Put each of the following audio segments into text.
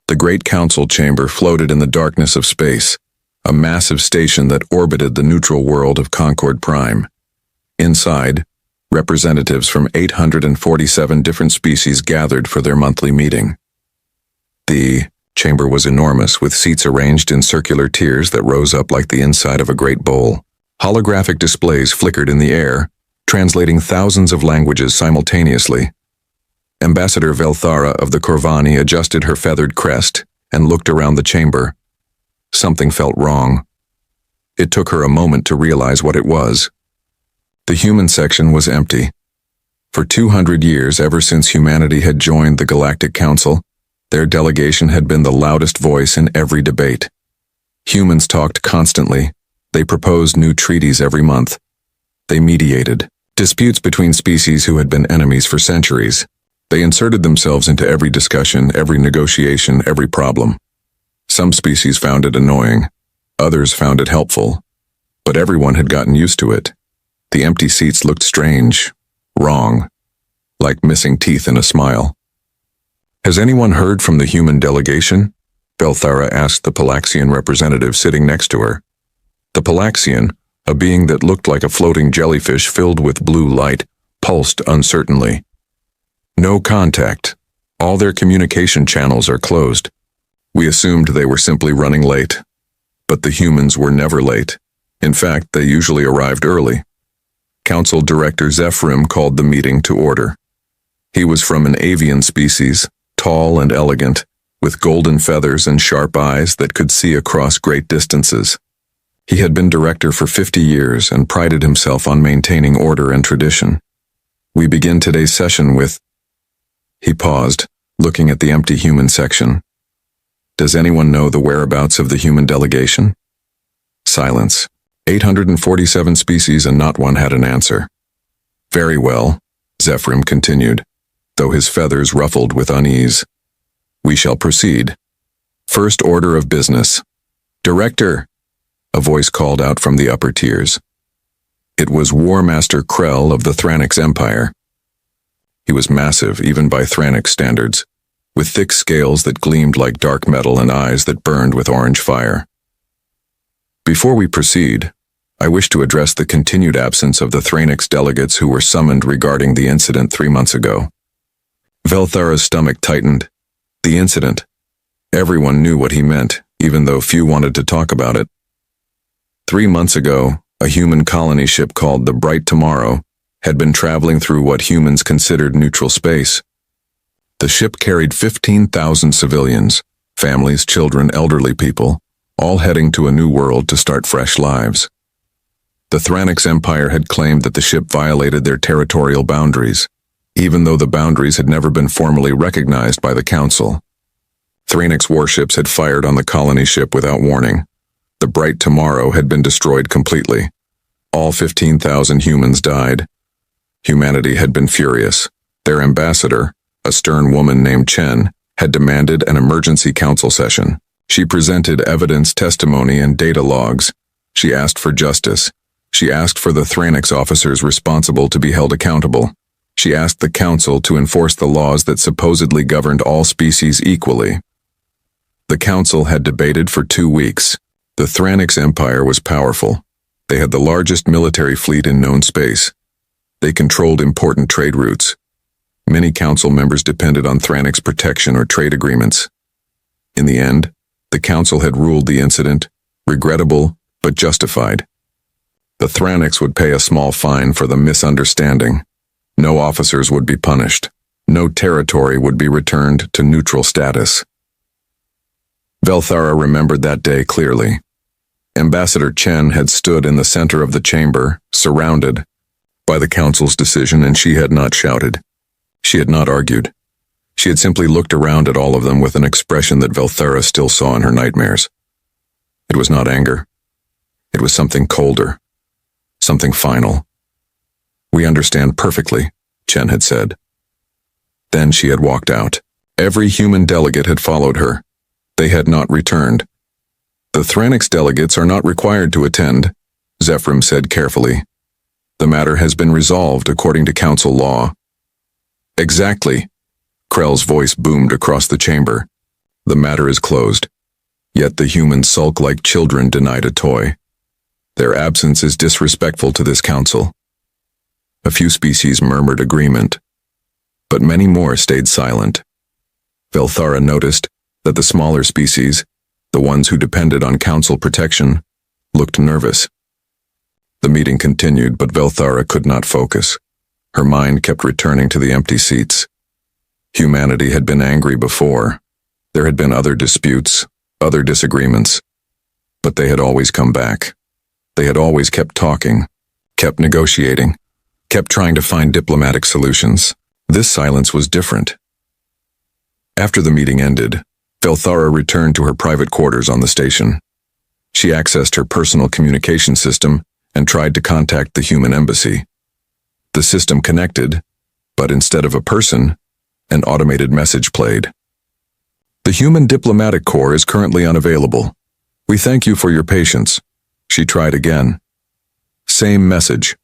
The great council chamber floated in the darkness of space, a massive station that orbited the neutral world of Concord Prime. Inside, representatives from 847 different species gathered for their monthly meeting. The chamber was enormous, with seats arranged in circular tiers that rose up like the inside of a great bowl. Holographic displays flickered in the air, translating thousands of languages simultaneously. Ambassador Velthara of the Corvani adjusted her feathered crest and looked around the chamber. Something felt wrong. It took her a moment to realize what it was. The human section was empty. For 200 years, ever since humanity had joined the Galactic Council, their delegation had been the loudest voice in every debate. Humans talked constantly. They proposed new treaties every month. They mediated disputes between species who had been enemies for centuries. They inserted themselves into every discussion, every negotiation, every problem. Some species found it annoying. Others found it helpful. But everyone had gotten used to it. The empty seats looked strange, wrong, like missing teeth in a smile. "Has anyone heard from the human delegation?" Velthara asked the Palaxian representative sitting next to her. The Palaxian, a being that looked like a floating jellyfish filled with blue light, pulsed uncertainly. "No contact. All their communication channels are closed. We assumed they were simply running late. But the humans were never late. In fact, they usually arrived early." Council Director Zephrim called the meeting to order. He was from an avian species, tall and elegant, with golden feathers and sharp eyes that could see across great distances. He had been director for 50 years and prided himself on maintaining order and tradition. "We begin today's session with..." He paused, looking at the empty human section. "Does anyone know the whereabouts of the human delegation?" Silence. 847 species and not one had an answer. "Very well," Zephrim continued, though his feathers ruffled with unease. "We shall proceed. First order of business. Director!" A voice called out from the upper tiers. It was War Master Krell of the Thranix Empire. He was massive, even by Thranix standards, with thick scales that gleamed like dark metal and eyes that burned with orange fire. "Before we proceed, I wish to address the continued absence of the Thranix delegates who were summoned regarding the incident 3 months ago." Velthara's stomach tightened. The incident. Everyone knew what he meant, even though few wanted to talk about it. 3 months ago, a human colony ship called the Bright Tomorrow had been traveling through what humans considered neutral space. The ship carried 15,000 civilians, families, children, elderly people, all heading to a new world to start fresh lives. The Thranix Empire had claimed that the ship violated their territorial boundaries, even though the boundaries had never been formally recognized by the Council. Thranix warships had fired on the colony ship without warning. The Bright Tomorrow had been destroyed completely. All 15,000 humans died. Humanity had been furious. Their ambassador, a stern woman named Chen, had demanded an emergency council session. She presented evidence, testimony, and data logs. She asked for justice. She asked for the Thranix officers responsible to be held accountable. She asked the Council to enforce the laws that supposedly governed all species equally. The Council had debated for 2 weeks. The Thranix Empire was powerful. They had the largest military fleet in known space. They controlled important trade routes. Many Council members depended on Thranix protection or trade agreements. In the end, the Council had ruled the incident regrettable but justified. The Thranix would pay a small fine for the misunderstanding. No officers would be punished. No territory would be returned to neutral status. Velthara remembered that day clearly. Ambassador Chen had stood in the center of the chamber, surrounded by the Council's decision, and she had not shouted. She had not argued. She had simply looked around at all of them with an expression that Velthara still saw in her nightmares. It was not anger. It was something colder, something final. "We understand perfectly," Chen had said. Then she had walked out. Every human delegate had followed her. They had not returned. "The Thranix delegates are not required to attend," Zephrim said carefully. "The matter has been resolved according to Council law." "Exactly," Krell's voice boomed across the chamber. The matter is closed. Yet the humans sulk like children denied a toy. Their absence is disrespectful to this council. A few species murmured agreement, but many more stayed silent. Velthara noticed that the smaller species, the ones who depended on council protection, looked nervous. The meeting continued, but Velthara could not focus. Her mind kept returning to the empty seats. Humanity had been angry before. There had been other disputes, other disagreements, but they had always come back. They had always kept talking, kept negotiating, kept trying to find diplomatic solutions. This silence was different. After the meeting ended, Velthara returned to her private quarters on the station. She accessed her personal communication system and tried to contact the human embassy. The system connected, but instead of a person, an automated message played. The human diplomatic corps is currently unavailable. We thank you for your patience. She tried again. Same message.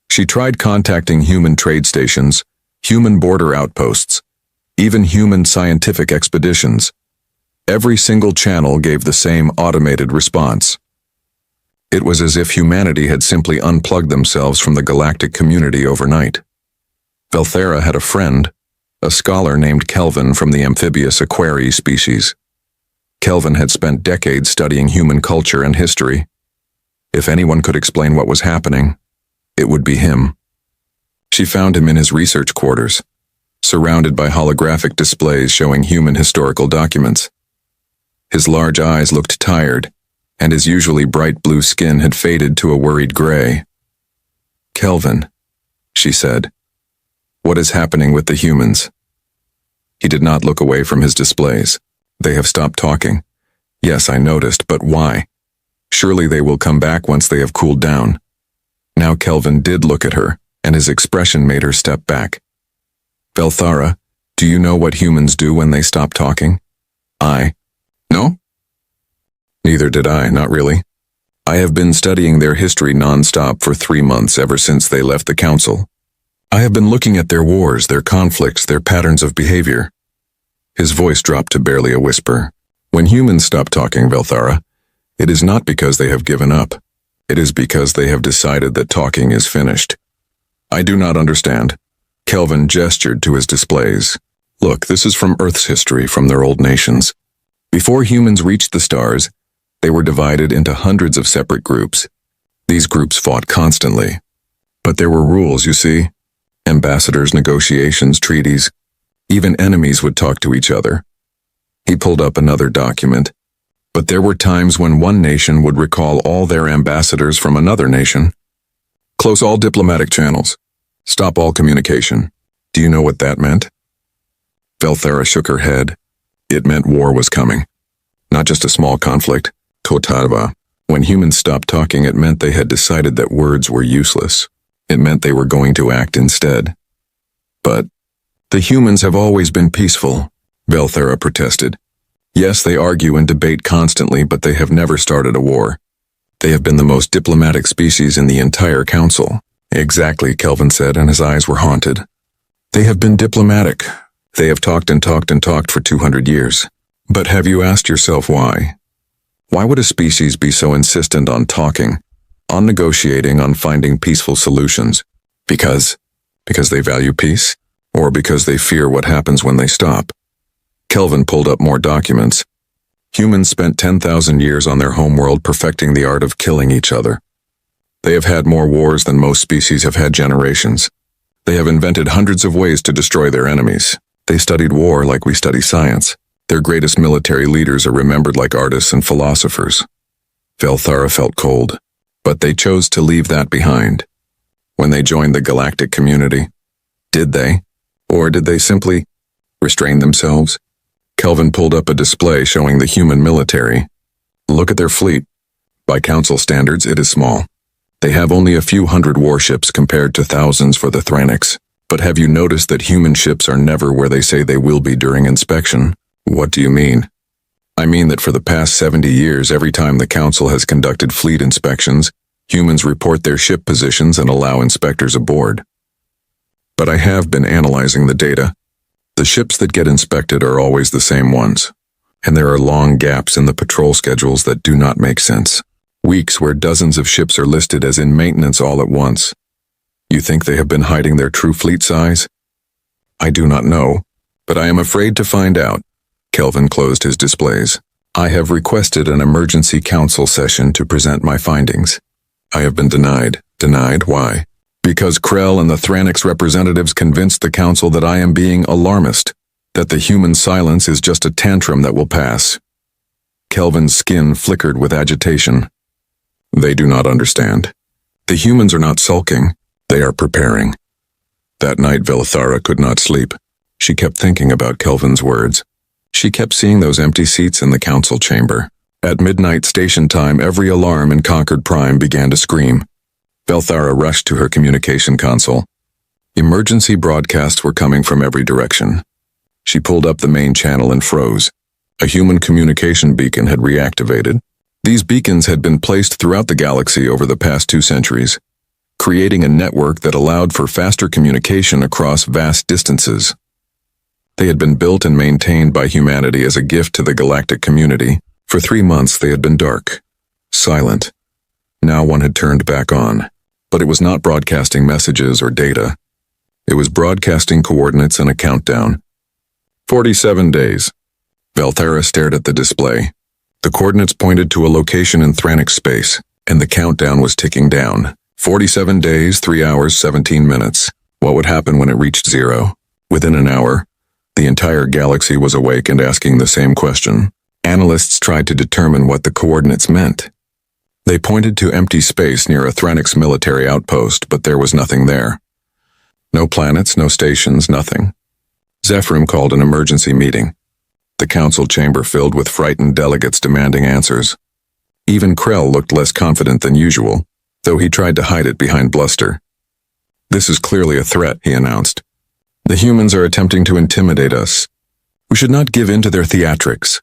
She tried contacting human trade stations, human border outposts, even human scientific expeditions. Every single channel gave the same automated response. It was as if humanity had simply unplugged themselves from the galactic community overnight. Velthara had a friend, a scholar named Kelvin from the amphibious Aquarii species. Kelvin had spent decades studying human culture and history. If anyone could explain what was happening, it would be him. She found him in his research quarters, surrounded by holographic displays showing human historical documents. His large eyes looked tired, and his usually bright blue skin had faded to a worried gray. "Kelvin," she said, "what is happening with the humans?" He did not look away from his displays. "They have stopped talking." "Yes, I noticed, but why? Surely they will come back once they have cooled down." Now Kelvin did look at her, and his expression made her step back. "Velthara, do you know what humans do when they stop talking?" No? Neither did I, not really. I have been studying their history non-stop for 3 months ever since they left the council. I have been looking at their wars, their conflicts, their patterns of behavior. His voice dropped to barely a whisper. When humans stop talking, Velthara, it is not because they have given up. It is because they have decided that talking is finished. I do not understand. Kelvin gestured to his displays. Look, this is from Earth's history, from their old nations. Before humans reached the stars, they were divided into hundreds of separate groups. These groups fought constantly. But there were rules, you see. Ambassadors, negotiations, treaties. Even enemies would talk to each other. He pulled up another document. But there were times when one nation would recall all their ambassadors from another nation. Close all diplomatic channels. Stop all communication. Do you know what that meant? Velthara shook her head. It meant war was coming. Not just a small conflict. Totava. When humans stopped talking, it meant they had decided that words were useless. It meant they were going to act instead. But the humans have always been peaceful, Velthara protested. Yes, they argue and debate constantly, but they have never started a war. They have been the most diplomatic species in the entire council. Exactly, Kelvin said, and his eyes were haunted. They have been diplomatic. They have talked and talked and talked for 200 years. But have you asked yourself why? Why would a species be so insistent on talking, on negotiating, on finding peaceful solutions? Because they value peace? Or because they fear what happens when they stop? Kelvin pulled up more documents. Humans spent 10,000 years on their homeworld perfecting the art of killing each other. They have had more wars than most species have had generations. They have invented hundreds of ways to destroy their enemies. They studied war like we study science. Their greatest military leaders are remembered like artists and philosophers. Velthara felt cold, but they chose to leave that behind. When they joined the galactic community, did they? Or did they simply restrain themselves? Kelvin pulled up a display showing the human military. Look at their fleet. By council standards, it is small. They have only a few hundred warships compared to thousands for the Thranics. But have you noticed that human ships are never where they say they will be during inspection? What do you mean? I mean that for the past 70 years, every time the council has conducted fleet inspections, humans report their ship positions and allow inspectors aboard. But I have been analyzing the data. The ships that get inspected are always the same ones. and there are long gaps in the patrol schedules that do not make sense. Weeks where dozens of ships are listed as in maintenance all at once. You think they have been hiding their true fleet size? I do not know, but I am afraid to find out. Kelvin closed his displays. I have requested an emergency council session to present my findings. I have been denied. Denied? Why? Because Krell and the Thranix representatives convinced the council that I am being alarmist, that the human silence is just a tantrum that will pass. Kelvin's skin flickered with agitation. They do not understand. The humans are not sulking. They are preparing. That night Velthara could not sleep. She kept thinking about Kelvin's words. She kept seeing those empty seats in the council chamber. At midnight station time, every alarm in Concord Prime began to scream. Velthara rushed to her communication console. Emergency broadcasts were coming from every direction. She pulled up the main channel and froze. A human communication beacon had reactivated. These beacons had been placed throughout the galaxy over the past 2 centuries, creating a network that allowed for faster communication across vast distances. They had been built and maintained by humanity as a gift to the galactic community. For 3 months they had been dark, silent. Now one had turned back on, but it was not broadcasting messages or data. It was broadcasting coordinates and a countdown. 47 days. Velthara stared at the display. The coordinates pointed to a location in Thranix space, and the countdown was ticking down. 47 days, 3 hours, 17 minutes. What would happen when it reached 0? Within an hour, the entire galaxy was awake and asking the same question. Analysts tried to determine what the coordinates meant. They pointed to empty space near a Thranix military outpost, but there was nothing there. No planets, no stations, nothing. Zephyrim called an emergency meeting. The council chamber filled with frightened delegates demanding answers. Even Krell looked less confident than usual, though he tried to hide it behind bluster. This is clearly a threat, he announced. The humans are attempting to intimidate us. We should not give in to their theatrics.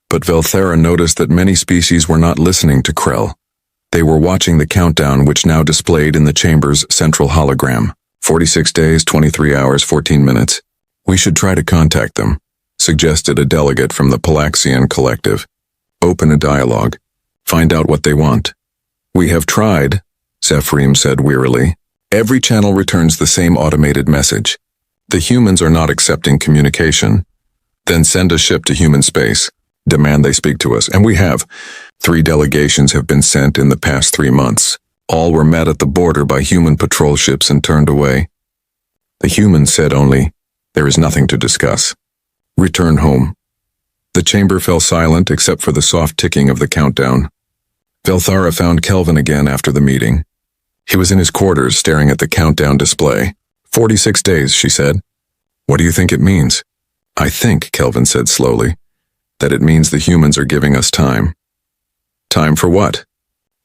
But Velthara noticed that many species were not listening to Krell. They were watching the countdown which now displayed in the chamber's central hologram. 46 days, 23 hours, 14 minutes. We should try to contact them, suggested a delegate from the Palaxian Collective. Open a dialogue. Find out what they want. We have tried, Zephyrim said wearily. Every channel returns the same automated message. The humans are not accepting communication. Then send a ship to human space. Demand they speak to us, and we have. 3 delegations have been sent in the past 3 months. All were met at the border by human patrol ships and turned away. The humans said only, there is nothing to discuss. Return home. The chamber fell silent except for the soft ticking of the countdown. Velthara found Kelvin again after the meeting. He was in his quarters staring at the countdown display. 46 days, she said. What do you think it means? I think, Kelvin said slowly, that it means the humans are giving us time. Time for what?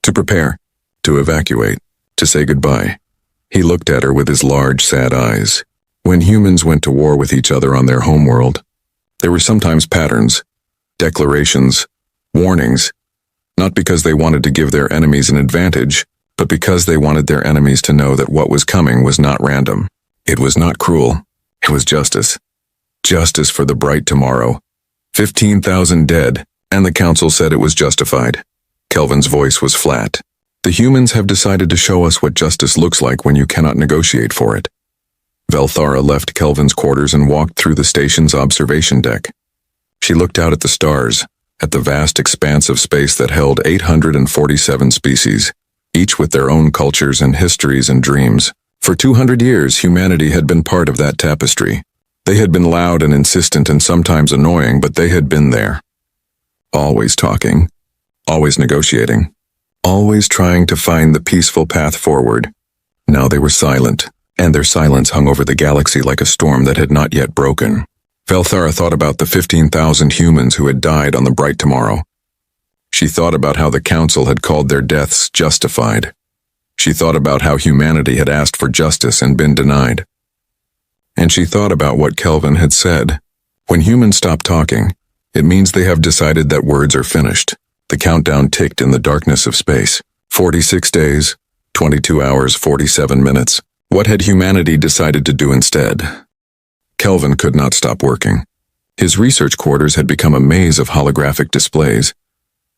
To prepare, to evacuate, to say goodbye. He looked at her with his large, sad eyes. When humans went to war with each other on their homeworld, there were sometimes patterns, declarations, warnings, not because they wanted to give their enemies an advantage, but because they wanted their enemies to know that what was coming was not random. It was not cruel. It was justice. Justice for the bright tomorrow. 15,000 dead, and the council said it was justified. Kelvin's voice was flat. The humans have decided to show us what justice looks like when you cannot negotiate for it. Velthara left Kelvin's quarters and walked through the station's observation deck. She looked out at the stars, at the vast expanse of space that held 847 species, each with their own cultures and histories and dreams. For 200 years, humanity had been part of that tapestry. They had been loud and insistent and sometimes annoying, but they had been there. Always talking, always negotiating, always trying to find the peaceful path forward. Now they were silent, and their silence hung over the galaxy like a storm that had not yet broken. Velthara thought about the 15,000 humans who had died on the bright tomorrow. She thought about how the council had called their deaths justified. She thought about how humanity had asked for justice and been denied. And she thought about what Kelvin had said. When humans stop talking, it means they have decided that words are finished. The countdown ticked in the darkness of space. 46 days, 22 hours, 47 minutes. What had humanity decided to do instead? Kelvin could not stop working. His research quarters had become a maze of holographic displays,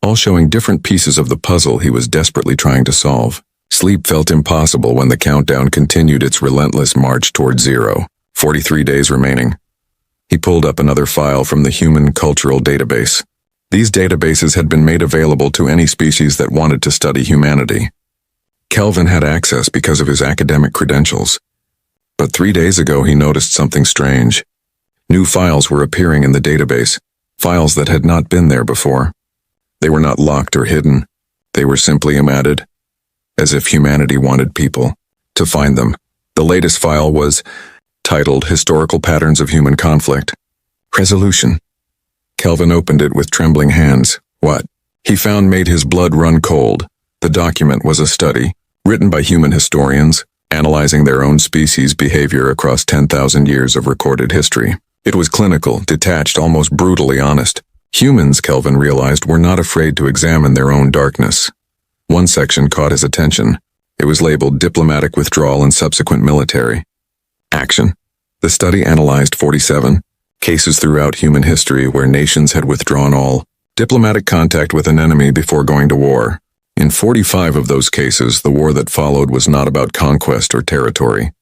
all showing different pieces of the puzzle he was desperately trying to solve. Sleep felt impossible when the countdown continued its relentless march toward zero. 43 days remaining. He pulled up another file from the Human Cultural Database. These databases had been made available to any species that wanted to study humanity. Kelvin had access because of his academic credentials. But 3 days ago he noticed something strange. New files were appearing in the database, files that had not been there before. They were not locked or hidden. They were simply omitted, as if humanity wanted people to find them. The latest file was titled Historical Patterns of Human Conflict. Resolution. Kelvin opened it with trembling hands. What he found made his blood run cold. The document was a study, written by human historians, analyzing their own species' behavior across 10,000 years of recorded history. It was clinical, detached, almost brutally honest. Humans, Kelvin realized, were not afraid to examine their own darkness. One section caught his attention. It was labeled Diplomatic Withdrawal and Subsequent Military Action. The study analyzed 47 cases throughout human history where nations had withdrawn all diplomatic contact with an enemy before going to war. In 45 of those cases, the war that followed was not about conquest or territory.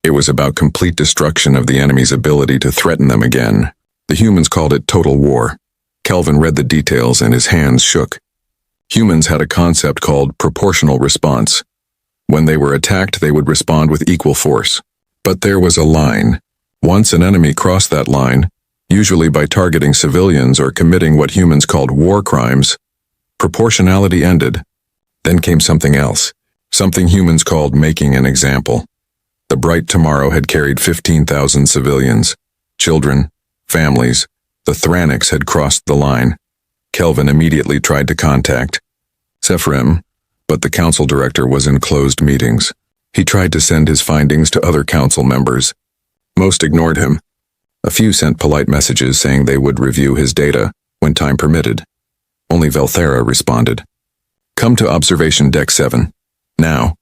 It was about complete destruction of the enemy's ability to threaten them again. The humans called it total war. Kelvin read the details and his hands shook. Humans had a concept called proportional response. When they were attacked, they would respond with equal force. But there was a line. Once an enemy crossed that line, usually by targeting civilians or committing what humans called war crimes, proportionality ended. Then came something else, something humans called making an example. The Bright Tomorrow had carried 15,000 civilians, children, families. The Thranics had crossed the line. Kelvin immediately tried to contact Sephrim, but the council director was in closed meetings. He tried to send his findings to other council members. Most ignored him. A few sent polite messages saying they would review his data when time permitted. Only Velthera responded. Come to Observation Deck 7. Now.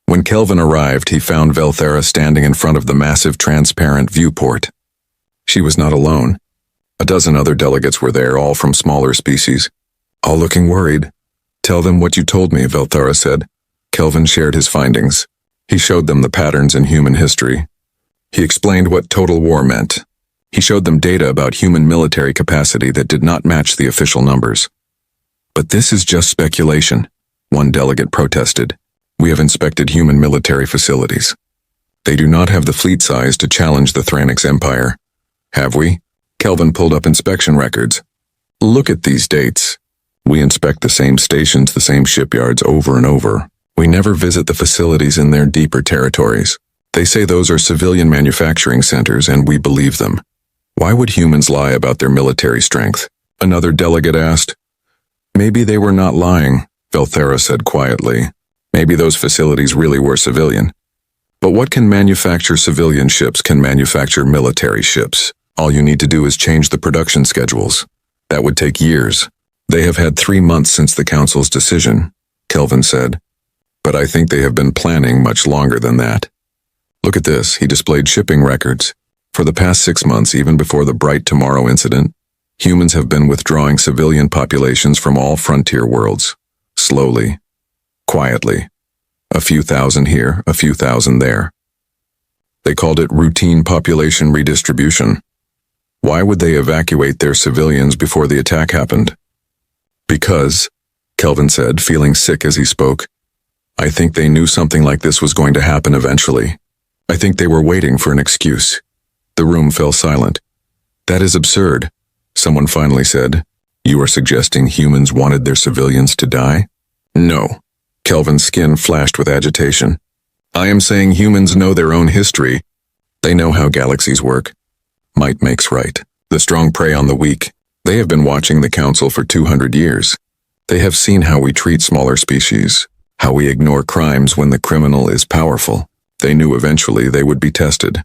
When Kelvin arrived, he found Velthera standing in front of the massive transparent viewport. She was not alone. A dozen other delegates were there, all from smaller species, all looking worried. Tell them what you told me, Velthera said. Kelvin shared his findings. He showed them the patterns in human history. He explained what total war meant. He showed them data about human military capacity that did not match the official numbers. But this is just speculation, one delegate protested. We have inspected human military facilities. They do not have the fleet size to challenge the Thranics Empire. Have we? Kelvin pulled up inspection records. Look at these dates. We inspect the same stations, the same shipyards over and over. We never visit the facilities in their deeper territories. They say those are civilian manufacturing centers, and we believe them. Why would humans lie about their military strength? Another delegate asked. Maybe they were not lying, Velthera said quietly. Maybe those facilities really were civilian. But what can manufacture civilian ships can manufacture military ships. All you need to do is change the production schedules. That would take years. They have had 3 months since the council's decision, Kelvin said. But I think they have been planning much longer than that. Look at this, he displayed shipping records. For the past 6 months, even before the Bright Tomorrow incident, humans have been withdrawing civilian populations from all frontier worlds. Slowly. Quietly. A few thousand here, a few thousand there. They called it routine population redistribution. Why would they evacuate their civilians before the attack happened? Because, Kelvin said, feeling sick as he spoke, I think they knew something like this was going to happen eventually. I think they were waiting for an excuse. The room fell silent. That is absurd, someone finally said. You are suggesting humans wanted their civilians to die? No. Kelvin's skin flashed with agitation. I am saying humans know their own history. They know how galaxies work. Might makes right. The strong prey on the weak. They have been watching the council for 200 years. They have seen how we treat smaller species, how we ignore crimes when the criminal is powerful. They knew eventually they would be tested.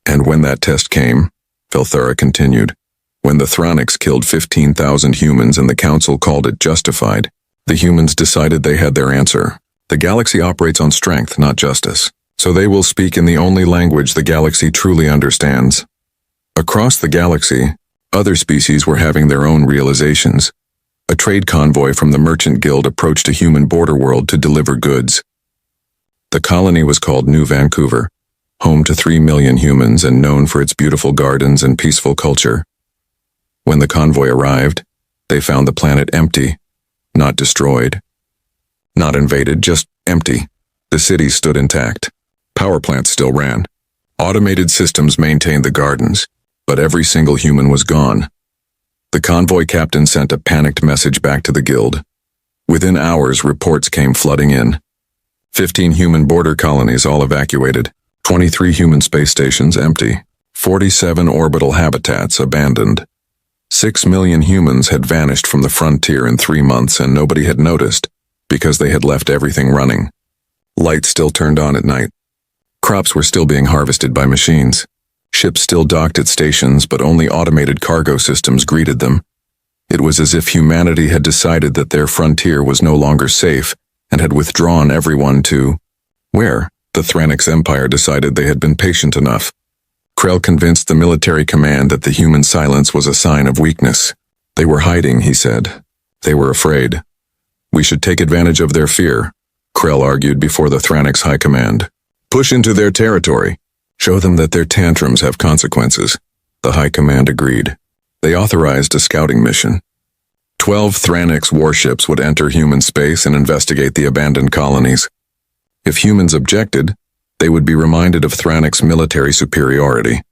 And when that test came, Velthera continued, when the Thranics killed 15,000 humans and the council called it justified, the humans decided they had their answer. The galaxy operates on strength, not justice. So they will speak in the only language the galaxy truly understands. Across the galaxy, other species were having their own realizations. A trade convoy from the Merchant Guild approached a human border world to deliver goods. The colony was called New Vancouver, home to 3 million humans and known for its beautiful gardens and peaceful culture. When the convoy arrived, they found the planet empty, not destroyed. Not invaded, just empty. The city stood intact. Power plants still ran. Automated systems maintained the gardens, but every single human was gone. The convoy captain sent a panicked message back to the guild. Within hours, reports came flooding in. 15 human border colonies all evacuated, 23 human space stations empty, 47 orbital habitats abandoned. 6 million humans had vanished from the frontier in 3 months and nobody had noticed because they had left everything running. Lights still turned on at night. Crops were still being harvested by machines. Ships still docked at stations, but only automated cargo systems greeted them. It was as if humanity had decided that their frontier was no longer safe and had withdrawn everyone to where? The Thranix Empire decided they had been patient enough. Krell convinced the military command that the human silence was a sign of weakness. They were hiding, he said. They were afraid. We should take advantage of their fear, Krell argued before the Thranix High Command. Push into their territory. Show them that their tantrums have consequences. The High Command agreed. They authorized a scouting mission. 12 Thranix warships would enter human space and investigate the abandoned colonies. If humans objected, they would be reminded of Thranix military superiority.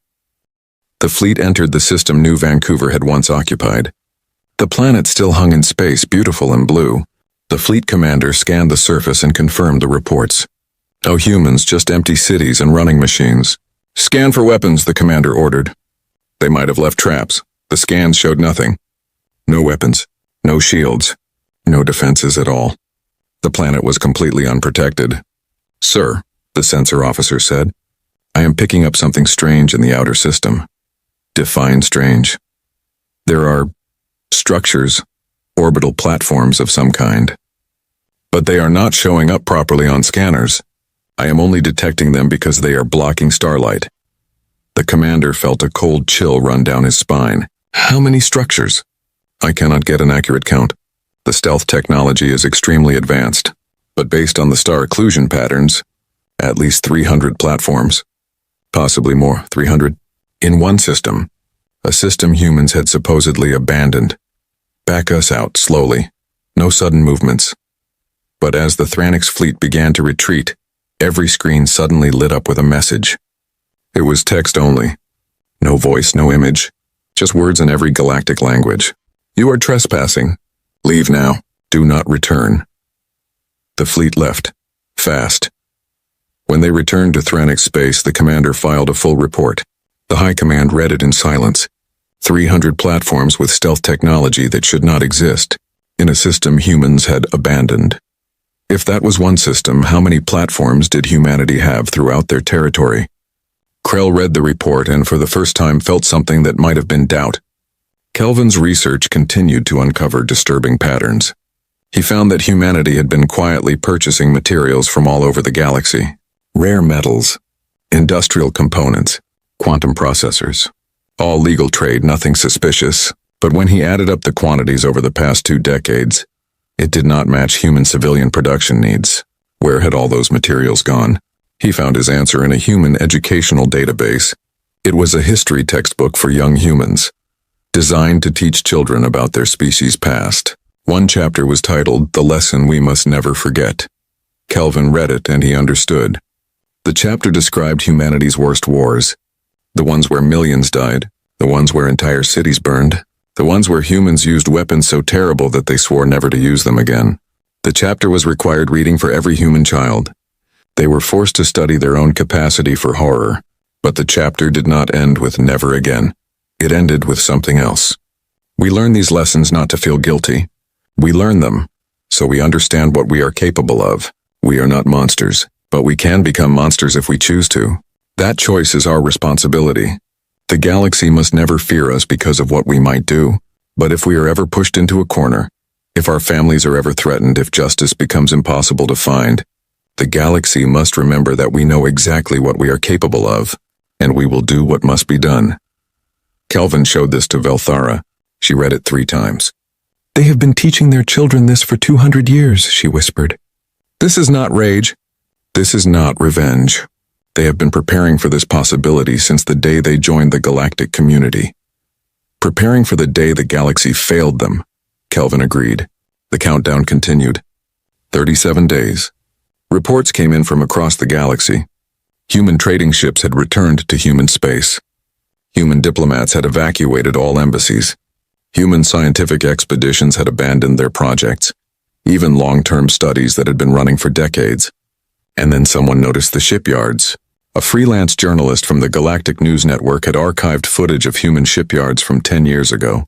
The fleet entered the system New Vancouver had once occupied. The planet still hung in space, beautiful and blue. The fleet commander scanned the surface and confirmed the reports. No humans, just empty cities and running machines. Scan for weapons, the commander ordered. They might have left traps. The scans showed nothing. No weapons, no shields, no defenses at all. The planet was completely unprotected. Sir, the sensor officer said, I am picking up something strange in the outer system. Define strange. There are structures, orbital platforms of some kind. But they are not showing up properly on scanners. I am only detecting them because they are blocking starlight. The commander felt a cold chill run down his spine. How many structures? I cannot get an accurate count. The stealth technology is extremely advanced, but based on the star occlusion patterns, at least 300 platforms. Possibly more, 300. In one system, a system humans had supposedly abandoned. Back us out, slowly. No sudden movements. But as the Thranix fleet began to retreat, every screen suddenly lit up with a message. It was text only. No voice, no image. Just words in every galactic language. You are trespassing. Leave now. Do not return. The fleet left. Fast. When they returned to Thranix space, the commander filed a full report. The High Command read it in silence. 300 platforms with stealth technology that should not exist, in a system humans had abandoned. If that was one system, how many platforms did humanity have throughout their territory? Krell read the report and for the first time felt something that might have been doubt. Kelvin's research continued to uncover disturbing patterns. He found that humanity had been quietly purchasing materials from all over the galaxy. Rare metals, industrial components, quantum processors. All legal trade, nothing suspicious. But when he added up the quantities over the past 2 decades, it did not match human civilian production needs. Where had all those materials gone? He found his answer in a human educational database. It was a history textbook for young humans, designed to teach children about their species' past. One chapter was titled, The Lesson We Must Never Forget. Kelvin read it and he understood. The chapter described humanity's worst wars. The ones where millions died, the ones where entire cities burned, the ones where humans used weapons so terrible that they swore never to use them again. The chapter was required reading for every human child. They were forced to study their own capacity for horror, but the chapter did not end with never again. It ended with something else. We learn these lessons not to feel guilty. We learn them, so we understand what we are capable of. We are not monsters, but we can become monsters if we choose to. That choice is our responsibility. The galaxy must never fear us because of what we might do, but if we are ever pushed into a corner, if our families are ever threatened, if justice becomes impossible to find, the galaxy must remember that we know exactly what we are capable of, and we will do what must be done. Kelvin showed this to Velthara. She read it 3 times. "They have been teaching their children this for 200 years, she whispered. This is not rage. This is not revenge. They have been preparing for this possibility since the day they joined the galactic community. Preparing for the day the galaxy failed them, Kelvin agreed. The countdown continued. 37 days. Reports came in from across the galaxy. Human trading ships had returned to human space. Human diplomats had evacuated all embassies. Human scientific expeditions had abandoned their projects, even long-term studies that had been running for decades. And then someone noticed the shipyards. A freelance journalist from the Galactic News Network had archived footage of human shipyards from 10 years ago.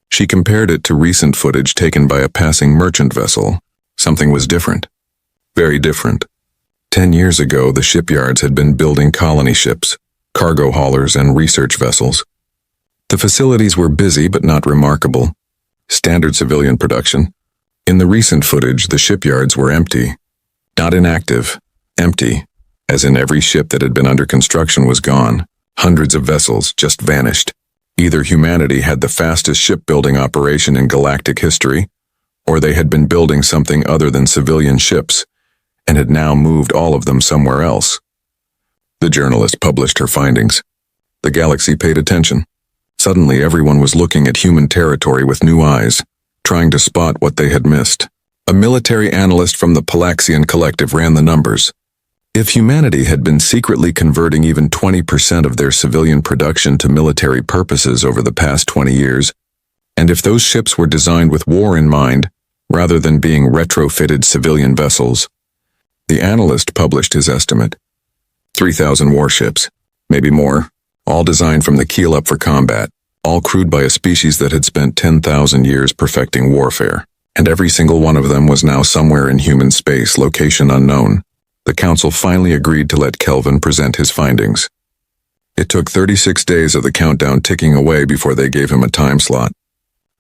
She compared it to recent footage taken by a passing merchant vessel. Something was different. Very different. 10 years ago, the shipyards had been building colony ships, cargo haulers, and research vessels. The facilities were busy but not remarkable. Standard civilian production. In the recent footage, the shipyards were empty. Not inactive, empty, as in every ship that had been under construction was gone. Hundreds of vessels just vanished. Either humanity had the fastest shipbuilding operation in galactic history, or they had been building something other than civilian ships, and had now moved all of them somewhere else. The journalist published her findings. The galaxy paid attention. Suddenly everyone was looking at human territory with new eyes, trying to spot what they had missed. A military analyst from the Palaxian Collective ran the numbers. If humanity had been secretly converting even 20% of their civilian production to military purposes over the past 20 years, and if those ships were designed with war in mind, rather than being retrofitted civilian vessels, the analyst published his estimate. 3,000 warships, maybe more, all designed from the keel up for combat, all crewed by a species that had spent 10,000 years perfecting warfare, and every single one of them was now somewhere in human space, location unknown. The council finally agreed to let Kelvin present his findings. It took 36 days of the countdown ticking away before they gave him a time slot.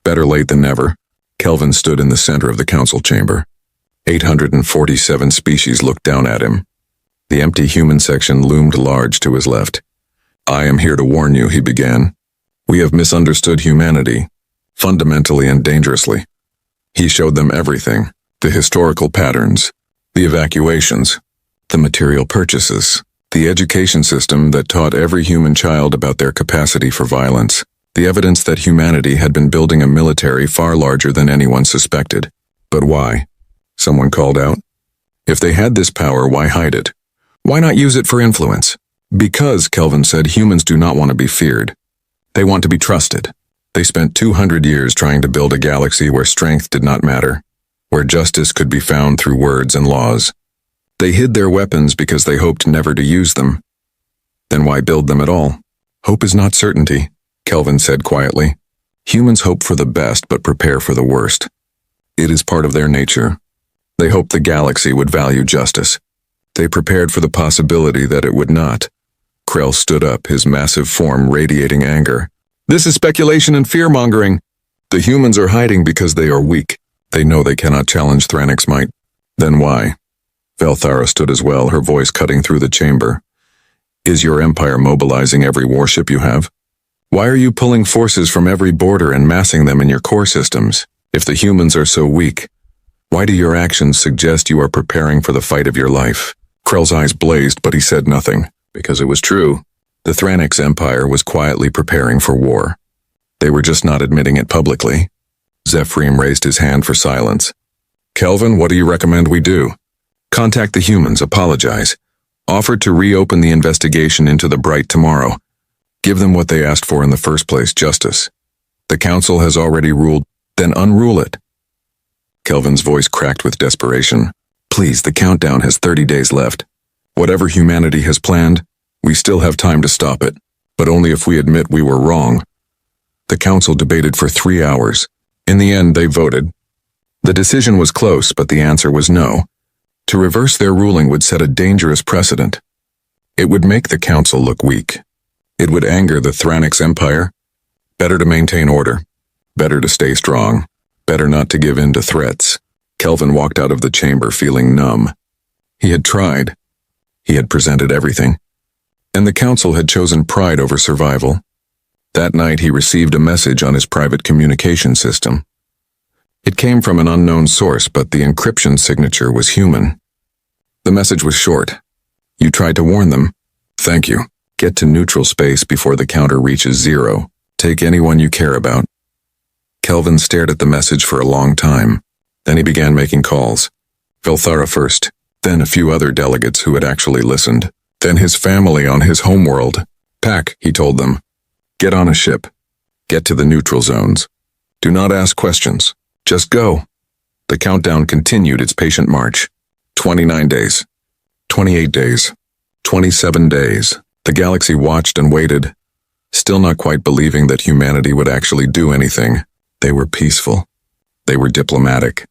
Better late than never. Kelvin stood in the center of the council chamber. 847 species looked down at him. The empty human section loomed large to his left. "I am here to warn you," he began. "We have misunderstood humanity, fundamentally and dangerously." He showed them everything, the historical patterns, the evacuations, the material purchases, the education system that taught every human child about their capacity for violence, the evidence that humanity had been building a military far larger than anyone suspected. But why? Someone called out. If they had this power, why hide it? Why not use it for influence? Because, Kelvin said, humans do not want to be feared. They want to be trusted. They spent 200 years trying to build a galaxy where strength did not matter, where justice could be found through words and laws. They hid their weapons because they hoped never to use them. Then why build them at all? Hope is not certainty, Kelvin said quietly. Humans hope for the best but prepare for the worst. It is part of their nature. They hoped the galaxy would value justice. They prepared for the possibility that it would not. Krell stood up, his massive form radiating anger. "This is speculation and fear-mongering. The humans are hiding because they are weak. They know they cannot challenge Thranix's might." "Then why?" Velthara stood as well, her voice cutting through the chamber. "Is your empire mobilizing every warship you have? Why are you pulling forces from every border and massing them in your core systems? If the humans are so weak, why do your actions suggest you are preparing for the fight of your life?" Krell's eyes blazed, but he said nothing, because it was true. The Thranix Empire was quietly preparing for war. They were just not admitting it publicly. Zephyrim raised his hand for silence. "Kelvin, what do you recommend we do?" "Contact the humans, apologize. Offer to reopen the investigation into the Bright tomorrow. Give them what they asked for in the first place, justice. The council has already ruled, then unrule it." Kelvin's voice cracked with desperation. "Please, the countdown has 30 days left. Whatever humanity has planned, we still have time to stop it, but only if we admit we were wrong." The council debated for 3 hours. In the end, they voted. The decision was close, but the answer was no. To reverse their ruling would set a dangerous precedent. It would make the council look weak. It would anger the Thranix Empire. Better to maintain order. Better to stay strong. Better not to give in to threats. Kelvin walked out of the chamber feeling numb. He had tried. He had presented everything. And the council had chosen pride over survival. That night he received a message on his private communication system. It came from an unknown source, but the encryption signature was human. The message was short. You tried to warn them. Thank you. Get to neutral space before the counter reaches 0. Take anyone you care about. Kelvin stared at the message for a long time. Then he began making calls. Velthara first, then a few other delegates who had actually listened. Then his family on his homeworld. Pack, he told them. Get on a ship. Get to the neutral zones. Do not ask questions. Just go. The countdown continued its patient march. 29 days. 28 days. 27 days. The galaxy watched and waited, still not quite believing that humanity would actually do anything. They were peaceful. They were diplomatic.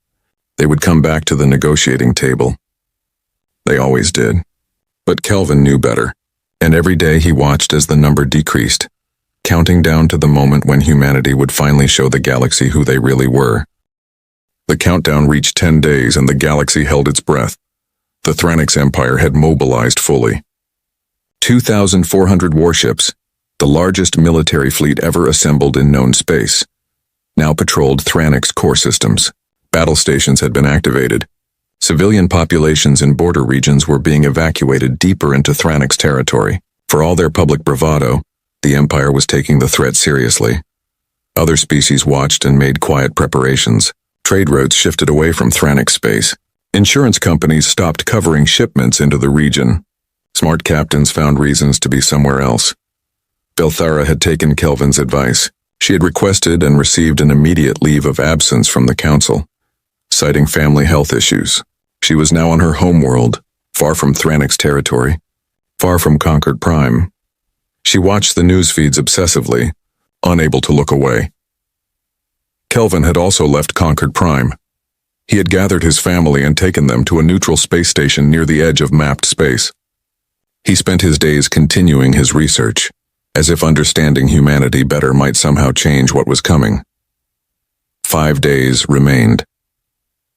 They would come back to the negotiating table. They always did. But Kelvin knew better, and every day he watched as the number decreased, counting down to the moment when humanity would finally show the galaxy who they really were. The countdown reached 10 days and the galaxy held its breath. The Thranix Empire had mobilized fully. 2,400 warships, the largest military fleet ever assembled in known space, now patrolled Thranix core systems. Battle stations had been activated. Civilian populations in border regions were being evacuated deeper into Thranix territory. For all their public bravado, the Empire was taking the threat seriously. Other species watched and made quiet preparations. Trade routes shifted away from Thranix space. Insurance companies stopped covering shipments into the region. Smart captains found reasons to be somewhere else. Velthara had taken Kelvin's advice. She had requested and received an immediate leave of absence from the council, citing family health issues. She was now on her homeworld, far from Thranix territory, far from Concord Prime. She watched the news feeds obsessively, unable to look away. Kelvin had also left Concord Prime. He had gathered his family and taken them to a neutral space station near the edge of mapped space. He spent his days continuing his research, as if understanding humanity better might somehow change what was coming. 5 days remained.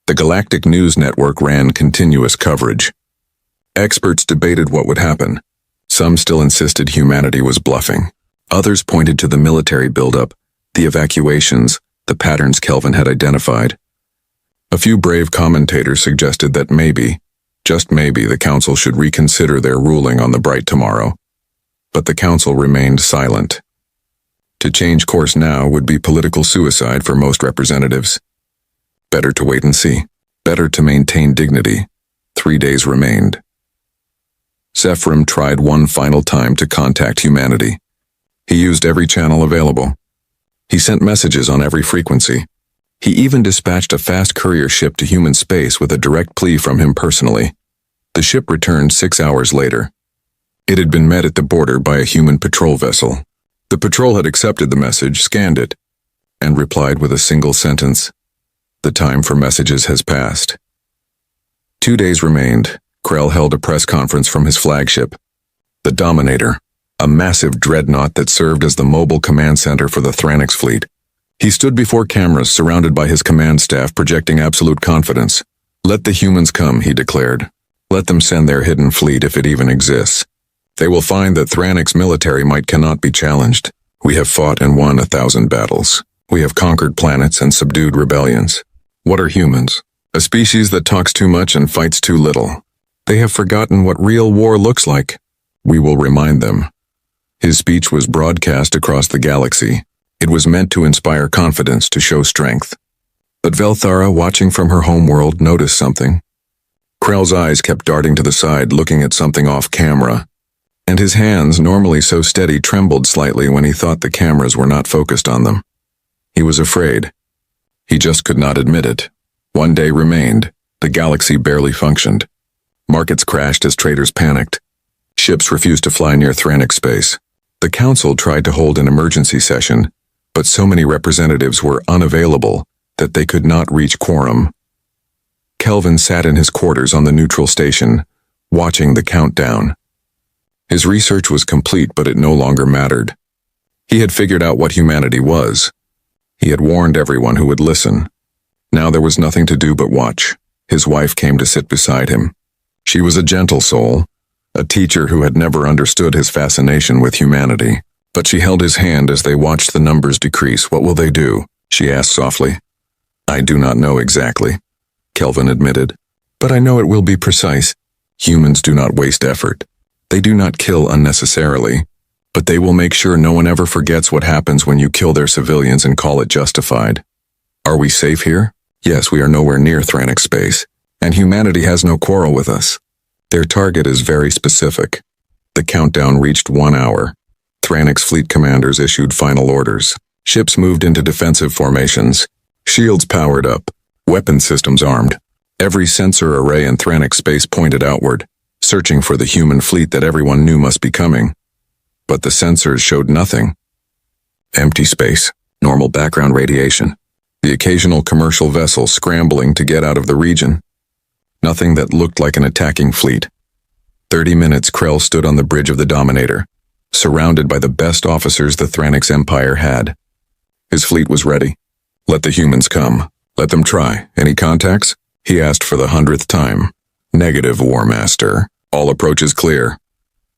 The Galactic News Network ran continuous coverage. Experts debated what would happen. Some still insisted humanity was bluffing. Others pointed to the military buildup, the evacuations, the patterns Kelvin had identified. A few brave commentators suggested that maybe, just maybe, the council should reconsider their ruling on the bright tomorrow. But the council remained silent. To change course now would be political suicide for most representatives. Better to wait and see. Better to maintain dignity. 3 days remained. Zephyrim tried one final time to contact humanity. He used every channel available. He sent messages on every frequency. He even dispatched a fast courier ship to human space with a direct plea from him personally. The ship returned 6 hours later. It had been met at the border by a human patrol vessel. The patrol had accepted the message, scanned it, and replied with a single sentence. The time for messages has passed. 2 days remained. Krell held a press conference from his flagship, the Dominator, a massive dreadnought that served as the mobile command center for the Thranix fleet. He stood before cameras surrounded by his command staff projecting absolute confidence. Let the humans come, he declared. Let them send their hidden fleet if it even exists. They will find that Thranix military might cannot be challenged. We have fought and won 1,000 battles. We have conquered planets and subdued rebellions. What are humans? A species that talks too much and fights too little. They have forgotten what real war looks like. We will remind them. His speech was broadcast across the galaxy. It was meant to inspire confidence, to show strength. But Velthara, watching from her homeworld, noticed something. Krell's eyes kept darting to the side, looking at something off camera, and his hands, normally so steady, trembled slightly when he thought the cameras were not focused on them. He was afraid. He just could not admit it. 1 day remained. The galaxy barely functioned. Markets crashed as traders panicked. Ships refused to fly near Thranix space. The council tried to hold an emergency session, but so many representatives were unavailable that they could not reach quorum. Kelvin sat in his quarters on the neutral station, watching the countdown. His research was complete, but it no longer mattered. He had figured out what humanity was. He had warned everyone who would listen. Now there was nothing to do but watch. His wife came to sit beside him. She was a gentle soul, a teacher who had never understood his fascination with humanity. But she held his hand as they watched the numbers decrease. "What will they do?" she asked softly. "I do not know exactly," Kelvin admitted. "But I know it will be precise. Humans do not waste effort. They do not kill unnecessarily. But they will make sure no one ever forgets what happens when you kill their civilians and call it justified. Are we safe here? Yes, we are nowhere near Thranix space, and humanity has no quarrel with us. Their target is very specific." The countdown reached 1 hour. Thranix fleet commanders issued final orders. Ships moved into defensive formations. Shields powered up. Weapon systems armed. Every sensor array in Thranix space pointed outward, searching for the human fleet that everyone knew must be coming. But the sensors showed nothing. Empty space, normal background radiation, the occasional commercial vessel scrambling to get out of the region. Nothing that looked like an attacking fleet. 30 minutes Krell stood on the bridge of the Dominator, surrounded by the best officers the Thranix Empire had. His fleet was ready. "Let the humans come. Let them try. Any contacts?" he asked for the 100th time. "Negative, War Master. All approaches clear."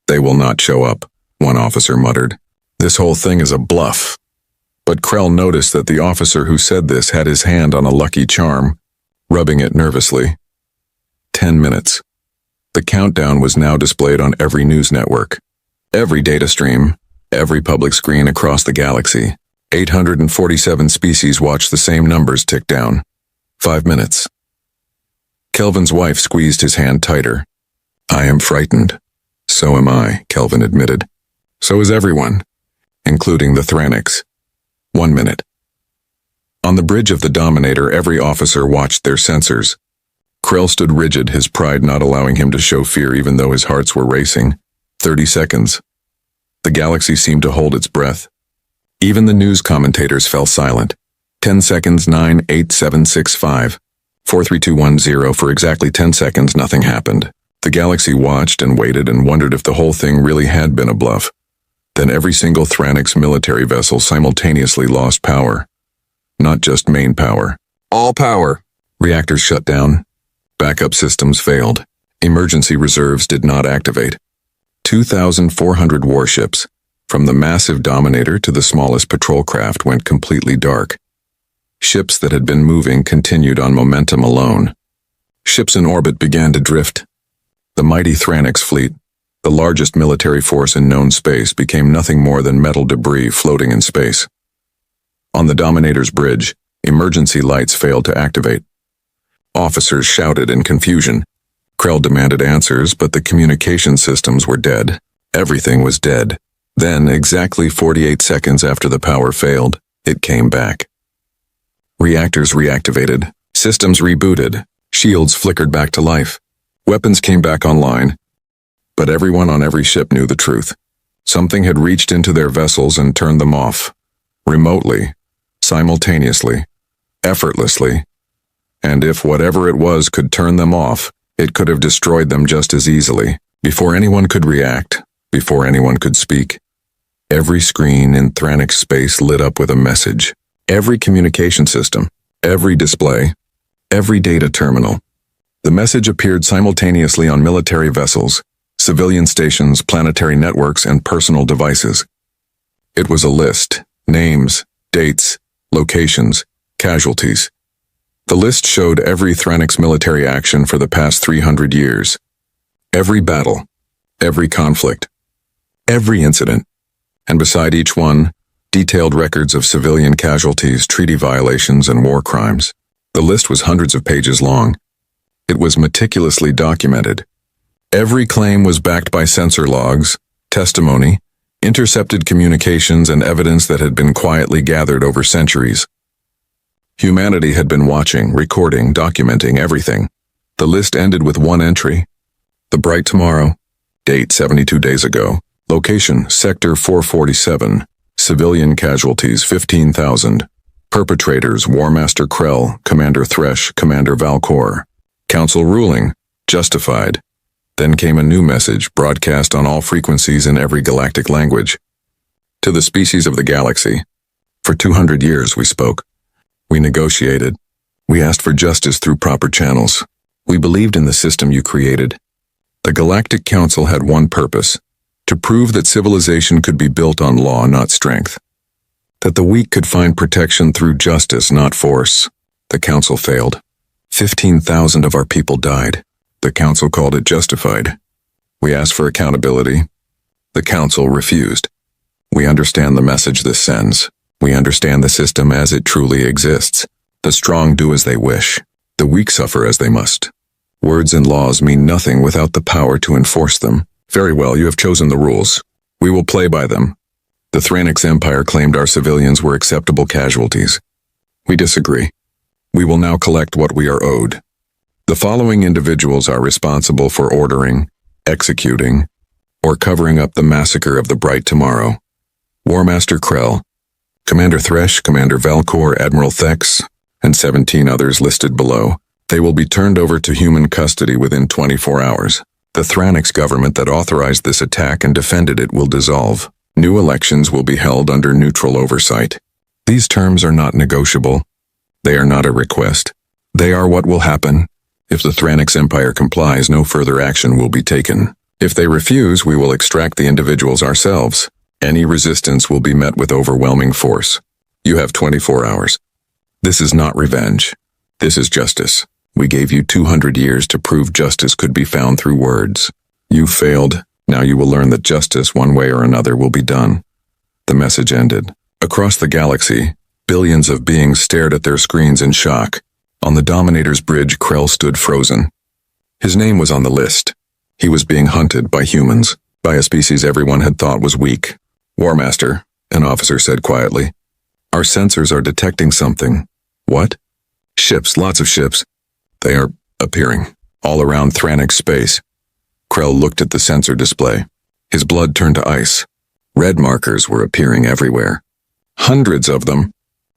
"They will not show up," one officer muttered. "This whole thing is a bluff." But Krell noticed that the officer who said this had his hand on a lucky charm, rubbing it nervously. 10 minutes. The countdown was now displayed on every news network, every data stream, every public screen across the galaxy. 847 species watched the same numbers tick down. 5 minutes. Kelvin's wife squeezed his hand tighter. "I am frightened." "So am I," Kelvin admitted. "So is everyone, including the Thranix." 1 minute. On the bridge of the Dominator, every officer watched their sensors. Krell stood rigid, his pride not allowing him to show fear even though his hearts were racing. 30 seconds. The galaxy seemed to hold its breath. Even the news commentators fell silent. 10 seconds, 9, 8, 7, 6, 5, 4, 3, 2, 1, 0. For exactly 10 seconds, nothing happened. The galaxy watched and waited and wondered if the whole thing really had been a bluff. Then every single Thranix military vessel simultaneously lost power. Not just main power. All power. Reactors shut down. Backup systems failed. Emergency reserves did not activate. 2,400 warships, from the massive Dominator to the smallest patrol craft, went completely dark. Ships that had been moving continued on momentum alone. Ships in orbit began to drift. The mighty Thranix fleet, the largest military force in known space, became nothing more than metal debris floating in space. On the Dominator's bridge, emergency lights failed to activate. Officers shouted in confusion. Krell demanded answers, but the communication systems were dead. Everything was dead. Then, exactly 48 seconds after the power failed, it came back. Reactors reactivated, systems rebooted, shields flickered back to life, weapons came back online. But everyone on every ship knew the truth. Something had reached into their vessels and turned them off. Remotely, simultaneously, effortlessly. And if whatever it was could turn them off, it could have destroyed them just as easily, before anyone could react, before anyone could speak. Every screen in Thranix space lit up with a message. Every communication system, every display, every data terminal. The message appeared simultaneously on military vessels, civilian stations, planetary networks, and personal devices. It was a list: names, dates, locations, casualties. The list showed every Thranix military action for the past 300 years. Every battle, every conflict, every incident. And beside each one, detailed records of civilian casualties, treaty violations, and war crimes. The list was hundreds of pages long. It was meticulously documented. Every claim was backed by sensor logs, testimony, intercepted communications, and evidence that had been quietly gathered over centuries. Humanity had been watching, recording, documenting everything. The list ended with one entry. The bright tomorrow. Date 72 days ago. Location, Sector 447. Civilian casualties, 15,000. Perpetrators, War Master Krell, Commander Thresh, Commander Valcor. Council ruling, justified. Then came a new message, broadcast on all frequencies in every galactic language. To the species of the galaxy. For 200 years we spoke. We negotiated. We asked for justice through proper channels. We believed in the system you created. The Galactic Council had one purpose: to prove that civilization could be built on law, not strength. That the weak could find protection through justice, not force. The council failed. 15,000 of our people died. The council called it justified. We asked for accountability. The council refused. We understand the message this sends. We understand the system as it truly exists. The strong do as they wish. The weak suffer as they must. Words and laws mean nothing without the power to enforce them. Very well, you have chosen the rules. We will play by them. The Thranix Empire claimed our civilians were acceptable casualties. We disagree. We will now collect what we are owed. The following individuals are responsible for ordering, executing, or covering up the massacre of the Bright Tomorrow. War Master Krell, Commander Thresh, Commander Valkor, Admiral Thex, and 17 others listed below. They will be turned over to human custody within 24 hours. The Thranix government that authorized this attack and defended it will dissolve. New elections will be held under neutral oversight. These terms are not negotiable. They are not a request. They are what will happen. If the Thranix Empire complies, no further action will be taken. If they refuse, we will extract the individuals ourselves. Any resistance will be met with overwhelming force. You have 24 hours. This is not revenge. This is justice. We gave you 200 years to prove justice could be found through words. You failed. Now you will learn that justice, one way or another, will be done. The message ended. Across the galaxy, billions of beings stared at their screens in shock. On the Dominator's bridge, Krell stood frozen. His name was on the list. He was being hunted by humans, by a species everyone had thought was weak. War Master, an officer said quietly. Our sensors are detecting something. What? Ships, lots of ships. They are appearing, all around Thranix space. Krell looked at the sensor display. His blood turned to ice. Red markers were appearing everywhere. Hundreds of them.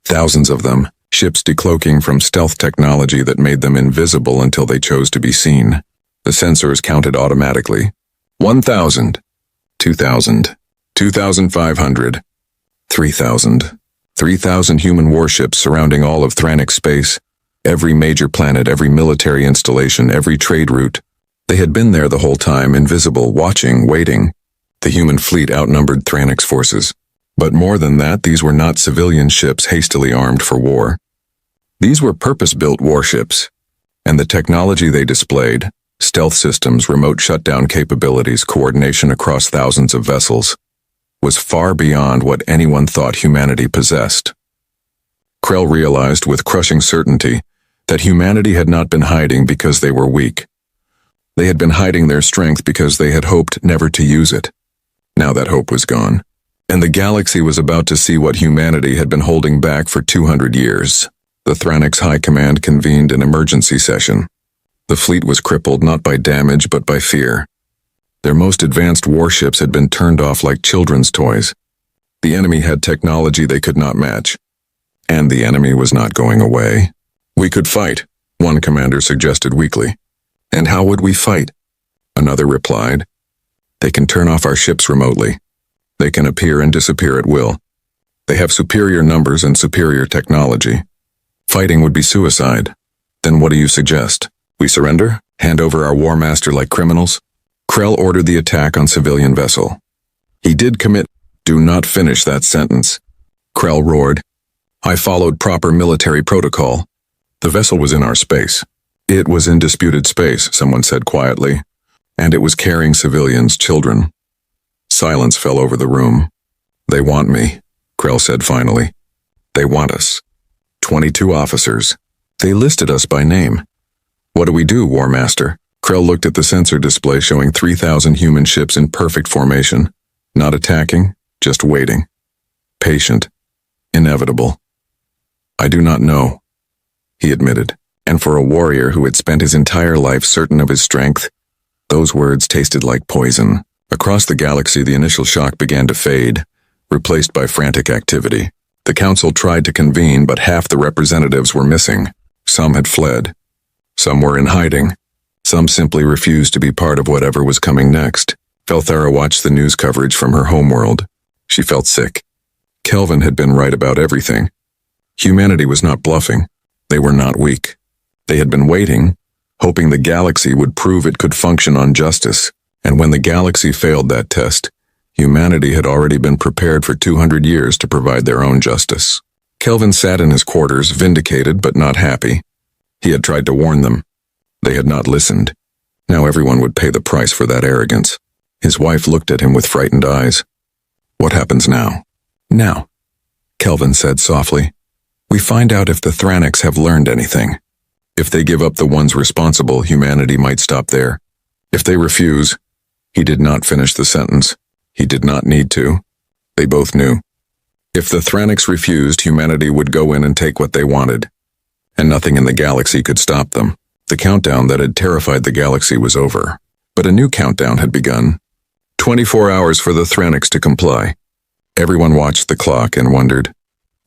Thousands of them. Ships decloaking from stealth technology that made them invisible until they chose to be seen. The sensors counted automatically. 1,000. 2,000. 2,500. 3,000. 3,000 human warships surrounding all of Thranix space. Every major planet, every military installation, every trade route. They had been there the whole time, invisible, watching, waiting. The human fleet outnumbered Thranix forces. But more than that, these were not civilian ships hastily armed for war. These were purpose-built warships. And the technology they displayed, stealth systems, remote shutdown capabilities, coordination across thousands of vessels, was far beyond what anyone thought humanity possessed. Krell realized with crushing certainty that humanity had not been hiding because they were weak. They had been hiding their strength because they had hoped never to use it. Now that hope was gone, and the galaxy was about to see what humanity had been holding back for 200 years. The Thranix High Command convened an emergency session. The fleet was crippled not by damage but by fear. Their most advanced warships had been turned off like children's toys. The enemy had technology they could not match. And the enemy was not going away. We could fight, one commander suggested weakly. And how would we fight? Another replied. They can turn off our ships remotely. They can appear and disappear at will. They have superior numbers and superior technology. Fighting would be suicide. Then what do you suggest? We surrender? Hand over our War Master like criminals? Krell ordered the attack on civilian vessel. He did commit. Do not finish that sentence. Krell roared. I followed proper military protocol. The vessel was in our space. It was in disputed space, someone said quietly. And it was carrying civilians, children. Silence fell over the room. They want me, Krell said finally. They want us. 22 officers. They listed us by name. What do we do, War Master? Krell looked at the sensor display showing 3,000 human ships in perfect formation. Not attacking, just waiting. Patient. Inevitable. I do not know, he admitted. And for a warrior who had spent his entire life certain of his strength, those words tasted like poison. Across the galaxy, the initial shock began to fade, replaced by frantic activity. The council tried to convene, but half the representatives were missing. Some had fled. Some were in hiding. Some simply refused to be part of whatever was coming next. Felthara watched the news coverage from her homeworld. She felt sick. Kelvin had been right about everything. Humanity was not bluffing. They were not weak. They had been waiting, hoping the galaxy would prove it could function on justice. And when the galaxy failed that test, Humanity had already been prepared for 200 years to provide their own justice. Kelvin sat in his quarters, vindicated but not happy. He had tried to warn them. They had not listened. Now everyone would pay the price for that arrogance. His wife looked at him with frightened eyes. What happens now? Now, Kelvin said softly, we find out if the Thranics have learned anything. If they give up the ones responsible, humanity might stop there. If they refuse, he did not finish the sentence. He did not need to. They both knew. If the Thranics refused, humanity would go in and take what they wanted, and nothing in the galaxy could stop them. The countdown that had terrified the galaxy was over, but a new countdown had begun. 24 hours for the Thranics to comply. Everyone watched the clock and wondered,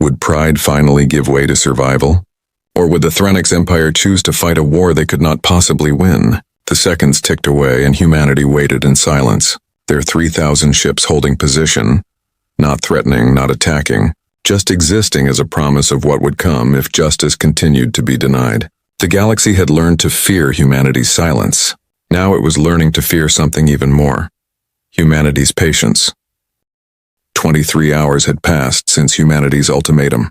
would pride finally give way to survival? Or would the Thranics Empire choose to fight a war they could not possibly win? The seconds ticked away and humanity waited in silence, their 3,000 ships holding position, not threatening, not attacking, just existing as a promise of what would come if justice continued to be denied. The galaxy had learned to fear humanity's silence. Now it was learning to fear something even more. Humanity's patience. 23 hours had passed since humanity's ultimatum.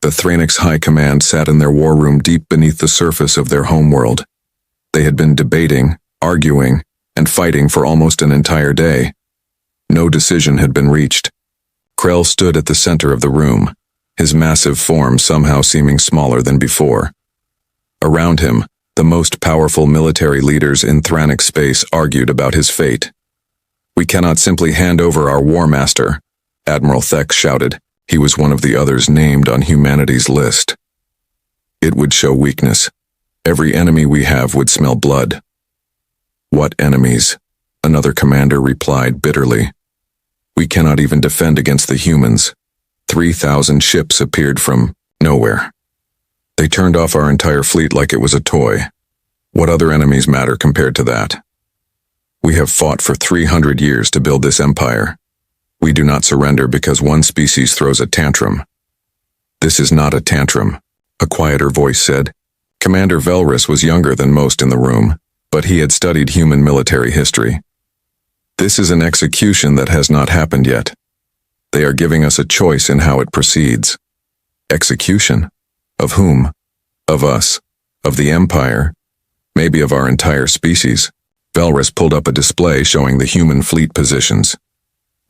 The Thranics High Command sat in their war room deep beneath the surface of their homeworld. They had been debating, arguing, and fighting for almost an entire day. No decision had been reached. Krell stood at the center of the room, his massive form somehow seeming smaller than before. Around him, the most powerful military leaders in Thranic space argued about his fate. We cannot simply hand over our war master, Admiral Thex shouted. He was one of the others named on humanity's list. It would show weakness. Every enemy we have would smell blood. What enemies? Another commander replied bitterly. We cannot even defend against the humans. 3,000 ships appeared from nowhere. They turned off our entire fleet like it was a toy. What other enemies matter compared to that? We have fought for 300 years to build this empire. We do not surrender because one species throws a tantrum. This is not a tantrum, a quieter voice said. Commander Velrus was younger than most in the room, but he had studied human military history. This is an execution that has not happened yet. They are giving us a choice in how it proceeds. Execution? Of whom? Of us. Of the Empire. Maybe of our entire species. Velrus pulled up a display showing the human fleet positions.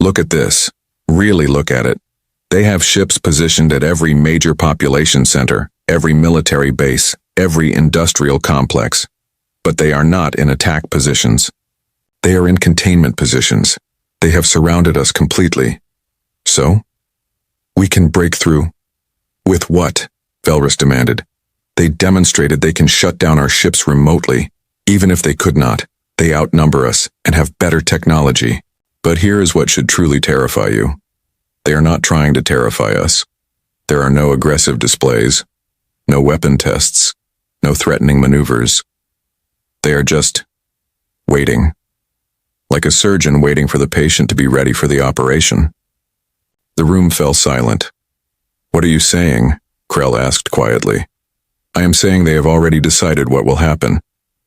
Look at this. Really look at it. They have ships positioned at every major population center, every military base, every industrial complex. But they are not in attack positions. They are in containment positions. They have surrounded us completely. So? We can break through. With what? Velrus demanded. They demonstrated they can shut down our ships remotely. Even if they could not, they outnumber us and have better technology. But here is what should truly terrify you. They are not trying to terrify us. There are no aggressive displays, no weapon tests, no threatening maneuvers. They are just waiting. Like a surgeon waiting for the patient to be ready for the operation. The room fell silent. What are you saying? Krell asked quietly. I am saying they have already decided what will happen.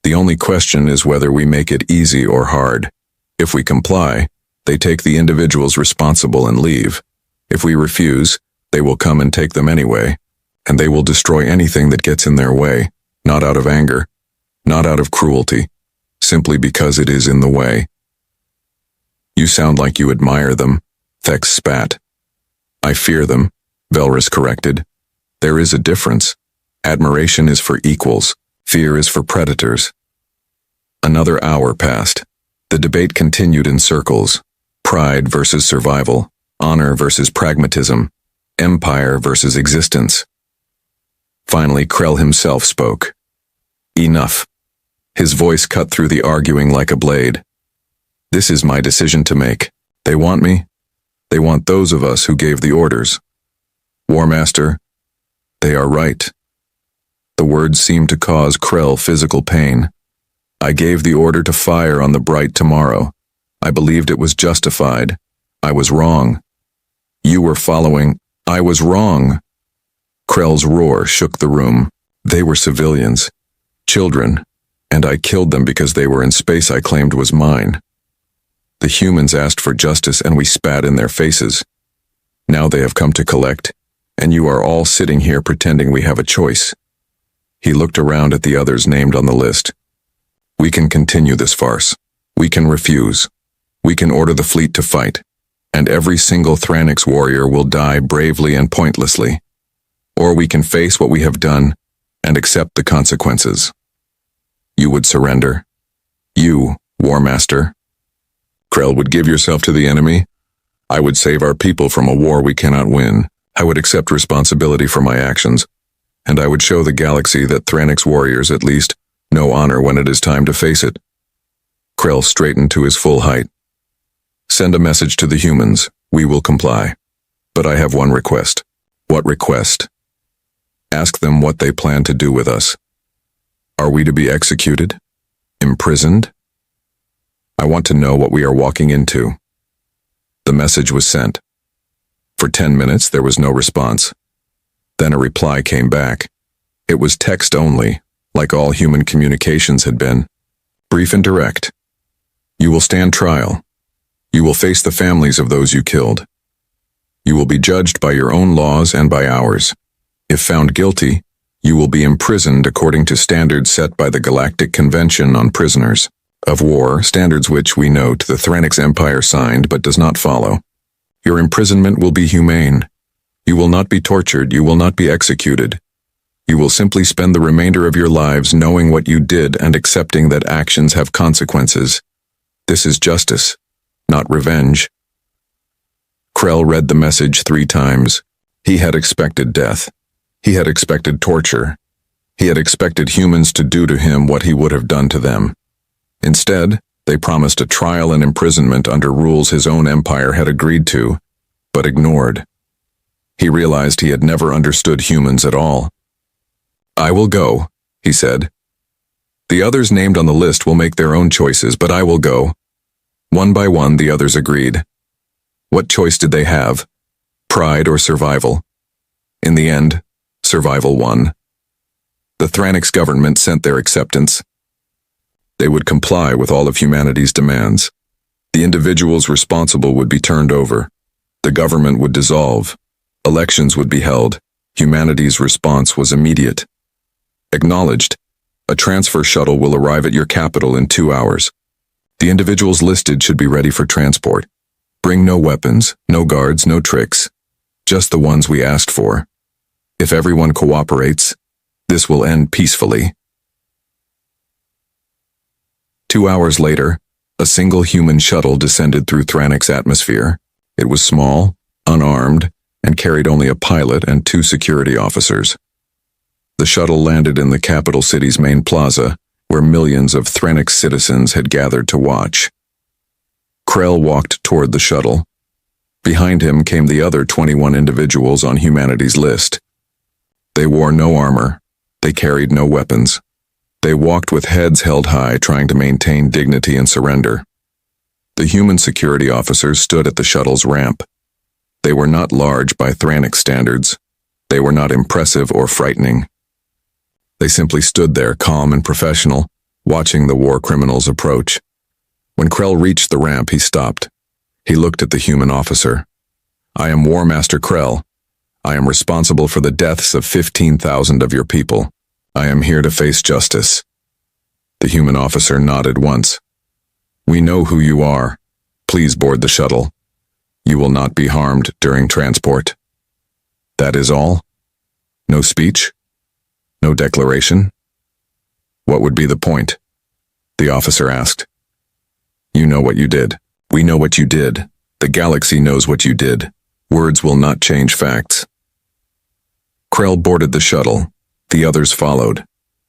The only question is whether we make it easy or hard. If we comply, they take the individuals responsible and leave. If we refuse, they will come and take them anyway, and they will destroy anything that gets in their way, not out of anger, not out of cruelty, simply because it is in the way. You sound like you admire them, Thex spat. I fear them, Velrus corrected. There is a difference. Admiration is for equals, fear is for predators. Another hour passed. The debate continued in circles. Pride versus survival, honor versus pragmatism, empire versus existence. Finally, Krell himself spoke. Enough. His voice cut through the arguing like a blade. This is my decision to make. They want me. They want those of us who gave the orders. War Master, they are right. The words seemed to cause Krell physical pain. I gave the order to fire on the bright tomorrow. I believed it was justified. I was wrong. You were following. I was wrong. Krell's roar shook the room. They were civilians, children, and I killed them because they were in space I claimed was mine. The humans asked for justice and we spat in their faces. Now they have come to collect, and you are all sitting here pretending we have a choice. He looked around at the others named on the list. We can continue this farce. We can refuse. We can order the fleet to fight, and every single Thranix warrior will die bravely and pointlessly. Or we can face what we have done and accept the consequences. You would surrender? You, War Master? Krell would give yourself to the enemy? I would save our people from a war we cannot win. I would accept responsibility for my actions, and I would show the galaxy that Thranix warriors, at least, know honor when it is time to face it. Krell straightened to his full height. Send a message to the humans. We will comply. But I have one request. What request? Ask them what they plan to do with us. Are we to be executed? Imprisoned? I want to know what we are walking into. The message was sent. For 10 minutes, there was no response. Then a reply came back. It was text only, like all human communications had been. Brief and direct. You will stand trial. You will face the families of those you killed. You will be judged by your own laws and by ours. If found guilty, you will be imprisoned according to standards set by the Galactic Convention on Prisoners of War, standards which we note the Thranix Empire signed but does not follow. Your imprisonment will be humane. You will not be tortured, you will not be executed. You will simply spend the remainder of your lives knowing what you did and accepting that actions have consequences. This is justice, not revenge. Krell read the message 3 times. He had expected death. He had expected torture. He had expected humans to do to him what he would have done to them. Instead, they promised a trial and imprisonment under rules his own empire had agreed to, but ignored. He realized he had never understood humans at all. I will go, he said. The others named on the list will make their own choices, but I will go. One by one, the others agreed. What choice did they have? Pride or survival? In the end, survival won. The Thranix government sent their acceptance. They would comply with all of humanity's demands. The individuals responsible would be turned over. The government would dissolve. Elections would be held. Humanity's response was immediate. Acknowledged. A transfer shuttle will arrive at your capital in 2 hours. The individuals listed should be ready for transport. Bring no weapons, no guards, no tricks. Just the ones we asked for. If everyone cooperates, this will end peacefully. 2 hours later, a single human shuttle descended through Thranix atmosphere. It was small, unarmed, and carried only a pilot and 2 security officers. The shuttle landed in the capital city's main plaza, where millions of Thranix citizens had gathered to watch. Krell walked toward the shuttle. Behind him came the other 21 individuals on humanity's list. They wore no armor. They carried no weapons. They walked with heads held high, trying to maintain dignity and surrender. The human security officers stood at the shuttle's ramp. They were not large by Thranix standards. They were not impressive or frightening. They simply stood there, calm and professional, watching the war criminals approach. When Krell reached the ramp, he stopped. He looked at the human officer. I am War Master Krell. I am responsible for the deaths of 15,000 of your people. I am here to face justice. The human officer nodded once. We know who you are. Please board the shuttle. You will not be harmed during transport. That is all? No speech? No declaration? What would be the point? The officer asked. You know what you did. We know what you did. The galaxy knows what you did. Words will not change facts. Krell boarded the shuttle. The others followed.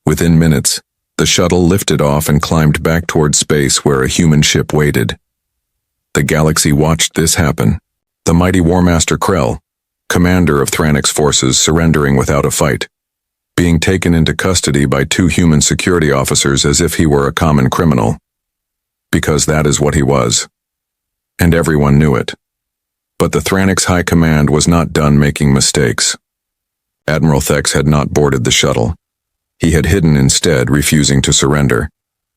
Within minutes, the shuttle lifted off and climbed back toward space where a human ship waited. The galaxy watched this happen. The mighty War Master Krell, commander of Thranix forces, surrendering without a fight, being taken into custody by 2 human security officers as if he were a common criminal. Because that is what he was. And everyone knew it. But the Thranix High Command was not done making mistakes. Admiral Thex had not boarded the shuttle. He had hidden instead, refusing to surrender,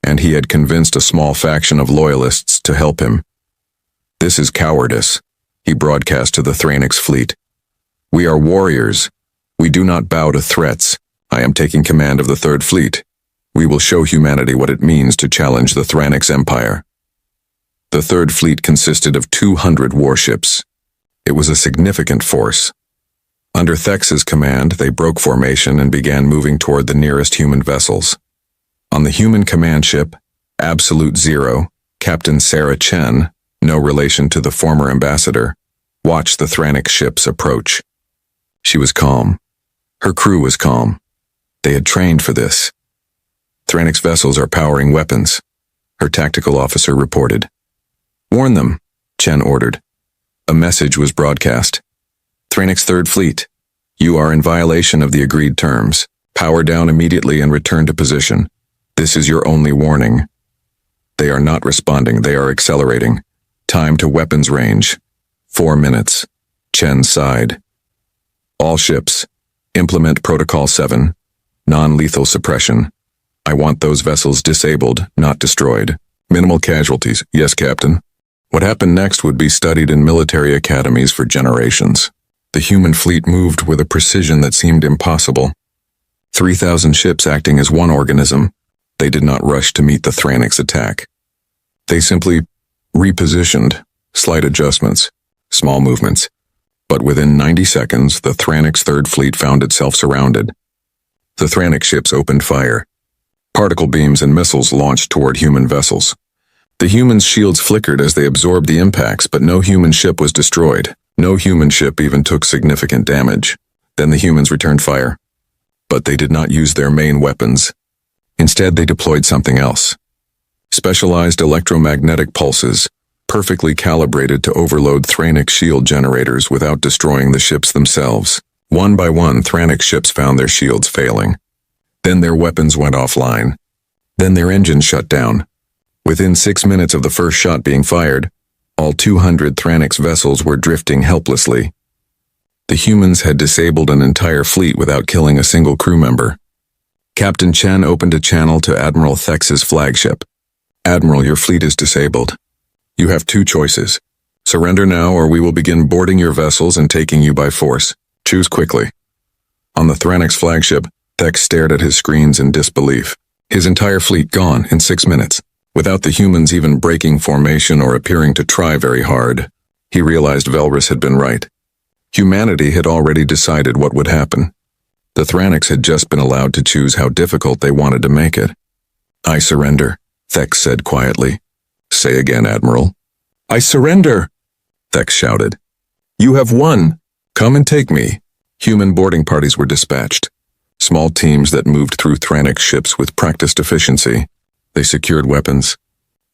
and he had convinced a small faction of loyalists to help him, "This is cowardice," he broadcast to the Thranix fleet. "We are warriors. We do not bow to threats. I am taking command of the Third Fleet. We will show humanity what it means to challenge the Thranix Empire." The Third Fleet consisted of 200 warships. It was a significant force. Under Thex's command, they broke formation and began moving toward the nearest human vessels. On the human command ship, Absolute Zero, Captain Sarah Chen, no relation to the former ambassador, watched the Thranix ships approach. She was calm. Her crew was calm. They had trained for this. "Thranix vessels are powering weapons," her tactical officer reported. "Warn them," Chen ordered. A message was broadcast. "Thranix Third Fleet, you are in violation of the agreed terms. Power down immediately and return to position. This is your only warning." They are not responding, they are accelerating. Time to weapons range. 4 minutes. Chen sighed. "All ships, implement Protocol 7, non-lethal suppression. I want those vessels disabled, not destroyed. Minimal casualties, yes, Captain." What happened next would be studied in military academies for generations. The human fleet moved with a precision that seemed impossible. 3,000 ships acting as one organism, they did not rush to meet the Thranix attack. They simply repositioned, slight adjustments, small movements. But within 90 seconds, the Thranix Third Fleet found itself surrounded. The Thranix ships opened fire. Particle beams and missiles launched toward human vessels. The humans' shields flickered as they absorbed the impacts, but no human ship was destroyed. No human ship even took significant damage. Then the humans returned fire. But they did not use their main weapons. Instead, they deployed something else. Specialized electromagnetic pulses, perfectly calibrated to overload Thranix shield generators without destroying the ships themselves. One by one, Thranix ships found their shields failing. Then their weapons went offline. Then their engines shut down. Within 6 minutes of the first shot being fired, all 200 Thranix vessels were drifting helplessly. The humans had disabled an entire fleet without killing a single crew member. Captain Chen opened a channel to Admiral Thex's flagship. "Admiral, your fleet is disabled. You have 2 choices. Surrender now or we will begin boarding your vessels and taking you by force. Choose quickly." On the Thranix flagship, Thex stared at his screens in disbelief. His entire fleet gone in 6 minutes. Without the humans even breaking formation or appearing to try very hard, he realized Velrus had been right. Humanity had already decided what would happen. The Thranix had just been allowed to choose how difficult they wanted to make it. "I surrender," Thex said quietly. "Say again, Admiral." "I surrender," Thex shouted. "You have won. Come and take me." Human boarding parties were dispatched. Small teams that moved through Thranix ships with practiced efficiency. They secured weapons.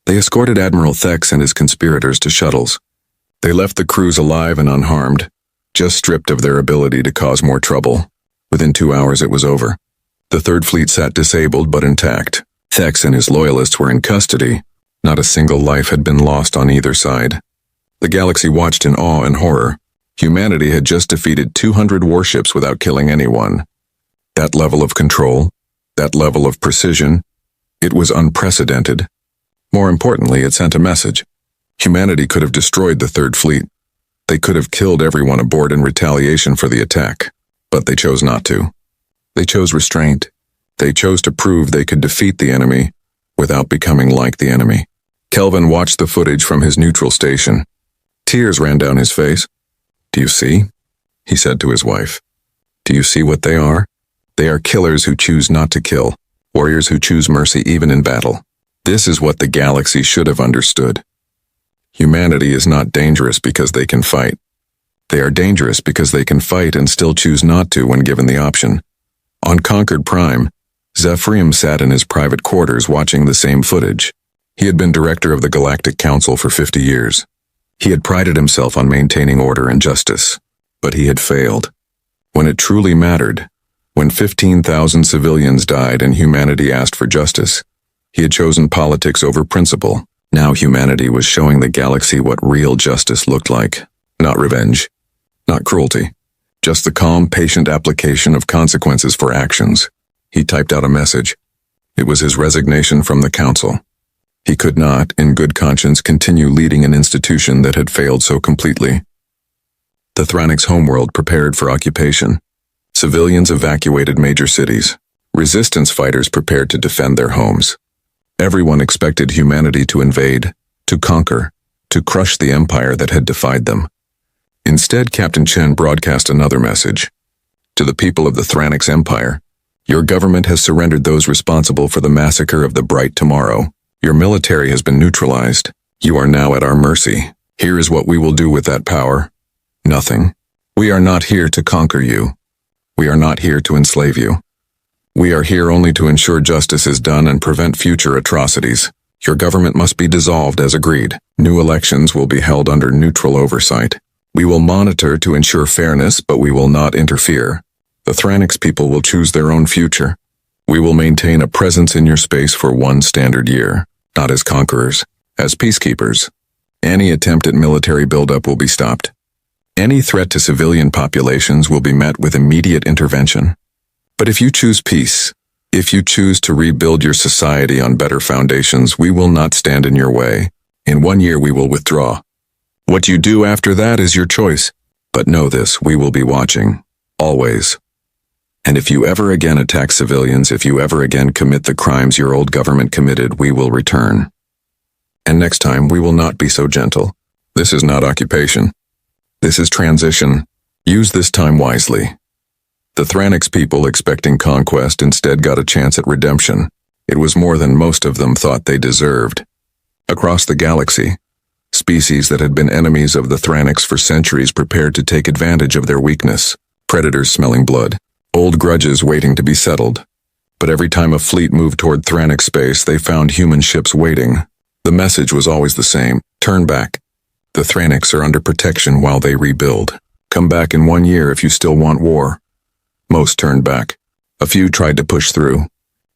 They escorted Admiral Thex and his conspirators to shuttles. They left the crews alive and unharmed, just stripped of their ability to cause more trouble. Within 2 hours it was over. The Third Fleet sat disabled but intact. Thex and his loyalists were in custody. Not a single life had been lost on either side. The galaxy watched in awe and horror. Humanity had just defeated 200 warships without killing anyone. That level of control, that level of precision, it was unprecedented. More importantly, it sent a message. Humanity could have destroyed the Third Fleet. They could have killed everyone aboard in retaliation for the attack. But they chose not to. They chose restraint. They chose to prove they could defeat the enemy without becoming like the enemy. Kelvin watched the footage from his neutral station. Tears ran down his face. "Do you see?" he said to his wife. "Do you see what they are? They are killers who choose not to kill. Warriors who choose mercy even in battle. This is what the galaxy should have understood. Humanity is not dangerous because they can fight. They are dangerous because they can fight and still choose not to when given the option." On Concord Prime, Zephyrium sat in his private quarters watching the same footage. He had been director of the Galactic Council for 50 years. He had prided himself on maintaining order and justice, but he had failed. When it truly mattered, when 15,000 civilians died and humanity asked for justice, he had chosen politics over principle. Now humanity was showing the galaxy what real justice looked like. Not revenge, not cruelty, just the calm, patient application of consequences for actions. He typed out a message. It was his resignation from the council. He could not, in good conscience, continue leading an institution that had failed so completely. The Thranix homeworld prepared for occupation. Civilians evacuated major cities. Resistance fighters prepared to defend their homes. Everyone expected humanity to invade, to conquer, to crush the empire that had defied them. Instead, Captain Chen broadcast another message. To the people of the Thranix Empire, your government has surrendered those responsible for the massacre of the bright tomorrow. Your military has been neutralized. You are now at our mercy. Here is what we will do with that power. Nothing. We are not here to conquer you. We are not here to enslave you. We are here only to ensure justice is done and prevent future atrocities. Your government must be dissolved as agreed. New elections will be held under neutral oversight. We will monitor to ensure fairness, but we will not interfere. The Thranix people will choose their own future. We will maintain a presence in your space for 1 standard year, not as conquerors, as peacekeepers. Any attempt at military buildup will be stopped. Any threat to civilian populations will be met with immediate intervention. But if you choose peace, if you choose to rebuild your society on better foundations, we will not stand in your way. In 1 year we will withdraw. What you do after that is your choice. But know this, we will be watching. Always. And if you ever again attack civilians, if you ever again commit the crimes your old government committed, we will return. And next time, we will not be so gentle. This is not occupation. This is transition. Use this time wisely. The Thranix people, expecting conquest, instead got a chance at redemption. It was more than most of them thought they deserved. Across the galaxy, species that had been enemies of the Thranix for centuries prepared to take advantage of their weakness. Predators smelling blood. Old grudges waiting to be settled. But every time a fleet moved toward Thranix space, they found human ships waiting. The message was always the same. Turn back. The Thranix are under protection while they rebuild. Come back in 1 year if you still want war. Most turned back. A few tried to push through.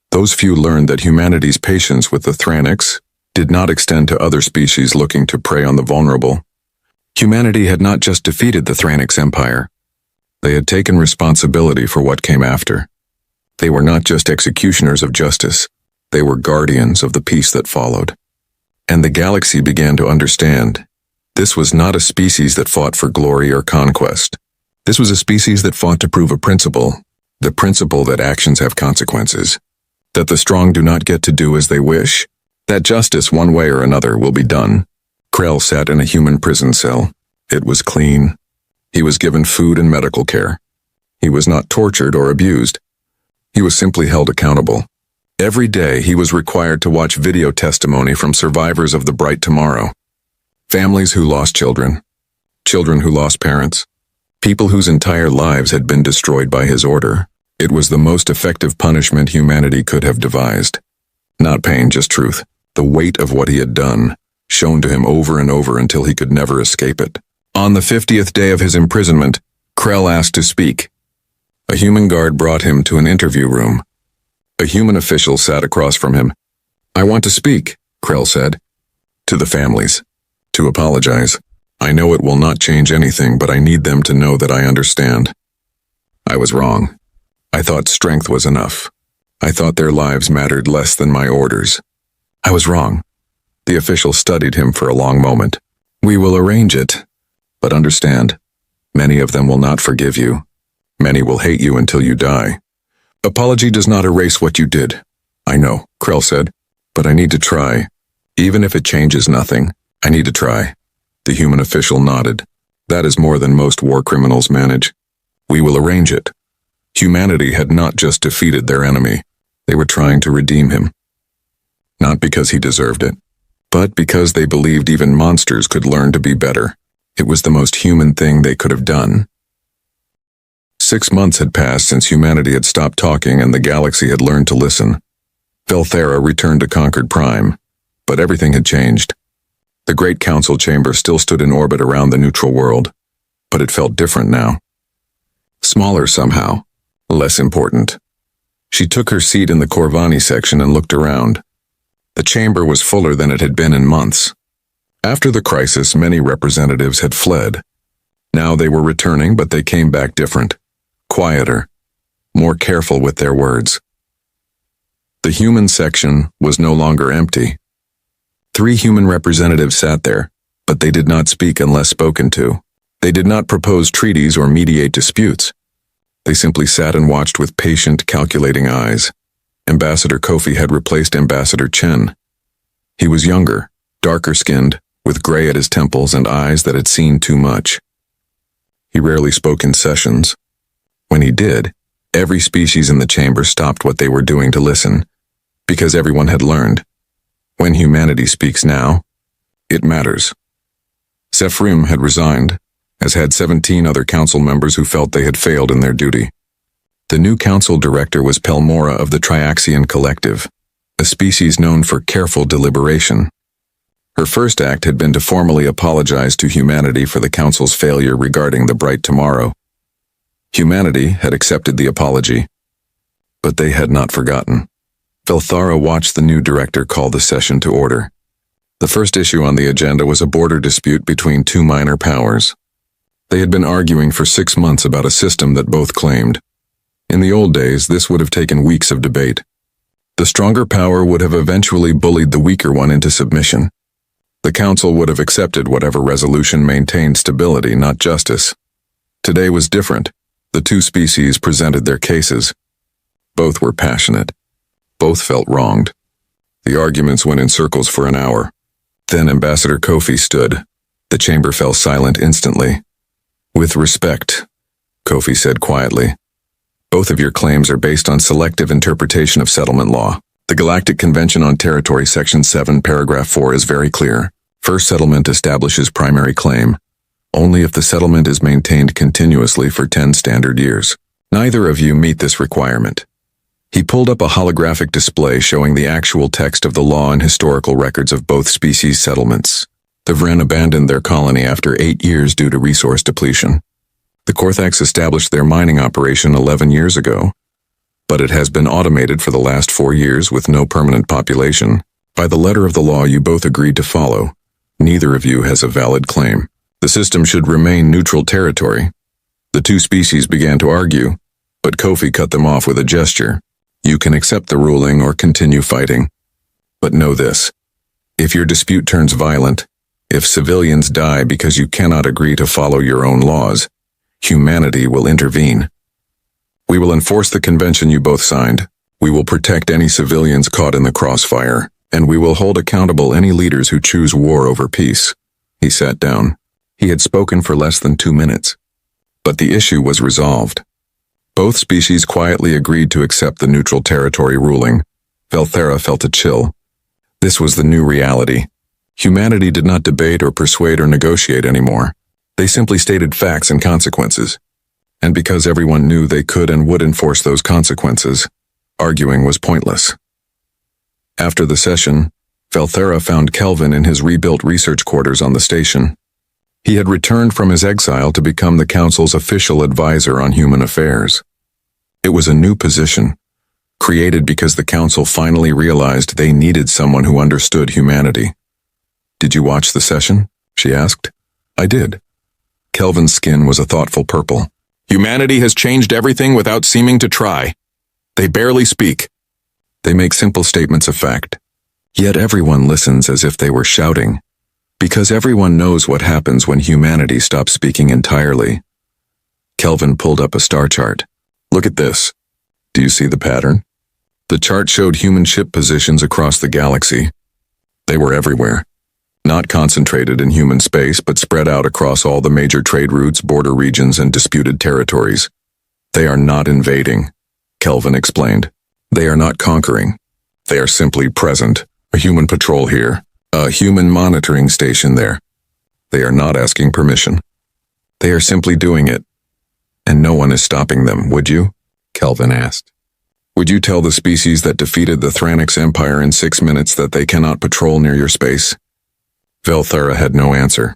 Those few learned that humanity's patience with the Thranix did not extend to other species looking to prey on the vulnerable. Humanity had not just defeated the Thranix Empire. They had taken responsibility for what came after. They were not just executioners of justice. They were guardians of the peace that followed. And the galaxy began to understand. This was not a species that fought for glory or conquest. This was a species that fought to prove a principle. The principle that actions have consequences. That the strong do not get to do as they wish. That justice, one way or another, will be done. Krell sat in a human prison cell. It was clean. He was given food and medical care. He was not tortured or abused. He was simply held accountable. Every day he was required to watch video testimony from survivors of the bright tomorrow. Families who lost children. Children who lost parents. People whose entire lives had been destroyed by his order. It was the most effective punishment humanity could have devised. Not pain, just truth. The weight of what he had done, shown to him over and over until he could never escape it. On the 50th day of his imprisonment, Krell asked to speak. A human guard brought him to an interview room. A human official sat across from him. "I want to speak," Krell said. "To the families. To apologize. I know it will not change anything, but I need them to know that I understand. I was wrong. I thought strength was enough. I thought their lives mattered less than my orders. I was wrong." The official studied him for a long moment. "We will arrange it. But understand, many of them will not forgive you. Many will hate you until you die. Apology does not erase what you did." "I know," Krell said, "but I need to try. Even if it changes nothing, I need to try." The human official nodded. "That is more than most war criminals manage. We will arrange it." Humanity had not just defeated their enemy. They were trying to redeem him. Not because he deserved it, but because they believed even monsters could learn to be better. It was the most human thing they could have done. 6 months had passed since humanity had stopped talking and the galaxy had learned to listen. Velthera returned to Concord Prime, but everything had changed. The Great Council chamber still stood in orbit around the neutral world, but it felt different now. Smaller somehow, less important. She took her seat in the Corvani section and looked around. The chamber was fuller than it had been in months. After the crisis, many representatives had fled. Now they were returning, but they came back different. Quieter. More careful with their words. The human section was no longer empty. 3 human representatives sat there, but they did not speak unless spoken to. They did not propose treaties or mediate disputes. They simply sat and watched with patient, calculating eyes. Ambassador Kofi had replaced Ambassador Chen. He was younger, darker-skinned, with gray at his temples and eyes that had seen too much. He rarely spoke in sessions. When he did, every species in the chamber stopped what they were doing to listen, because everyone had learned. When humanity speaks now, it matters. Sephrim had resigned, as had 17 other council members who felt they had failed in their duty. The new council director was Pelmora of the Triaxian Collective, a species known for careful deliberation. Her first act had been to formally apologize to humanity for the council's failure regarding the bright tomorrow. Humanity had accepted the apology, but they had not forgotten. Velthara watched the new director call the session to order. The first issue on the agenda was a border dispute between 2 minor powers. They had been arguing for 6 months about a system that both claimed. In the old days, this would have taken weeks of debate. The stronger power would have eventually bullied the weaker one into submission. The council would have accepted whatever resolution maintained stability, not justice. Today was different. The 2 species presented their cases. Both were passionate. Both felt wronged. The arguments went in circles for an hour. Then Ambassador Kofi stood. The chamber fell silent instantly. "With respect," Kofi said quietly, "both of your claims are based on selective interpretation of settlement law. The Galactic Convention on Territory Section 7, Paragraph 4 is very clear. First settlement establishes primary claim, only if the settlement is maintained continuously for 10 standard years. Neither of you meet this requirement." He pulled up a holographic display showing the actual text of the law and historical records of both species settlements. The Vren abandoned their colony after 8 years due to resource depletion. The Korthax established their mining operation 11 years ago, but it has been automated for the last 4 years with no permanent population. By the letter of the law you both agreed to follow, neither of you has a valid claim. The system should remain neutral territory. The 2 species began to argue, but Kofi cut them off with a gesture. You can accept the ruling or continue fighting. But know this. If your dispute turns violent, if civilians die because you cannot agree to follow your own laws, humanity will intervene. We will enforce the convention you both signed. We will protect any civilians caught in the crossfire, and we will hold accountable any leaders who choose war over peace. He sat down. He had spoken for less than 2 minutes. But the issue was resolved. Both species quietly agreed to accept the neutral territory ruling. Velthara felt a chill. This was the new reality. Humanity did not debate or persuade or negotiate anymore. They simply stated facts and consequences. And because everyone knew they could and would enforce those consequences, arguing was pointless. After the session, Velthara found Kelvin in his rebuilt research quarters on the station. He had returned from his exile to become the council's official advisor on human affairs. It was a new position, created because the council finally realized they needed someone who understood humanity. "Did you watch the session?" she asked. "I did." Kelvin's skin was a thoughtful purple. "Humanity has changed everything without seeming to try. They barely speak. They make simple statements of fact. Yet everyone listens as if they were shouting, because everyone knows what happens when humanity stops speaking entirely." Kelvin pulled up a star chart. "Look at this. Do you see the pattern?" The chart showed human ship positions across the galaxy. They were everywhere. Not concentrated in human space, but spread out across all the major trade routes, border regions, and disputed territories. "They are not invading," Kelvin explained. "They are not conquering. They are simply present. A human patrol here, a human monitoring station there. They are not asking permission. They are simply doing it. And no one is stopping them, would you?" Kelvin asked. "Would you tell the species that defeated the Thranix Empire in 6 minutes that they cannot patrol near your space?" Velthara had no answer.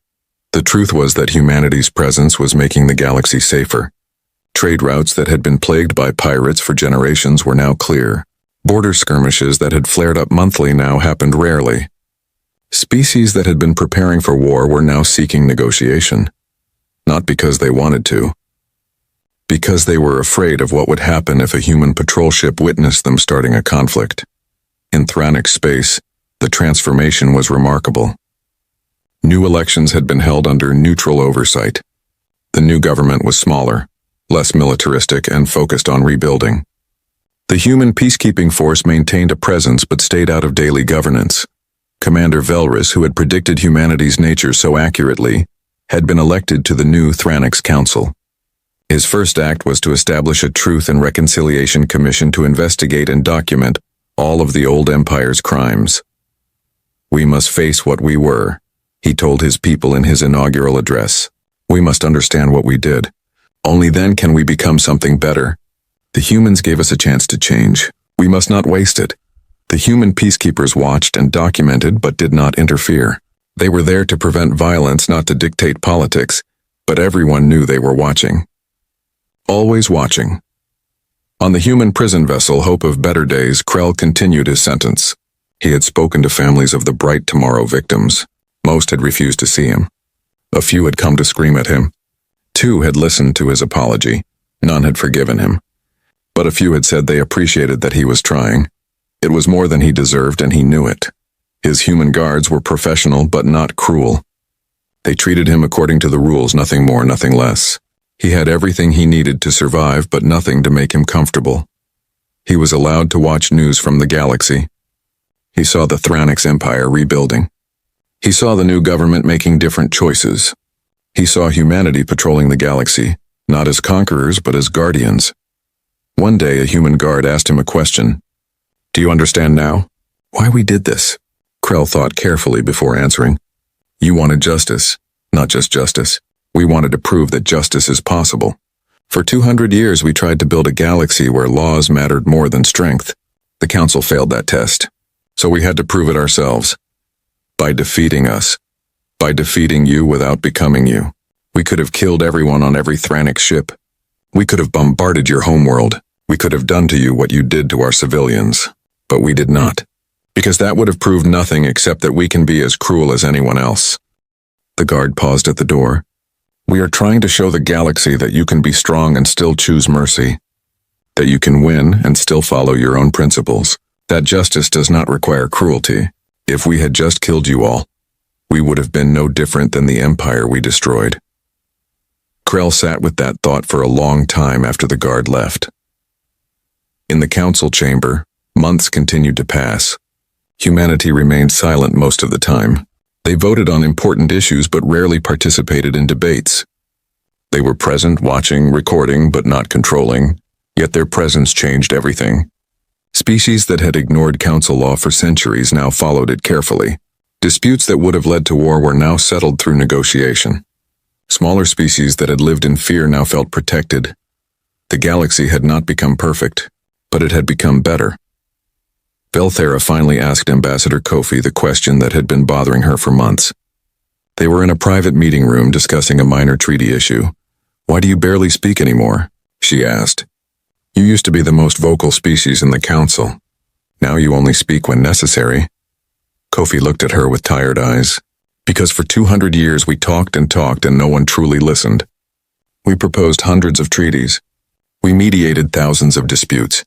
The truth was that humanity's presence was making the galaxy safer. Trade routes that had been plagued by pirates for generations were now clear. Border skirmishes that had flared up monthly now happened rarely. Species that had been preparing for war were now seeking negotiation. Not because they wanted to. Because they were afraid of what would happen if a human patrol ship witnessed them starting a conflict. In Thranix space, The transformation was remarkable. New elections had been held under neutral oversight. The new government was smaller, less militaristic, and focused on rebuilding. The human peacekeeping force maintained a presence but stayed out of daily governance. Commander Velris, who had predicted humanity's nature so accurately, had been elected to the new Thranix Council. His first act was to establish a Truth and Reconciliation Commission to investigate and document all of the old Empire's crimes. "We must face what we were," he told his people in his inaugural address. "We must understand what we did. Only then can we become something better. The humans gave us a chance to change. We must not waste it." The human peacekeepers watched and documented but did not interfere. They were there to prevent violence, not to dictate politics, but everyone knew they were watching. Always watching. On the human prison vessel Hope of Better Days, Krell continued his sentence. He had spoken to families of the Bright Tomorrow victims. Most had refused to see him. A few had come to scream at him. 2 had listened to his apology. None had forgiven him. But a few had said they appreciated that he was trying. It was more than he deserved, and he knew it. His human guards were professional but not cruel. They treated him according to the rules, nothing more, nothing less. He had everything he needed to survive, but nothing to make him comfortable. He was allowed to watch news from the galaxy. He saw the Thranix Empire rebuilding. He saw the new government making different choices. He saw humanity patrolling the galaxy, not as conquerors but as guardians. One day a human guard asked him a question. "Do you understand now? Why we did this?" Krell thought carefully before answering. "You wanted justice, not just justice. We wanted to prove that justice is possible. For 200 years we tried to build a galaxy where laws mattered more than strength. The Council failed that test, so we had to prove it ourselves. By defeating us. By defeating you without becoming you. We could have killed everyone on every Thranix ship. We could have bombarded your homeworld. We could have done to you what you did to our civilians. But we did not. Because that would have proved nothing except that we can be as cruel as anyone else." The guard paused at the door. "We are trying to show the galaxy that you can be strong and still choose mercy. That you can win and still follow your own principles. That justice does not require cruelty. If we had just killed you all, we would have been no different than the Empire we destroyed." Krell sat with that thought for a long time after the guard left. In the council chamber, months continued to pass. Humanity remained silent most of the time. They voted on important issues but rarely participated in debates. They were present, watching, recording, but not controlling, yet their presence changed everything. Species that had ignored council law for centuries now followed it carefully. Disputes that would have led to war were now settled through negotiation. Smaller species that had lived in fear now felt protected. The galaxy had not become perfect, but it had become better. Velthera finally asked Ambassador Kofi the question that had been bothering her for months. They were in a private meeting room discussing a minor treaty issue. "Why do you barely speak anymore?" she asked. "You used to be the most vocal species in the council. Now you only speak when necessary." Kofi looked at her with tired eyes. "Because for 200 years we talked and no one truly listened. We proposed hundreds of treaties. We mediated thousands of disputes.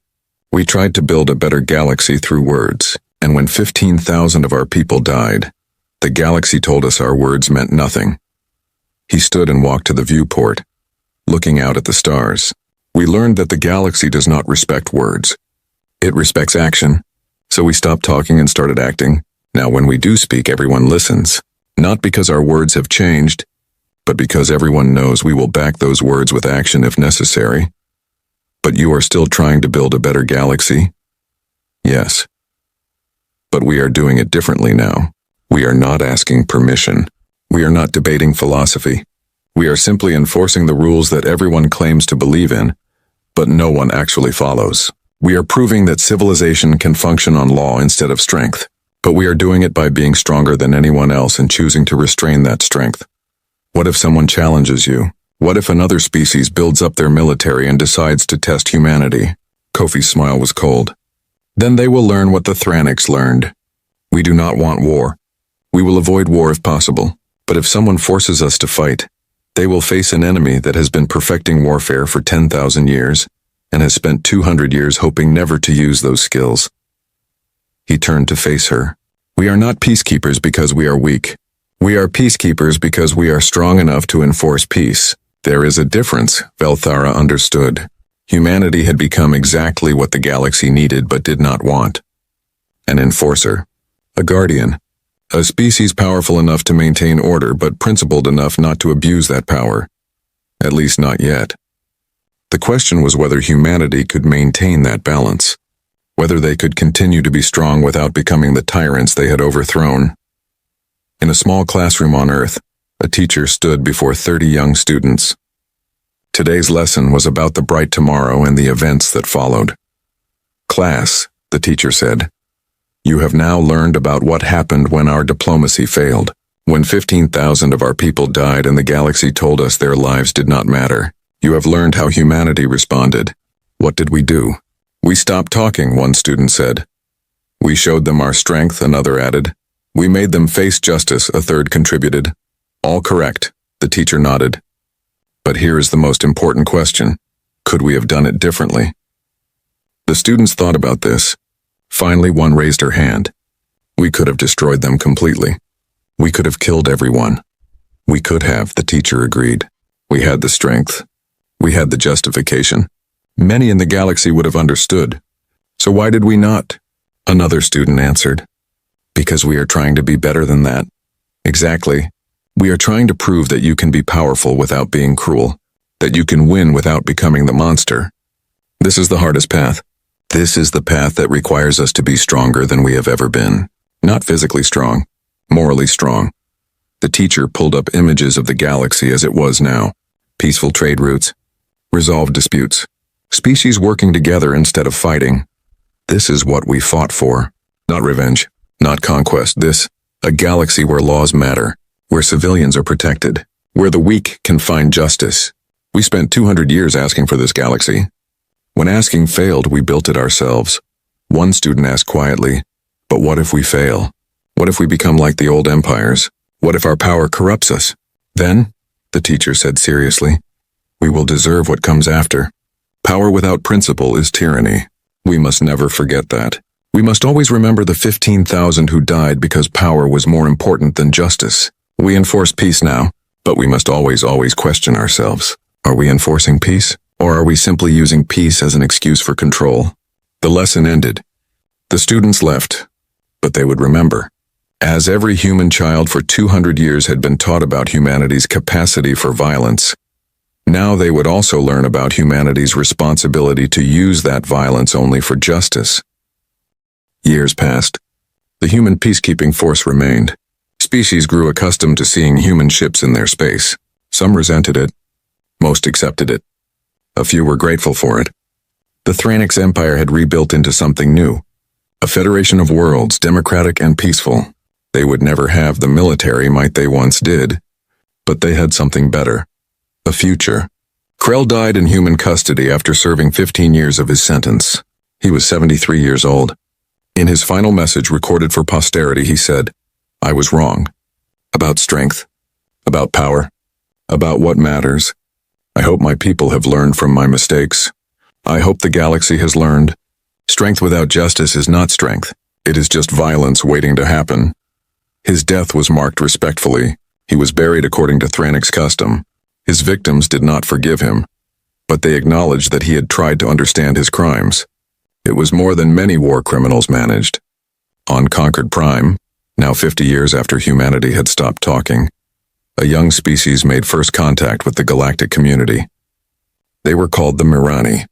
We tried to build a better galaxy through words, and when 15,000 of our people died, the galaxy told us our words meant nothing." He stood and walked to the viewport, looking out at the stars. "We learned that the galaxy does not respect words. It respects action. So we stopped talking and started acting. Now when we do speak, everyone listens. Not because our words have changed, but because everyone knows we will back those words with action if necessary." "But you are still trying to build a better galaxy?" "Yes. But we are doing it differently now. We are not asking permission. We are not debating philosophy. We are simply enforcing the rules that everyone claims to believe in, but no one actually follows. We are proving that civilization can function on law instead of strength, but we are doing it by being stronger than anyone else and choosing to restrain that strength. What if someone challenges you? What if another species builds up their military and decides to test humanity?" Kofi's smile was cold. "Then they will learn what the Thranix learned. We do not want war. We will avoid war if possible. But if someone forces us to fight, they will face an enemy that has been perfecting warfare for 10,000 years and has spent 200 years hoping never to use those skills." He turned to face her. We are not peacekeepers because we are weak. We are peacekeepers because we are strong enough to enforce peace. There is a difference, Velthara understood. Humanity had become exactly what the galaxy needed but did not want. An enforcer. A guardian. A species powerful enough to maintain order but principled enough not to abuse that power. At least not yet. The question was whether humanity could maintain that balance. Whether they could continue to be strong without becoming the tyrants they had overthrown. In a small classroom on Earth, a teacher stood before 30 young students. Today's lesson was about the bright tomorrow and the events that followed. Class, the teacher said, you have now learned about what happened when our diplomacy failed, when 15,000 of our people died and the galaxy told us their lives did not matter. You have learned how humanity responded. What did we do? We stopped talking, one student said. We showed them our strength, another added. We made them face justice, a third contributed. All correct, the teacher nodded. But here is the most important question. Could we have done it differently? The students thought about this. Finally, one raised her hand. We could have destroyed them completely. We could have killed everyone. We could have, the teacher agreed. We had the strength. We had the justification. Many in the galaxy would have understood. So why did we not? Another student answered. Because we are trying to be better than that. Exactly. We are trying to prove that you can be powerful without being cruel, that you can win without becoming the monster. This is the hardest path. This is the path that requires us to be stronger than we have ever been. Not physically strong, morally strong. The teacher pulled up images of the galaxy as it was now. Peaceful trade routes, resolved disputes, species working together instead of fighting. This is what we fought for. Not revenge, not conquest. This, a galaxy where laws matter, where civilians are protected, where the weak can find justice. We spent 200 years asking for this galaxy. When asking failed, we built it ourselves. One student asked quietly, but what if we fail? What if we become like the old empires? What if our power corrupts us? Then, the teacher said seriously, we will deserve what comes after. Power without principle is tyranny. We must never forget that. We must always remember the 15,000 who died because power was more important than justice. We enforce peace now, but we must always question ourselves. Are we enforcing peace? Or are we simply using peace as an excuse for control? The lesson ended. The students left, but they would remember. As every human child for 200 years had been taught about humanity's capacity for violence, now they would also learn about humanity's responsibility to use that violence only for justice. Years passed. The human peacekeeping force remained. Species grew accustomed to seeing human ships in their space. Some resented it. Most accepted it. A few were grateful for it. The Thranix Empire had rebuilt into something new. A federation of worlds, democratic and peaceful. They would never have the military might they once did. But they had something better. A future. Krell died in human custody after serving 15 years of his sentence. He was 73 years old. In his final message recorded for posterity, he said, I was wrong. About strength. About power. About what matters. I hope my people have learned from my mistakes. I hope the galaxy has learned. Strength without justice is not strength. It is just violence waiting to happen. His death was marked respectfully. He was buried according to Thranix custom. His victims did not forgive him, but they acknowledged that he had tried to understand his crimes. It was more than many war criminals managed. On Concord Prime, now 50 years after humanity had stopped talking, a young species made first contact with the galactic community. They were called the Mirani,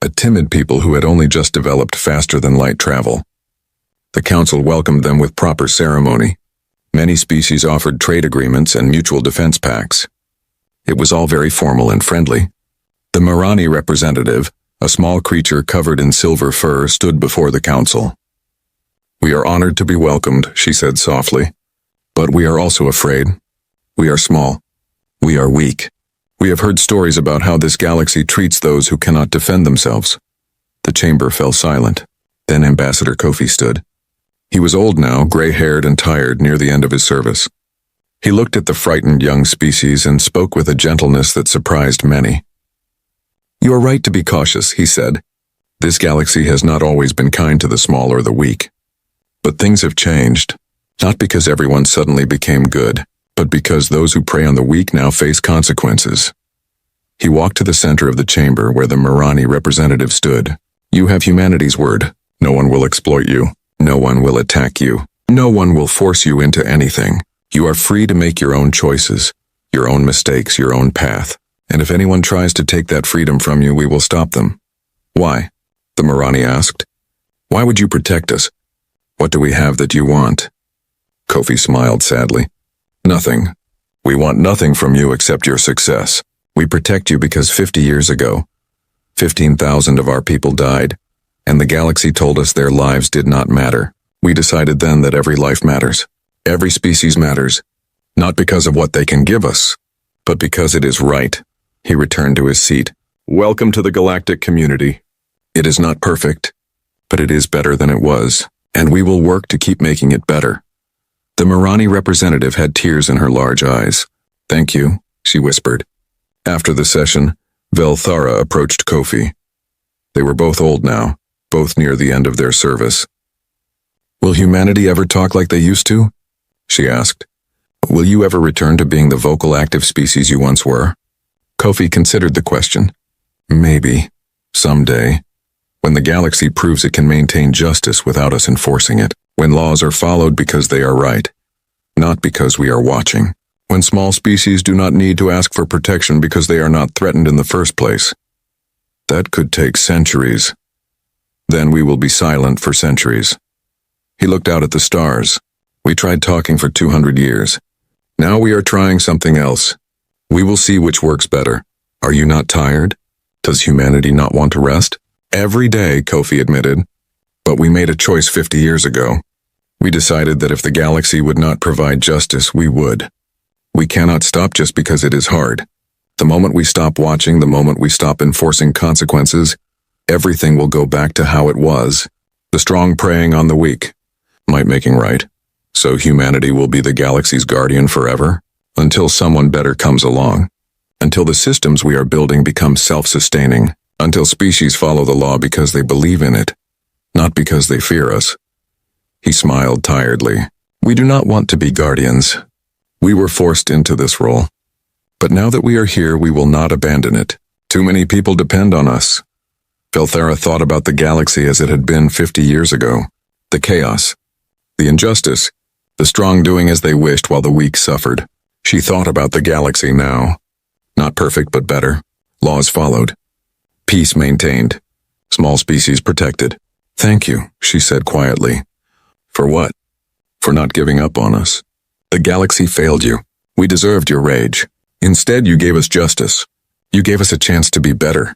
a timid people who had only just developed faster than light travel. The council welcomed them with proper ceremony. Many species offered trade agreements and mutual defense pacts. It was all very formal and friendly. The Mirani representative, a small creature covered in silver fur, stood before the council. We are honored to be welcomed, she said softly. But we are also afraid. We are small. We are weak. We have heard stories about how this galaxy treats those who cannot defend themselves. The chamber fell silent. Then Ambassador Kofi stood. He was old now, gray-haired and tired near the end of his service. He looked at the frightened young species and spoke with a gentleness that surprised many. You are right to be cautious, he said. This galaxy has not always been kind to the small or the weak. But things have changed. Not because everyone suddenly became good, but because those who prey on the weak now face consequences. He walked to the center of the chamber where the Marani representative stood. You have humanity's word. No one will exploit you. No one will attack you. No one will force you into anything. You are free to make your own choices, your own mistakes, your own path. And if anyone tries to take that freedom from you, we will stop them. Why? The Marani asked. Why would you protect us? What do we have that you want? Kofi smiled sadly. Nothing. We want nothing from you except your success. We protect you because 50 years ago, 15,000 of our people died, and the galaxy told us their lives did not matter. We decided then that every life matters. Every species matters. Not because of what they can give us, but because it is right. He returned to his seat. Welcome to the galactic community. It is not perfect, but it is better than it was, and we will work to keep making it better. The Marani representative had tears in her large eyes. Thank you, she whispered. After the session, Velthara approached Kofi. They were both old now, both near the end of their service. Will humanity ever talk like they used to? She asked. Will you ever return to being the vocal active species you once were? Kofi considered the question. Maybe. Someday. When the galaxy proves it can maintain justice without us enforcing it. When laws are followed because they are right, not because we are watching. When small species do not need to ask for protection because they are not threatened in the first place. That could take centuries. Then we will be silent for centuries. He looked out at the stars. We tried talking for 200 years. Now we are trying something else. We will see which works better. Are you not tired? Does humanity not want to rest? Every day, Kofi admitted. But we made a choice 50 years ago. We decided that if the galaxy would not provide justice, we would. We cannot stop just because it is hard. The moment we stop watching, the moment we stop enforcing consequences, everything will go back to how it was. The strong preying on the weak. Might making right. So humanity will be the galaxy's guardian forever? Until someone better comes along. Until the systems we are building become self-sustaining. Until species follow the law because they believe in it, not because they fear us. He smiled tiredly. We do not want to be guardians. We were forced into this role. But now that we are here, we will not abandon it. Too many people depend on us. Velthara thought about the galaxy as it had been 50 years ago. The chaos, the injustice, the strong doing as they wished while the weak suffered. She thought about the galaxy now. Not perfect, but better. Laws followed. Peace maintained. Small species protected. Thank you, she said quietly. For what? For not giving up on us. The galaxy failed you. We deserved your rage. Instead, you gave us justice. You gave us a chance to be better.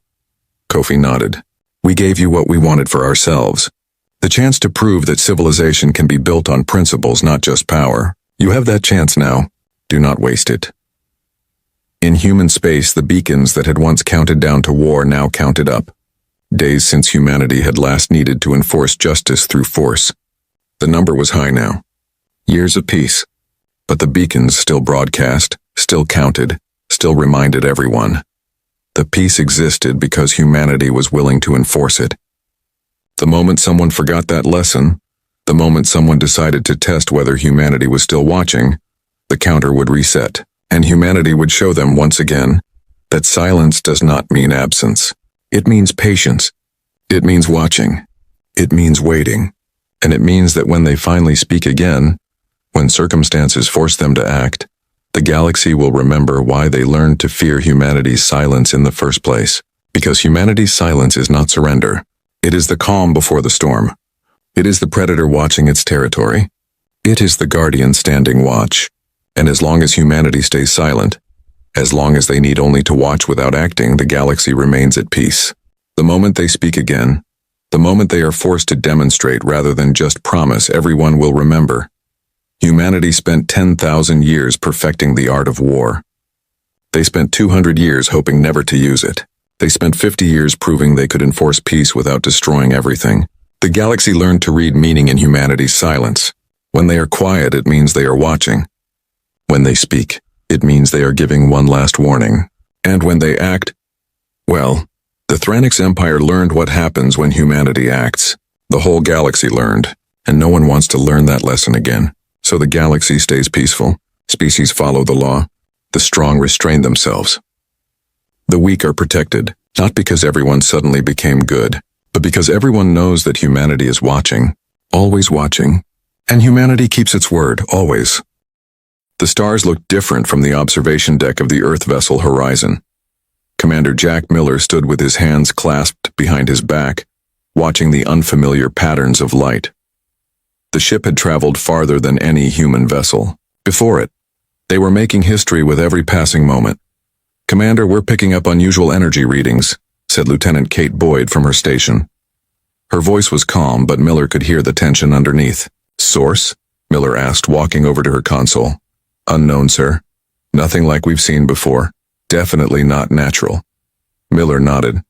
Kofi nodded. We gave you what we wanted for ourselves. The chance to prove that civilization can be built on principles, not just power. You have that chance now. Do not waste it. In human space, the beacons that had once counted down to war now counted up. Days since humanity had last needed to enforce justice through force. The number was high now. Years of peace. But the beacons still broadcast, still counted, still reminded everyone. The peace existed because humanity was willing to enforce it. The moment someone forgot that lesson, the moment someone decided to test whether humanity was still watching, the counter would reset, and humanity would show them once again that silence does not mean absence. It means patience. It means watching. It means waiting. And it means that when they finally speak again, when circumstances force them to act, the galaxy will remember why they learned to fear humanity's silence in the first place. Because humanity's silence is not surrender. It is the calm before the storm. It is the predator watching its territory. It is the guardian standing watch. And as long as humanity stays silent, as long as they need only to watch without acting, the galaxy remains at peace. The moment they speak again, the moment they are forced to demonstrate rather than just promise, everyone will remember. Humanity spent 10,000 years perfecting the art of war. They spent 200 years hoping never to use it. They spent 50 years proving they could enforce peace without destroying everything. The galaxy learned to read meaning in humanity's silence. When they are quiet, it means they are watching. When they speak, it means they are giving one last warning. And when they act, well, the Thranix Empire learned what happens when humanity acts. The whole galaxy learned, and no one wants to learn that lesson again. So the galaxy stays peaceful. Species follow the law. The strong restrain themselves. The weak are protected, not because everyone suddenly became good, but because everyone knows that humanity is watching, always watching, and humanity keeps its word, always. The stars looked different from the observation deck of the Earth vessel Horizon. Commander Jack Miller stood with his hands clasped behind his back, watching the unfamiliar patterns of light. The ship had traveled farther than any human vessel. Before it, they were making history with every passing moment. "Commander, we're picking up unusual energy readings," said Lieutenant Kate Boyd from her station. Her voice was calm, but Miller could hear the tension underneath. "Source?" Miller asked, walking over to her console. "Unknown, sir. Nothing like we've seen before. Definitely not natural." Miller nodded.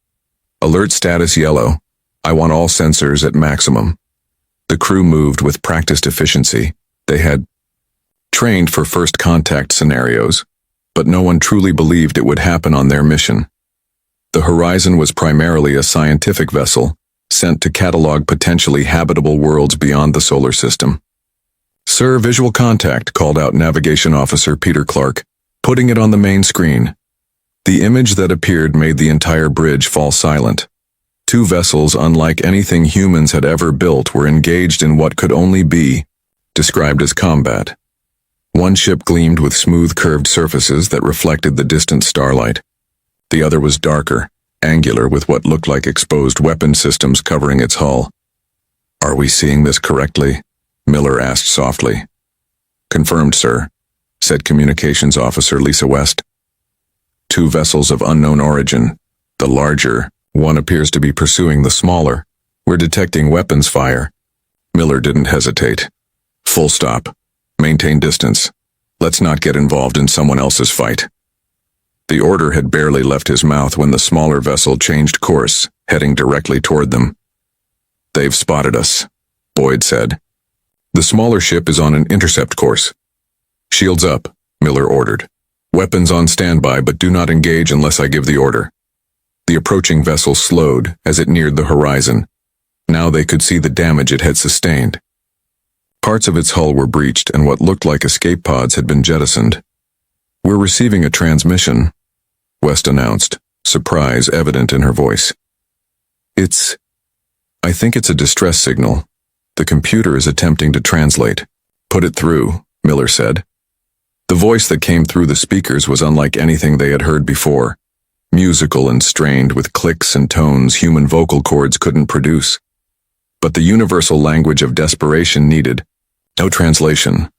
"Alert status yellow. I want all sensors at maximum." The crew moved with practiced efficiency. They had trained for first contact scenarios, but no one truly believed it would happen on their mission. The Horizon was primarily a scientific vessel, sent to catalog potentially habitable worlds beyond the solar system. "Sir, visual contact," called out Navigation Officer Peter Clark, putting it on the main screen. The image that appeared made the entire bridge fall silent. Two vessels unlike anything humans had ever built were engaged in what could only be described as combat. One ship gleamed with smooth curved surfaces that reflected the distant starlight. The other was darker, angular, with what looked like exposed weapon systems covering its hull. "Are we seeing this correctly?" Miller asked softly. "Confirmed, sir," said Communications Officer Lisa West. Two vessels of unknown origin. The larger one appears to be pursuing the smaller. "We're detecting weapons fire." Miller didn't hesitate. "Full stop. Maintain distance. Let's not get involved in someone else's fight." The order had barely left his mouth when the smaller vessel changed course, heading directly toward them. "They've spotted us," Boyd said. "The smaller ship is on an intercept course." "Shields up," Miller ordered. "Weapons on standby, but do not engage unless I give the order." The approaching vessel slowed as it neared the horizon. Now they could see the damage it had sustained. Parts of its hull were breached and what looked like escape pods had been jettisoned. "We're receiving a transmission," West announced, surprise evident in her voice. I think it's a distress signal. The computer is attempting to translate." "Put it through," Miller said. The voice that came through the speakers was unlike anything they had heard before. Musical and strained with clicks and tones human vocal cords couldn't produce. But the universal language of desperation needed no translation.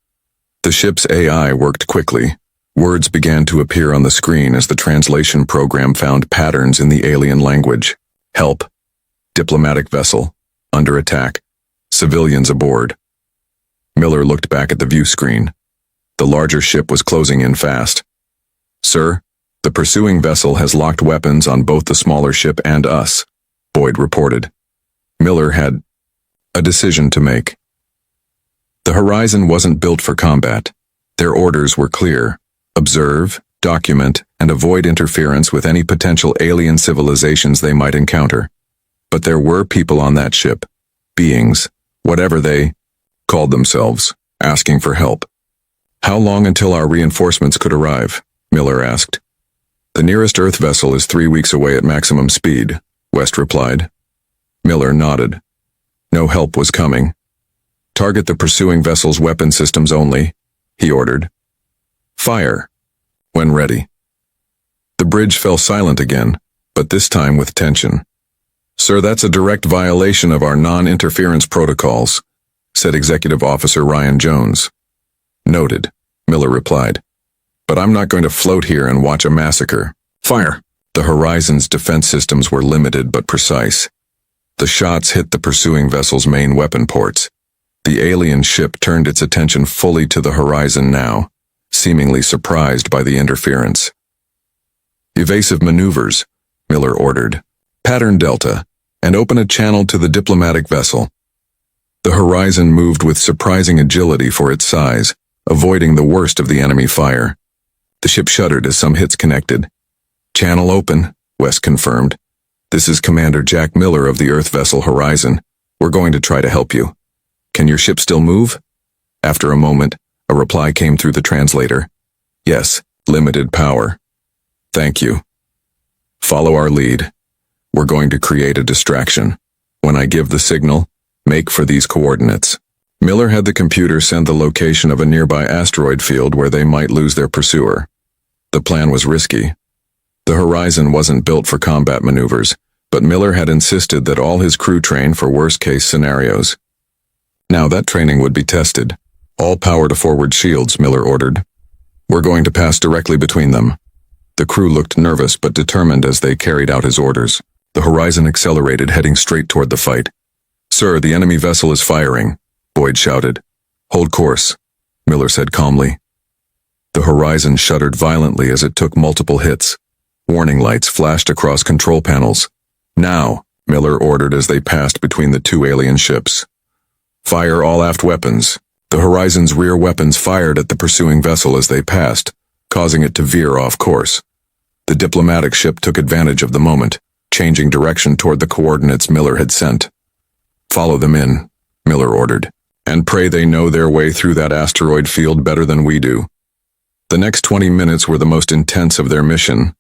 The ship's AI worked quickly. Words began to appear on the screen as the translation program found patterns in the alien language. "Help. Diplomatic vessel. Under attack. Civilians aboard." Miller looked back at the view screen. The larger ship was closing in fast. "Sir, the pursuing vessel has locked weapons on both the smaller ship and us," Boyd reported. Miller had a decision to make. The Horizon wasn't built for combat. Their orders were clear: observe, document, and avoid interference with any potential alien civilizations they might encounter. But there were people on that ship, beings, whatever they called themselves, asking for help. "How long until our reinforcements could arrive?" Miller asked. "The nearest Earth vessel is 3 weeks away at maximum speed," West replied. Miller nodded. No help was coming. "Target the pursuing vessel's weapon systems only," he ordered. "Fire," when ready. The bridge fell silent again, but this time with tension. "Sir, that's a direct violation of our non-interference protocols," said Executive Officer Ryan Jones. "Noted," Miller replied. "But I'm not going to float here and watch a massacre. Fire!" The Horizon's defense systems were limited but precise. The shots hit the pursuing vessel's main weapon ports. The alien ship turned its attention fully to the Horizon now, seemingly surprised by the interference. "Evasive maneuvers," Miller ordered. "Pattern Delta, and open a channel to the diplomatic vessel." The Horizon moved with surprising agility for its size, avoiding the worst of the enemy fire. The ship shuddered as some hits connected. "Channel open," West confirmed. "This is Commander Jack Miller of the Earth vessel Horizon. We're going to try to help you." "Can your ship still move?" After a moment, a reply came through the translator. Yes, limited power. Thank you. Follow our lead. We're going to create a distraction. When I give the signal, make for these coordinates. Miller had the computer send the location of a nearby asteroid field where they might lose their pursuer. The plan was risky. The Horizon wasn't built for combat maneuvers, but Miller had insisted that all his crew train for worst-case scenarios. Now that training would be tested. All power to forward shields, Miller ordered. We're going to pass directly between them. The crew looked nervous but determined as they carried out his orders. The Horizon accelerated, heading straight toward the fight. Sir, the enemy vessel is firing, Boyd shouted. Hold course, Miller said calmly. The Horizon shuddered violently as it took multiple hits. Warning lights flashed across control panels. Now, Miller ordered as they passed between the two alien ships. Fire all aft weapons. The Horizon's rear weapons fired at the pursuing vessel as they passed, causing it to veer off course. The diplomatic ship took advantage of the moment, changing direction toward the coordinates Miller had sent. Follow them in, Miller ordered, and pray they know their way through that asteroid field better than we do. The next 20 minutes were the most intense of their mission.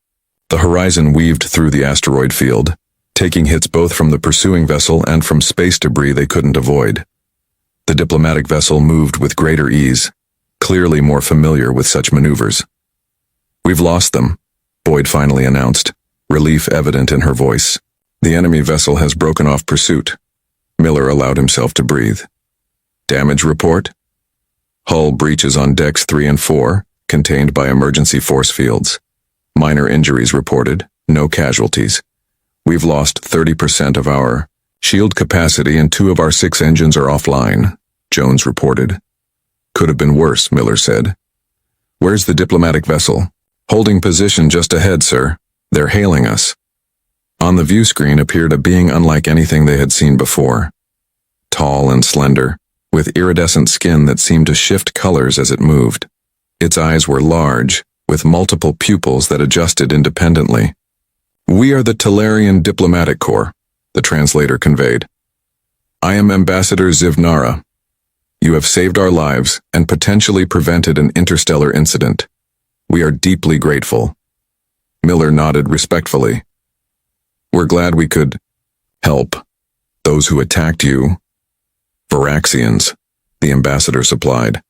The Horizon weaved through the asteroid field, taking hits both from the pursuing vessel and from space debris they couldn't avoid. The diplomatic vessel moved with greater ease, clearly more familiar with such maneuvers. We've lost them, Boyd finally announced, relief evident in her voice. The enemy vessel has broken off pursuit. Miller allowed himself to breathe. Damage report? Hull breaches on decks 3 and 4, contained by emergency force fields. Minor injuries reported, no casualties. We've lost 30% of our shield capacity and 2 of our 6 engines are offline, Jones reported. Could have been worse, Miller said. Where's the diplomatic vessel? Holding position just ahead, sir. They're hailing us. On the view screen appeared a being unlike anything they had seen before. Tall and slender, with iridescent skin that seemed to shift colors as it moved. Its eyes were large, with multiple pupils that adjusted independently. We are the Talarian Diplomatic Corps, the translator conveyed. I am Ambassador Zivnara. You have saved our lives and potentially prevented an interstellar incident. We are deeply grateful. Miller nodded respectfully. We're glad we could help those who attacked you. Varaxians, the ambassador supplied.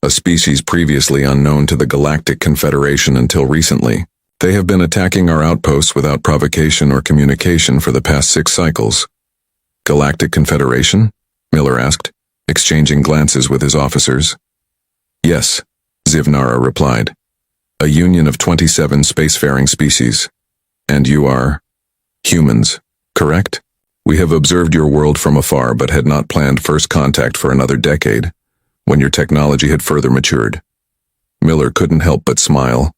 A species previously unknown to the Galactic Confederation until recently. They have been attacking our outposts without provocation or communication for the past 6 cycles. Galactic Confederation? Miller asked, exchanging glances with his officers. Yes, Zivnara replied. A union of 27 spacefaring species. And you are humans, correct? We have observed your world from afar but had not planned first contact for another decade, when your technology had further matured. Miller couldn't help but smile.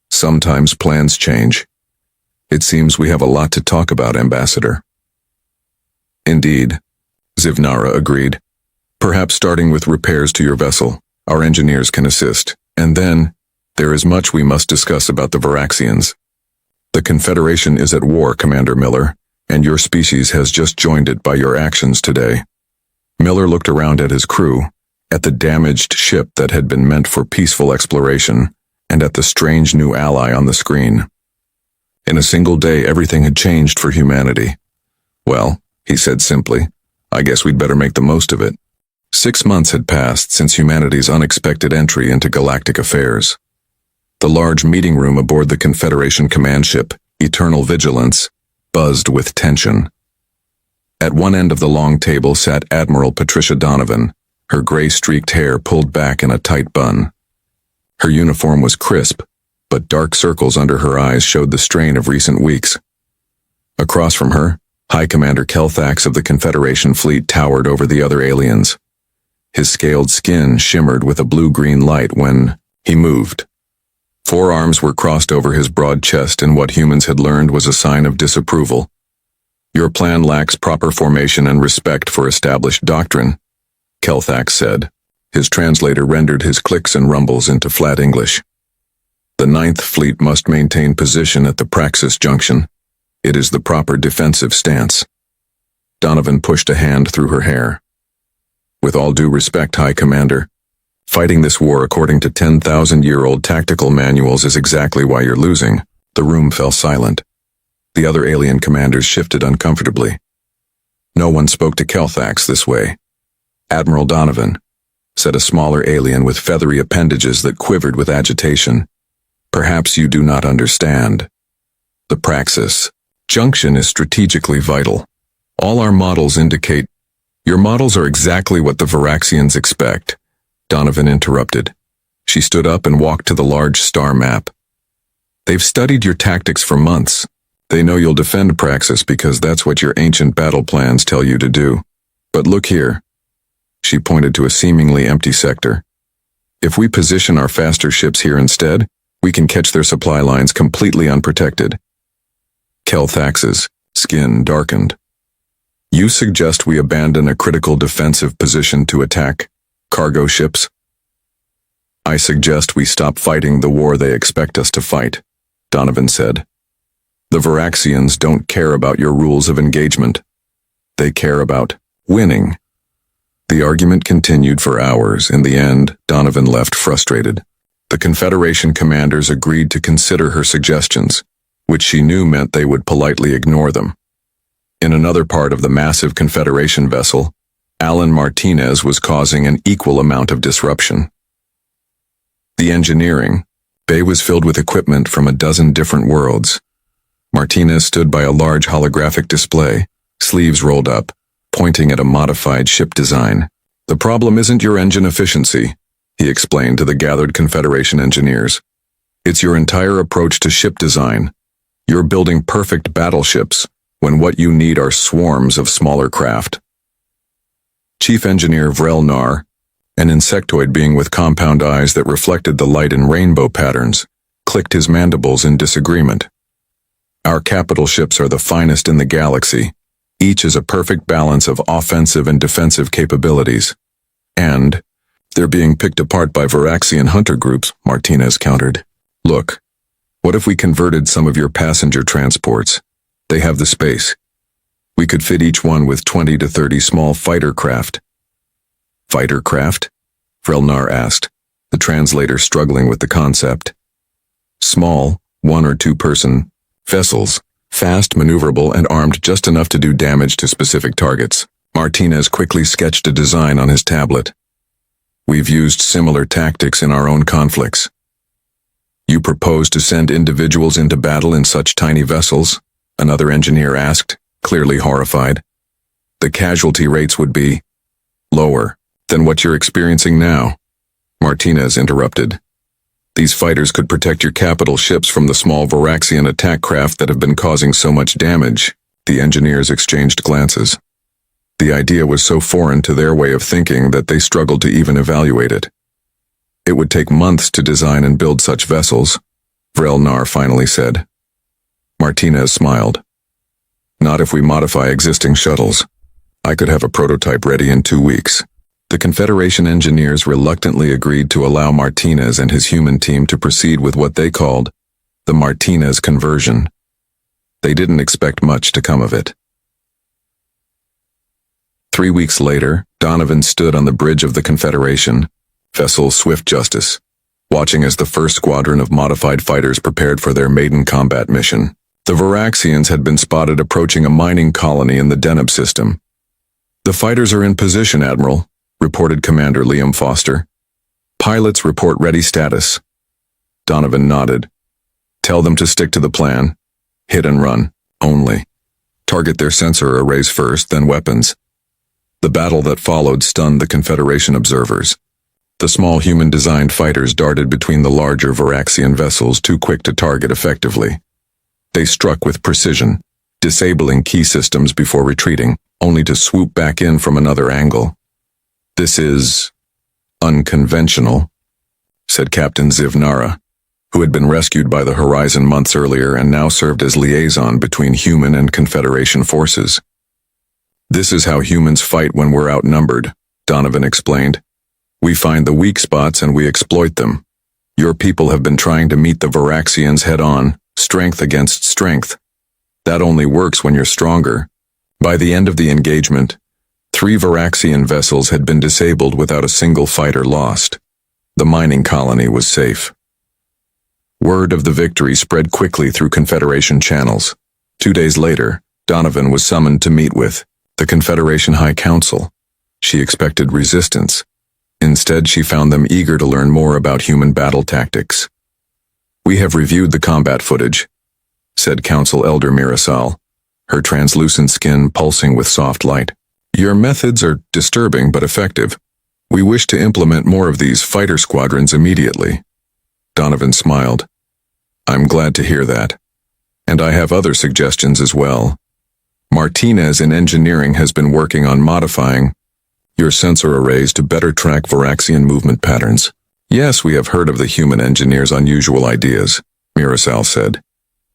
Sometimes plans change. It seems we have a lot to talk about, Ambassador. Indeed, Zivnara agreed. Perhaps starting with repairs to your vessel, our engineers can assist, and then, there is much we must discuss about the Varaxians. The Confederation is at war, Commander Miller, and your species has just joined it by your actions today. Miller looked around at his crew, at the damaged ship that had been meant for peaceful exploration, and at the strange new ally on the screen. In a single day, everything had changed for humanity. Well, he said simply, I guess we'd better make the most of it. 6 months had passed since humanity's unexpected entry into galactic affairs. The large meeting room aboard the Confederation command ship, Eternal Vigilance, buzzed with tension. At one end of the long table sat Admiral Patricia Donovan, her gray-streaked hair pulled back in a tight bun. Her uniform was crisp, but dark circles under her eyes showed the strain of recent weeks. Across from her, High Commander Kelthax of the Confederation fleet towered over the other aliens. His scaled skin shimmered with a blue-green light when he moved. 4 arms were crossed over his broad chest in what humans had learned was a sign of disapproval. Your plan lacks proper formation and respect for established doctrine, Kelthax said. His translator rendered his clicks and rumbles into flat English. The 9th Fleet must maintain position at the Praxis Junction. It is the proper defensive stance. Donovan pushed a hand through her hair. With all due respect, High Commander, fighting this war according to 10,000-year-old tactical manuals is exactly why you're losing. The room fell silent. The other alien commanders shifted uncomfortably. No one spoke to Kelthax this way. Admiral Donovan, said a smaller alien with feathery appendages that quivered with agitation. Perhaps you do not understand. The praxis junction is strategically vital. All our models indicate. Your models are exactly what the Varaxians expect, Donovan interrupted. She stood up and walked to the large star map. They've studied your tactics for months. They know you'll defend Praxis because that's what your ancient battle plans tell you to do. But look here. She pointed to a seemingly empty sector. If we position our faster ships here instead, we can catch their supply lines completely unprotected. Kelthax's skin darkened. You suggest we abandon a critical defensive position to attack cargo ships? I suggest we stop fighting the war they expect us to fight, Donovan said. The Varaxians don't care about your rules of engagement. They care about winning. The argument continued for hours. In the end, Donovan left frustrated. The Confederation commanders agreed to consider her suggestions, which she knew meant they would politely ignore them. In another part of the massive Confederation vessel, Alan Martinez was causing an equal amount of disruption. The engineering bay was filled with equipment from a dozen different worlds. Martinez stood by a large holographic display, sleeves rolled up, pointing at a modified ship design. The problem isn't your engine efficiency, he explained to the gathered Confederation engineers. It's your entire approach to ship design. You're building perfect battleships when what you need are swarms of smaller craft. Chief Engineer Vrelnar, an insectoid being with compound eyes that reflected the light in rainbow patterns, clicked his mandibles in disagreement. Our capital ships are the finest in the galaxy. Each is a perfect balance of offensive and defensive capabilities. And they're being picked apart by Varaxian hunter groups, Martinez countered. Look, what if we converted some of your passenger transports? They have the space. We could fit each one with 20 to 30 small fighter craft. Fighter craft? Vrelnar asked, the translator struggling with the concept. Small, 1 or 2 person vessels, fast, maneuverable, and armed just enough to do damage to specific targets. Martinez quickly sketched a design on his tablet. We've used similar tactics in our own conflicts. You propose to send individuals into battle in such tiny vessels? Another engineer asked, clearly horrified. The casualty rates would be lower than what you're experiencing now, Martinez interrupted. These fighters could protect your capital ships from the small Varaxian attack craft that have been causing so much damage. The engineers exchanged glances. The idea was so foreign to their way of thinking that they struggled to even evaluate it. It would take months to design and build such vessels, Vrelnar finally said. Martinez smiled. Not if we modify existing shuttles. I could have a prototype ready in 2 weeks. The Confederation engineers reluctantly agreed to allow Martinez and his human team to proceed with what they called the Martinez conversion. They didn't expect much to come of it. 3 weeks later, Donovan stood on the bridge of the Confederation, vessel Swift Justice, watching as the first squadron of modified fighters prepared for their maiden combat mission. The Varaxians had been spotted approaching a mining colony in the Deneb system. The fighters are in position, Admiral, reported Commander Liam Foster. Pilots report ready status. Donovan nodded. Tell them to stick to the plan. Hit and run, only. Target their sensor arrays first, then weapons. The battle that followed stunned the Confederation observers. The small human-designed fighters darted between the larger Varaxian vessels, too quick to target effectively. They struck with precision, disabling key systems before retreating, only to swoop back in from another angle. This is unconventional, said Captain Zivnara, who had been rescued by the Horizon months earlier and now served as liaison between human and Confederation forces. This is how humans fight when we're outnumbered, Donovan explained. We find the weak spots and we exploit them. Your people have been trying to meet the Varaxians head-on, strength against strength. That only works when you're stronger. By the end of the engagement, 3 Varaxian vessels had been disabled without a single fighter lost. The mining colony was safe. Word of the victory spread quickly through Confederation channels. 2 days later, Donovan was summoned to meet with the Confederation High Council. She expected resistance. Instead, she found them eager to learn more about human battle tactics. "We have reviewed the combat footage," said Council Elder Mirasal, her translucent skin pulsing with soft light. "Your methods are disturbing but effective. We wish to implement more of these fighter squadrons immediately." Donovan smiled. "I'm glad to hear that. And I have other suggestions as well. Martinez in engineering has been working on modifying your sensor arrays to better track Varaxian movement patterns." "Yes, we have heard of the human engineer's unusual ideas," Mirasal said.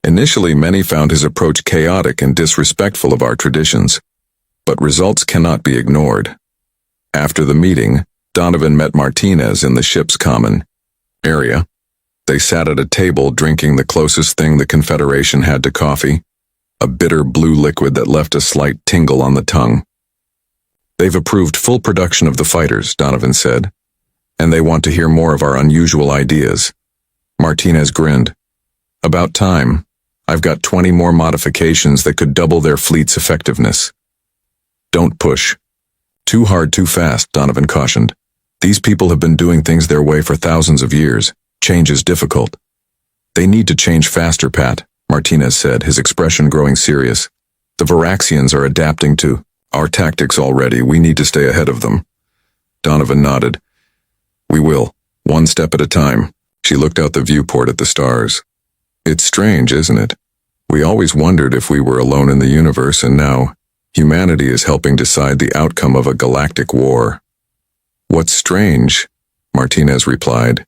"Initially, many found his approach chaotic and disrespectful of our traditions, but results cannot be ignored." After the meeting, Donovan met Martinez in the ship's common area. They sat at a table drinking the closest thing the Confederation had to coffee, a bitter blue liquid that left a slight tingle on the tongue. "They've approved full production of the fighters," Donovan said, "and they want to hear more of our unusual ideas." Martinez grinned. "About time. I've got 20 more modifications that could double their fleet's effectiveness." "Don't push. Too hard, too fast," Donovan cautioned. "These people have been doing things their way for thousands of years. Change is difficult." "They need to change faster, Pat," Martinez said, his expression growing serious. "The Varaxians are adapting to our tactics already. We need to stay ahead of them." Donovan nodded. "We will, one step at a time." She looked out the viewport at the stars. "It's strange, isn't it? We always wondered if we were alone in the universe, and now humanity is helping decide the outcome of a galactic war." "What's strange," Martinez replied,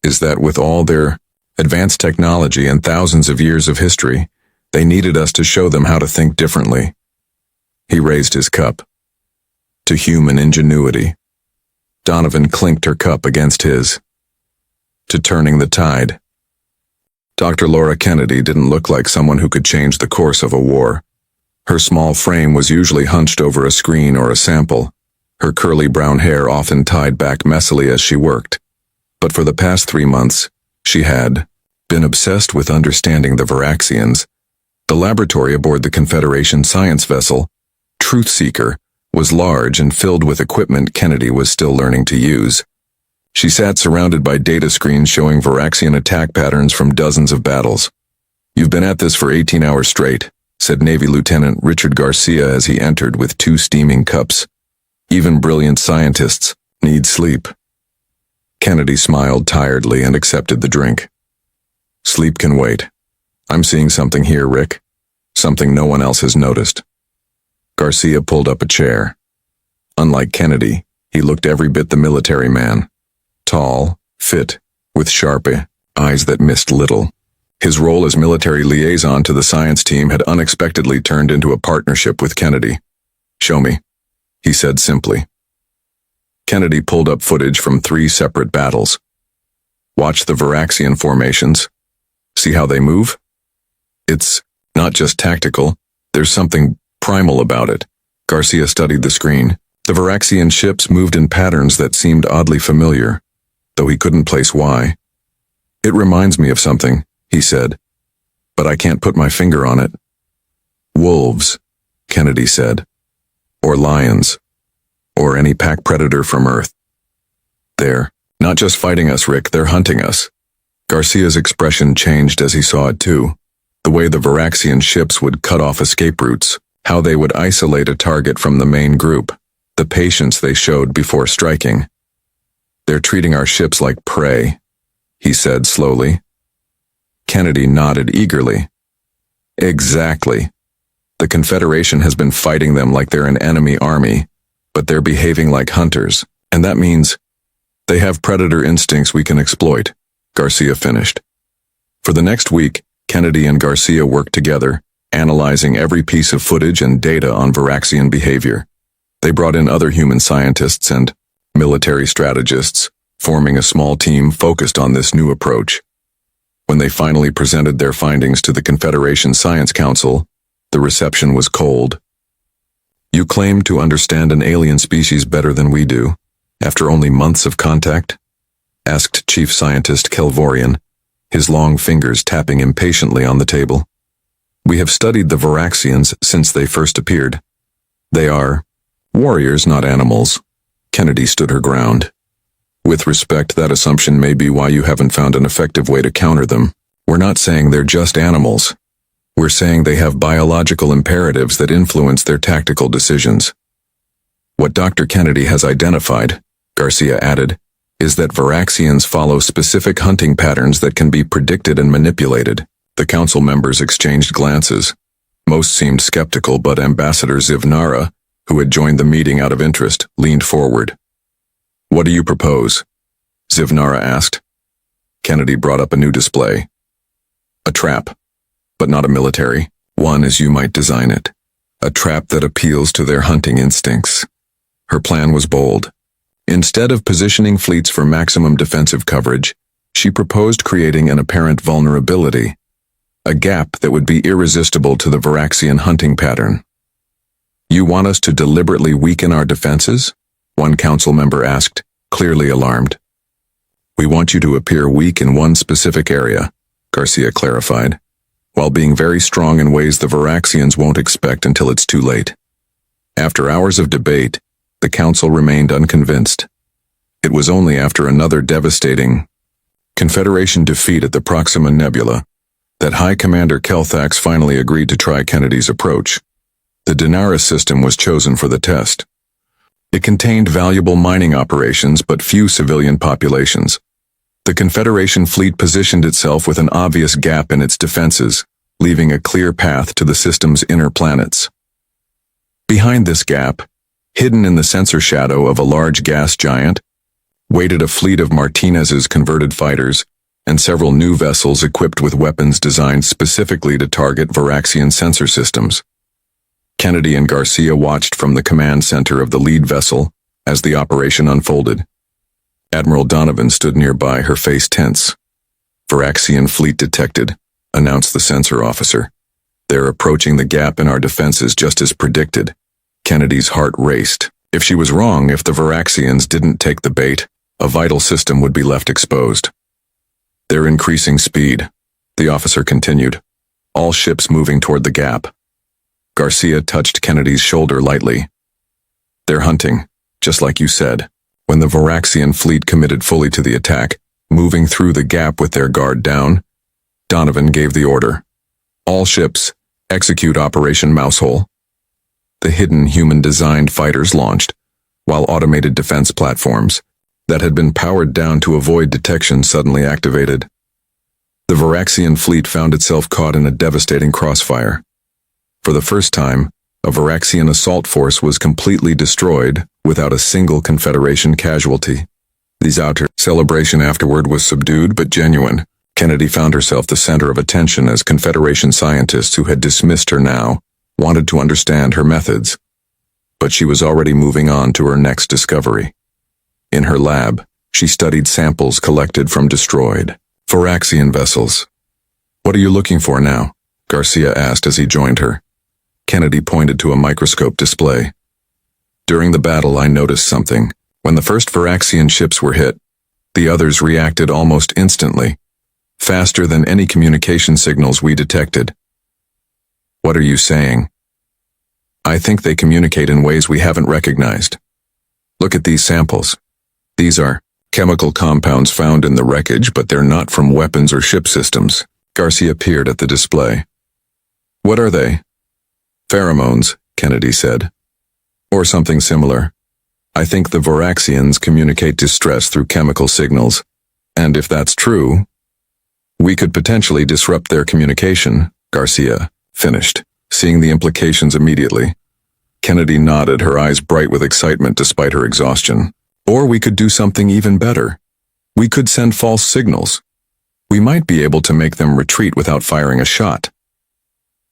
"is that with all their advanced technology and thousands of years of history, they needed us to show them how to think differently." He raised his cup. "To human ingenuity." Donovan clinked her cup against his. "To turning the tide." Dr. Laura Kennedy didn't look like someone who could change the course of a war. Her small frame was usually hunched over a screen or a sample, her curly brown hair often tied back messily as she worked. But for the past 3 months, she had been obsessed with understanding the Varaxians. The laboratory aboard the Confederation science vessel, Truth Seeker, was large and filled with equipment Kennedy was still learning to use. She sat surrounded by data screens showing Varaxian attack patterns from dozens of battles. "You've been at this for 18 hours straight," said Navy Lieutenant Richard Garcia as he entered with 2 steaming cups. "Even brilliant scientists need sleep." Kennedy smiled tiredly and accepted the drink. "Sleep can wait. I'm seeing something here, Rick. Something no one else has noticed." Garcia pulled up a chair. Unlike Kennedy, he looked every bit the military man. Tall, fit, with sharp eyes that missed little. His role as military liaison to the science team had unexpectedly turned into a partnership with Kennedy. "Show me," he said simply. Kennedy pulled up footage from 3 separate battles. "Watch the Varaxian formations. See how they move? It's not just tactical, there's something primal about it." Garcia studied the screen. The Varaxian ships moved in patterns that seemed oddly familiar, though he couldn't place why. "It reminds me of something," he said, "but I can't put my finger on it." "Wolves," Kennedy said. "Or lions. Or any pack predator from Earth. They're not just fighting us, Rick, they're hunting us." Garcia's expression changed as he saw it too. The way the Varaxian ships would cut off escape routes, how they would isolate a target from the main group, the patience they showed before striking. "They're treating our ships like prey," he said slowly. Kennedy nodded eagerly. "Exactly. The Confederation has been fighting them like they're an enemy army, but they're behaving like hunters, and that means they have predator instincts we can exploit," Garcia finished. For the next week, Kennedy and Garcia worked together, analyzing every piece of footage and data on Varaxian behavior. They brought in other human scientists and military strategists, forming a small team focused on this new approach. When they finally presented their findings to the Confederation Science Council, the reception was cold. You claim to understand an alien species better than we do, after only months of contact? Asked Chief Scientist Kelvorian, his long fingers tapping impatiently on the table. We have studied the Varaxians since they first appeared. They are warriors, not animals. Kennedy stood her ground. With respect, that assumption may be why you haven't found an effective way to counter them. We're not saying they're just animals. We're saying they have biological imperatives that influence their tactical decisions. What Dr. Kennedy has identified, Garcia added, is that Varaxians follow specific hunting patterns that can be predicted and manipulated. The council members exchanged glances. Most seemed skeptical, but Ambassador Zivnara, who had joined the meeting out of interest, leaned forward. What do you propose? Zivnara asked. Kennedy brought up a new display. A trap, but not a military one as you might design it. A trap that appeals to their hunting instincts. Her plan was bold. Instead of positioning fleets for maximum defensive coverage, she proposed creating an apparent vulnerability, a gap that would be irresistible to the Varaxian hunting pattern. You want us to deliberately weaken our defenses? One council member asked, clearly alarmed. We want you to appear weak in one specific area, Garcia clarified, while being very strong in ways the Varaxians won't expect until it's too late. After hours of debate, the council remained unconvinced. It was only after another devastating Confederation defeat at the Proxima Nebula that High Commander Kelthax finally agreed to try Kennedy's approach. The Dinara system was chosen for the test. It contained valuable mining operations but few civilian populations. The Confederation fleet positioned itself with an obvious gap in its defenses, leaving a clear path to the system's inner planets. Behind this gap, hidden in the sensor shadow of a large gas giant, waited a fleet of Martinez's converted fighters and several new vessels equipped with weapons designed specifically to target Varaxian sensor systems. Kennedy and Garcia watched from the command center of the lead vessel as the operation unfolded. Admiral Donovan stood nearby, her face tense. Varaxian fleet detected, announced the sensor officer. They're approaching the gap in our defenses just as predicted. Kennedy's heart raced. If she was wrong, if the Varaxians didn't take the bait, a vital system would be left exposed. They're increasing speed, the officer continued. All ships moving toward the gap. Garcia touched Kennedy's shoulder lightly. They're hunting, just like you said. When the Varaxian fleet committed fully to the attack, moving through the gap with their guard down, Donovan gave the order. All ships, execute Operation Mousehole. The hidden human-designed fighters launched, while automated defense platforms that had been powered down to avoid detection suddenly activated. The Varaxian fleet found itself caught in a devastating crossfire. For the first time, a Varaxian assault force was completely destroyed without a single Confederation casualty. The outer celebration afterward was subdued but genuine. Kennedy found herself the center of attention as Confederation scientists who had dismissed her now wanted to understand her methods. But she was already moving on to her next discovery. In her lab, she studied samples collected from destroyed Varaxian vessels. What are you looking for now? Garcia asked as he joined her. Kennedy pointed to a microscope display. During the battle, I noticed something. When the first Varaxian ships were hit, the others reacted almost instantly, faster than any communication signals we detected. What are you saying? I think they communicate in ways we haven't recognized. Look at these samples. These are chemical compounds found in the wreckage, but they're not from weapons or ship systems. Garcia peered at the display. What are they? Pheromones, Kennedy said. Or something similar. I think the Varaxians communicate distress through chemical signals, and if that's true, we could potentially disrupt their communication, Garcia finished, seeing the implications immediately. Kennedy nodded, her eyes bright with excitement despite her exhaustion. Or we could do something even better. We could send false signals. We might be able to make them retreat without firing a shot.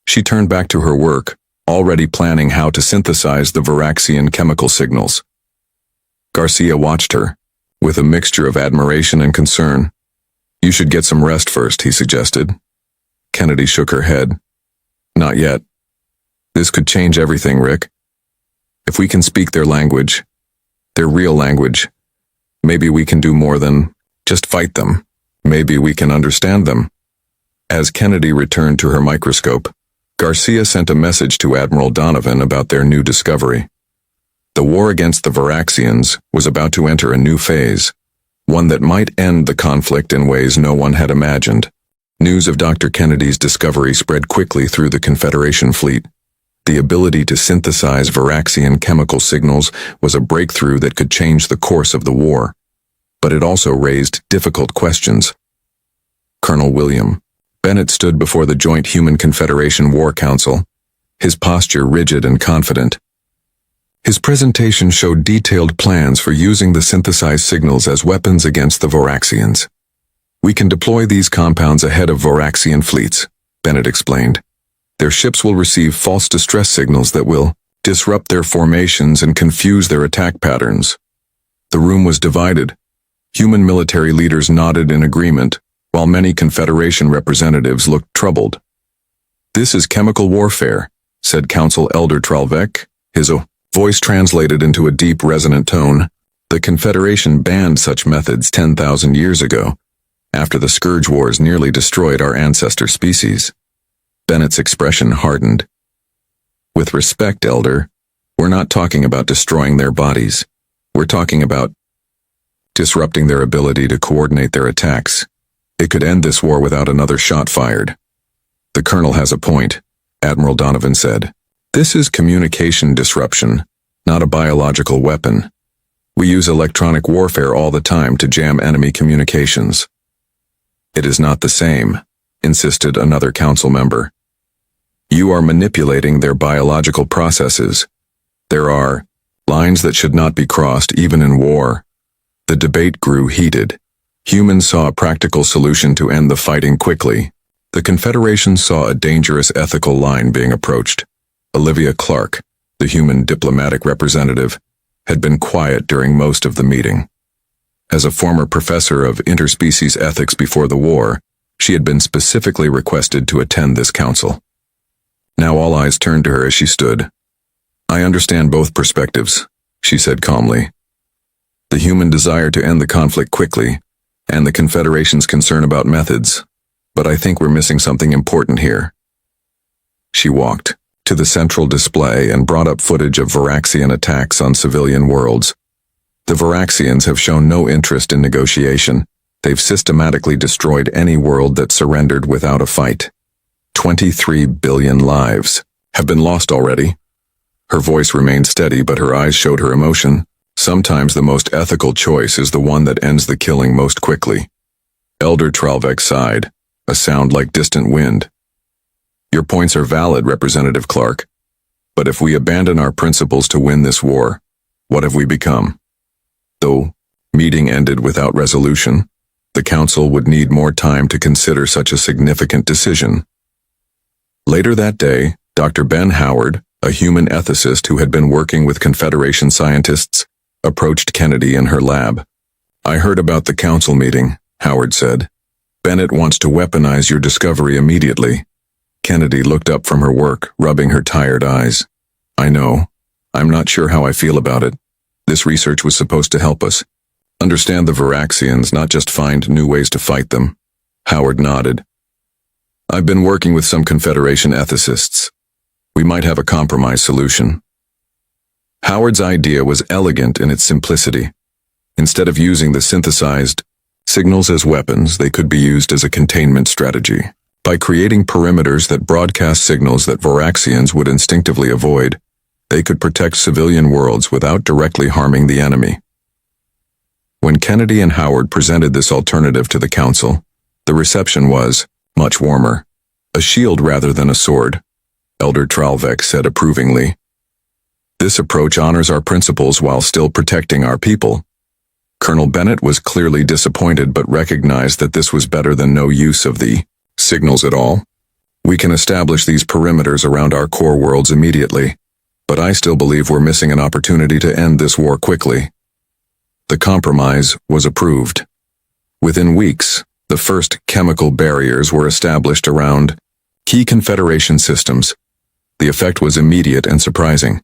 She turned back to her work, already planning how to synthesize the Varaxian chemical signals. Garcia watched her, with a mixture of admiration and concern. You should get some rest first, he suggested. Kennedy shook her head. Not yet. This could change everything, Rick. If we can speak their language, their real language, maybe we can do more than just fight them. Maybe we can understand them. As Kennedy returned to her microscope, Garcia sent a message to Admiral Donovan about their new discovery. The war against the Varaxians was about to enter a new phase, one that might end the conflict in ways no one had imagined. News of Dr. Kennedy's discovery spread quickly through the Confederation fleet. The ability to synthesize Varaxian chemical signals was a breakthrough that could change the course of the war. But it also raised difficult questions. Colonel William Bennett stood before the Joint Human Confederation War Council, his posture rigid and confident. His presentation showed detailed plans for using the synthesized signals as weapons against the Varaxians. We can deploy these compounds ahead of Varaxian fleets, Bennett explained. Their ships will receive false distress signals that will disrupt their formations and confuse their attack patterns. The room was divided. Human military leaders nodded in agreement, while many Confederation representatives looked troubled. "This is chemical warfare," said Council Elder Tralvec, his voice translated into a deep, resonant tone. "The Confederation banned such methods 10,000 years ago, after the Scourge Wars nearly destroyed our ancestor species." Bennett's expression hardened. "With respect, Elder, we're not talking about destroying their bodies. We're talking about disrupting their ability to coordinate their attacks. It could end this war without another shot fired." "The Colonel has a point," Admiral Donovan said. "This is communication disruption, not a biological weapon. We use electronic warfare all the time to jam enemy communications." "It is not the same," insisted another council member. "You are manipulating their biological processes. There are lines that should not be crossed even in war." The debate grew heated. Humans saw a practical solution to end the fighting quickly. The Confederation saw a dangerous ethical line being approached. Olivia Clark, the human diplomatic representative, had been quiet during most of the meeting. As a former professor of interspecies ethics before the war, she had been specifically requested to attend this council. Now all eyes turned to her as she stood. "I understand both perspectives," she said calmly. "The human desire to end the conflict quickly, and the Confederation's concern about methods, but I think we're missing something important here." She walked to the central display and brought up footage of Varaxian attacks on civilian worlds. The Varaxians have shown no interest in negotiation. They've systematically destroyed any world that surrendered without a fight. 23 billion lives have been lost already. Her voice remained steady, but her eyes showed her emotion. Sometimes the most ethical choice is the one that ends the killing most quickly. Elder Tralvec sighed, a sound like distant wind. "Your points are valid, Representative Clark. But if we abandon our principles to win this war, what have we become?" Though meeting ended without resolution, the council would need more time to consider such a significant decision. Later that day, Dr. Ben Howard, a human ethicist who had been working with Confederation scientists, approached Kennedy in her lab. "I heard about the council meeting," Howard said. "Bennett wants to weaponize your discovery immediately." Kennedy looked up from her work, rubbing her tired eyes. "I know. I'm not sure how I feel about it. This research was supposed to help us understand the Varaxians, not just find new ways to fight them." Howard nodded. "I've been working with some Confederation ethicists. We might have a compromise solution." Howard's idea was elegant in its simplicity. Instead of using the synthesized signals as weapons, they could be used as a containment strategy. By creating perimeters that broadcast signals that Varaxians would instinctively avoid, they could protect civilian worlds without directly harming the enemy. When Kennedy and Howard presented this alternative to the council, the reception was much warmer. "A shield rather than a sword," Elder Tralvec said approvingly. "This approach honors our principles while still protecting our people." Colonel Bennett was clearly disappointed but recognized that this was better than no use of the signals at all. "We can establish these perimeters around our core worlds immediately, but I still believe we're missing an opportunity to end this war quickly." The compromise was approved. Within weeks, the first chemical barriers were established around key Confederation systems. The effect was immediate and surprising.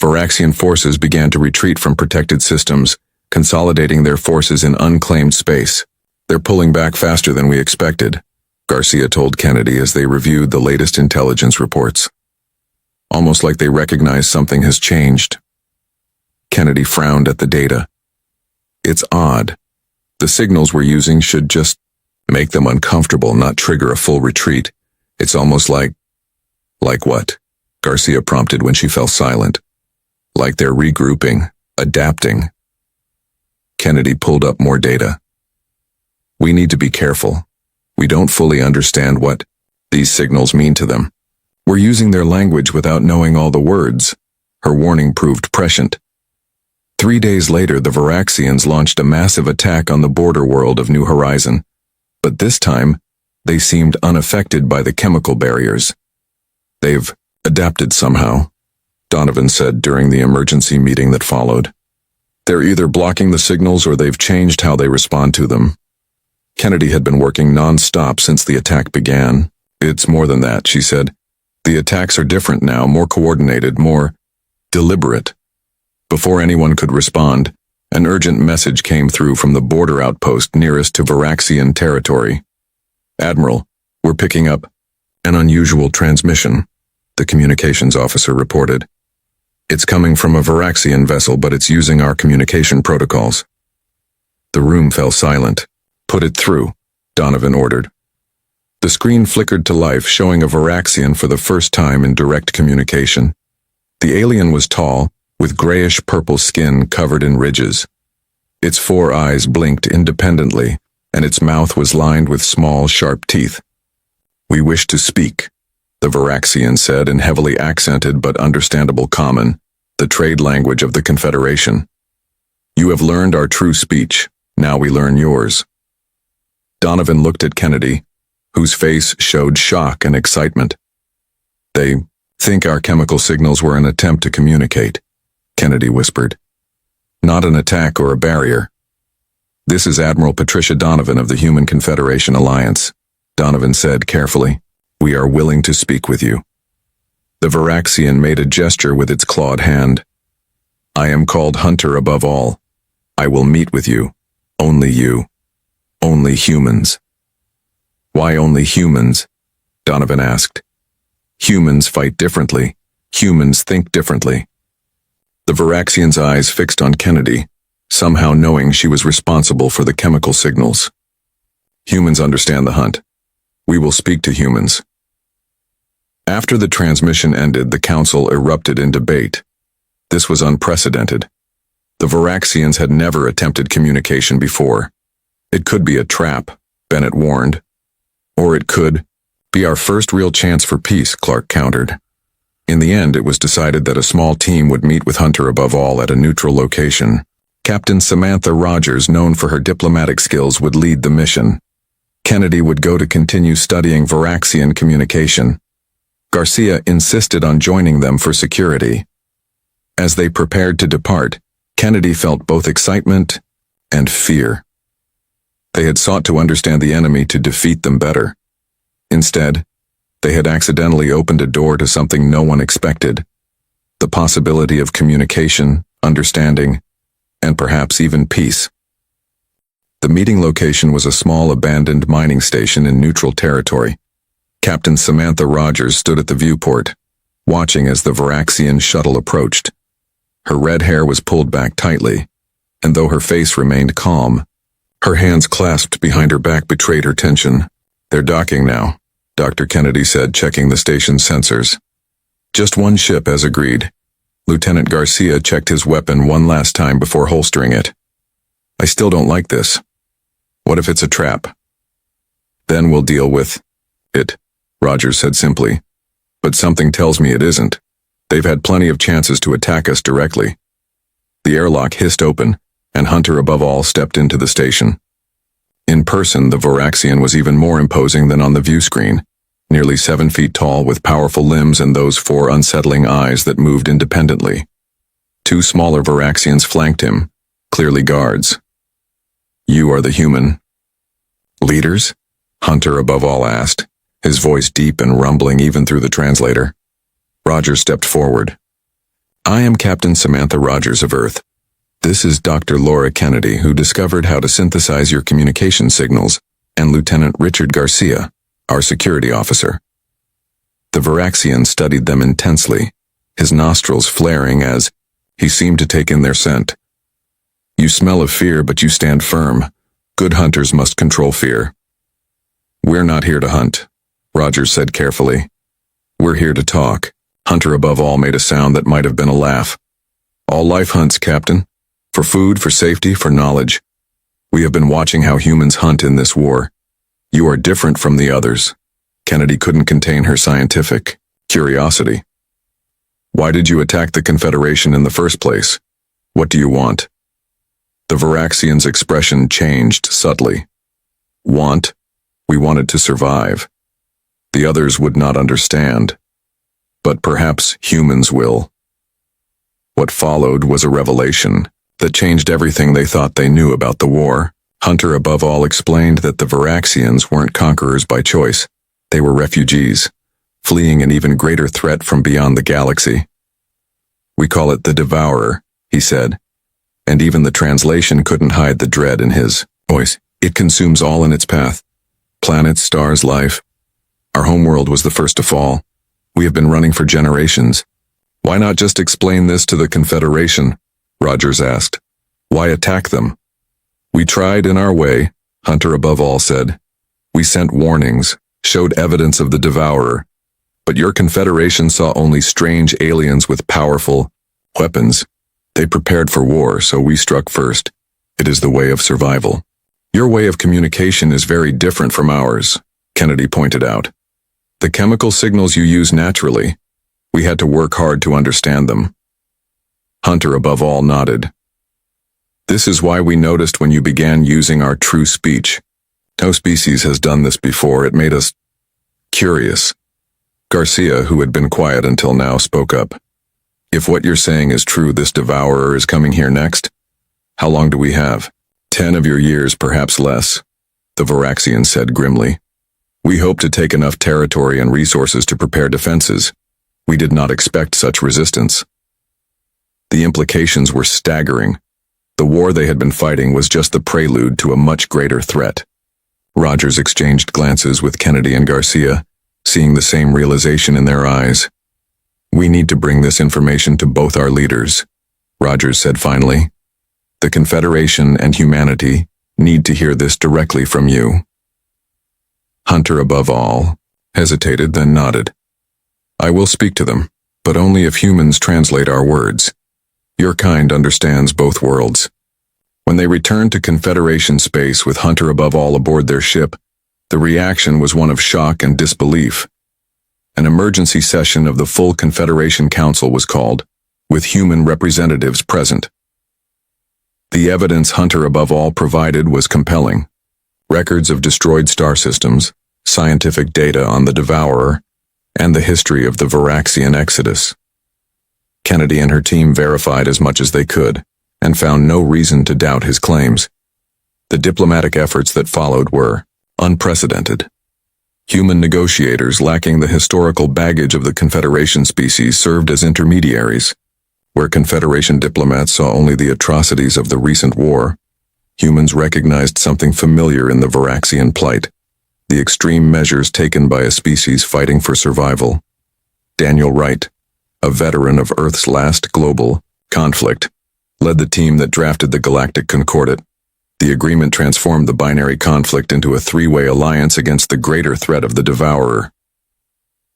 Varaxian forces began to retreat from protected systems, consolidating their forces in unclaimed space. They're pulling back faster than we expected, Garcia told Kennedy as they reviewed the latest intelligence reports. Almost like they recognize something has changed. Kennedy frowned at the data. It's odd. The signals we're using should just make them uncomfortable, not trigger a full retreat. It's almost like... Like what? Garcia prompted when she fell silent. Like they're regrouping, adapting. Kennedy pulled up more data. We need to be careful. We don't fully understand what these signals mean to them. We're using their language without knowing all the words. Her warning proved prescient. 3 days later, the Varaxians launched a massive attack on the border world of New Horizon. But this time, they seemed unaffected by the chemical barriers. They've adapted somehow, Donovan said during the emergency meeting that followed. They're either blocking the signals or they've changed how they respond to them. Kennedy had been working non-stop since the attack began. It's more than that, she said. The attacks are different now, more coordinated, more deliberate. Before anyone could respond, an urgent message came through from the border outpost nearest to Varaxian territory. Admiral, we're picking up an unusual transmission, the communications officer reported. It's coming from a Varaxian vessel, but it's using our communication protocols. The room fell silent. Put it through, Donovan ordered. The screen flickered to life, showing a Varaxian for the first time in direct communication. The alien was tall, with grayish-purple skin covered in ridges. Its 4 eyes blinked independently, and its mouth was lined with small, sharp teeth. We wish to speak, the Varaxian said in heavily accented but understandable Common, the trade language of the Confederation. You have learned our true speech. Now we learn yours. Donovan looked at Kennedy, whose face showed shock and excitement. They think our chemical signals were an attempt to communicate, Kennedy whispered. Not an attack or a barrier. This is Admiral Patricia Donovan of the Human Confederation Alliance, Donovan said carefully. We are willing to speak with you. The Varaxian made a gesture with its clawed hand. I am called Hunter above all. I will meet with you. Only you. Only humans. Why only humans? Donovan asked. Humans fight differently. Humans think differently. The Varaxian's eyes fixed on Kennedy, somehow knowing she was responsible for the chemical signals. Humans understand the hunt. We will speak to humans. After the transmission ended, the council erupted in debate. This was unprecedented. The Varaxians had never attempted communication before. It could be a trap, Bennett warned. Or it could be our first real chance for peace, Clark countered. In the end, it was decided that a small team would meet with Hunter above all at a neutral location. Captain Samantha Rogers, known for her diplomatic skills, would lead the mission. Kennedy would go to continue studying Varaxian communication. Garcia insisted on joining them for security. As they prepared to depart, Kennedy felt both excitement and fear. They had sought to understand the enemy to defeat them better. Instead, they had accidentally opened a door to something no one expected. The possibility of communication, understanding, and perhaps even peace. The meeting location was a small abandoned mining station in neutral territory. Captain Samantha Rogers stood at the viewport, watching as the Varaxian shuttle approached. Her red hair was pulled back tightly, and though her face remained calm, her hands clasped behind her back betrayed her tension. They're docking now, Dr. Kennedy said, checking the station's sensors. Just one ship, as agreed. Lieutenant Garcia checked his weapon one last time before holstering it. I still don't like this. What if it's a trap? Then we'll deal with it, Rogers said simply. But something tells me it isn't. They've had plenty of chances to attack us directly. The airlock hissed open, and Hunter above all stepped into the station. In person, the Varaxian was even more imposing than on the view screen, nearly 7 feet tall with powerful limbs and those 4 unsettling eyes that moved independently. 2 smaller Varaxians flanked him, clearly guards. You are the human leaders? Hunter above all asked, his voice deep and rumbling even through the translator. Rogers stepped forward. I am Captain Samantha Rogers of Earth. This is Dr. Laura Kennedy, who discovered how to synthesize your communication signals, and Lieutenant Richard Garcia, our security officer. The Varaxian studied them intensely, his nostrils flaring as he seemed to take in their scent. You smell of fear, but you stand firm. Good hunters must control fear. We're not here to hunt, Rogers said carefully. We're here to talk. Hunter above all made a sound that might have been a laugh. All life hunts, Captain. For food, for safety, for knowledge. We have been watching how humans hunt in this war. You are different from the others. Kennedy couldn't contain her scientific curiosity. Why did you attack the Confederation in the first place? What do you want? The Varaxian's expression changed subtly. Want? We wanted to survive. The others would not understand. But perhaps humans will. What followed was a revelation that changed everything they thought they knew about the war. Hunter above all explained that the Varaxians weren't conquerors by choice. They were refugees, fleeing an even greater threat from beyond the galaxy. We call it the Devourer, he said, and even the translation couldn't hide the dread in his voice. It consumes all in its path. Planets, stars, life. Our homeworld was the first to fall. We have been running for generations. Why not just explain this to the Confederation? Rogers asked. Why attack them? We tried in our way, Hunter above all said. We sent warnings, showed evidence of the Devourer. But your Confederation saw only strange aliens with powerful weapons. They prepared for war, so we struck first. It is the way of survival. Your way of communication is very different from ours, Kennedy pointed out. The chemical signals you use naturally. We had to work hard to understand them. Hunter above all nodded. This is why we noticed when you began using our true speech. No species has done this before. It made us curious. Garcia, who had been quiet until now, spoke up. If what you're saying is true, this Devourer is coming here next. How long do we have? 10 of your years, perhaps less, the Varaxian said grimly. We hope to take enough territory and resources to prepare defenses. We did not expect such resistance. The implications were staggering. The war they had been fighting was just the prelude to a much greater threat. Rogers exchanged glances with Kennedy and Garcia, seeing the same realization in their eyes. We need to bring this information to both our leaders, Rogers said finally. The Confederation and humanity need to hear this directly from you. Hunter above all hesitated, then nodded. I will speak to them, but only if humans translate our words. Your kind understands both worlds. When they returned to Confederation space with Hunter above all aboard their ship, the reaction was one of shock and disbelief. An emergency session of the full Confederation Council was called, with human representatives present. The evidence Hunter above all provided was compelling. Records of destroyed star systems, scientific data on the Devourer, and the history of the Varaxian exodus. Kennedy and her team verified as much as they could, and found no reason to doubt his claims. The diplomatic efforts that followed were unprecedented. Human negotiators lacking the historical baggage of the Confederation species served as intermediaries. Where Confederation diplomats saw only the atrocities of the recent war, humans recognized something familiar in the Varaxian plight, the extreme measures taken by a species fighting for survival. Daniel Wright, a veteran of Earth's last global conflict, led the team that drafted the Galactic Concordat. The agreement transformed the binary conflict into a three-way alliance against the greater threat of the Devourer.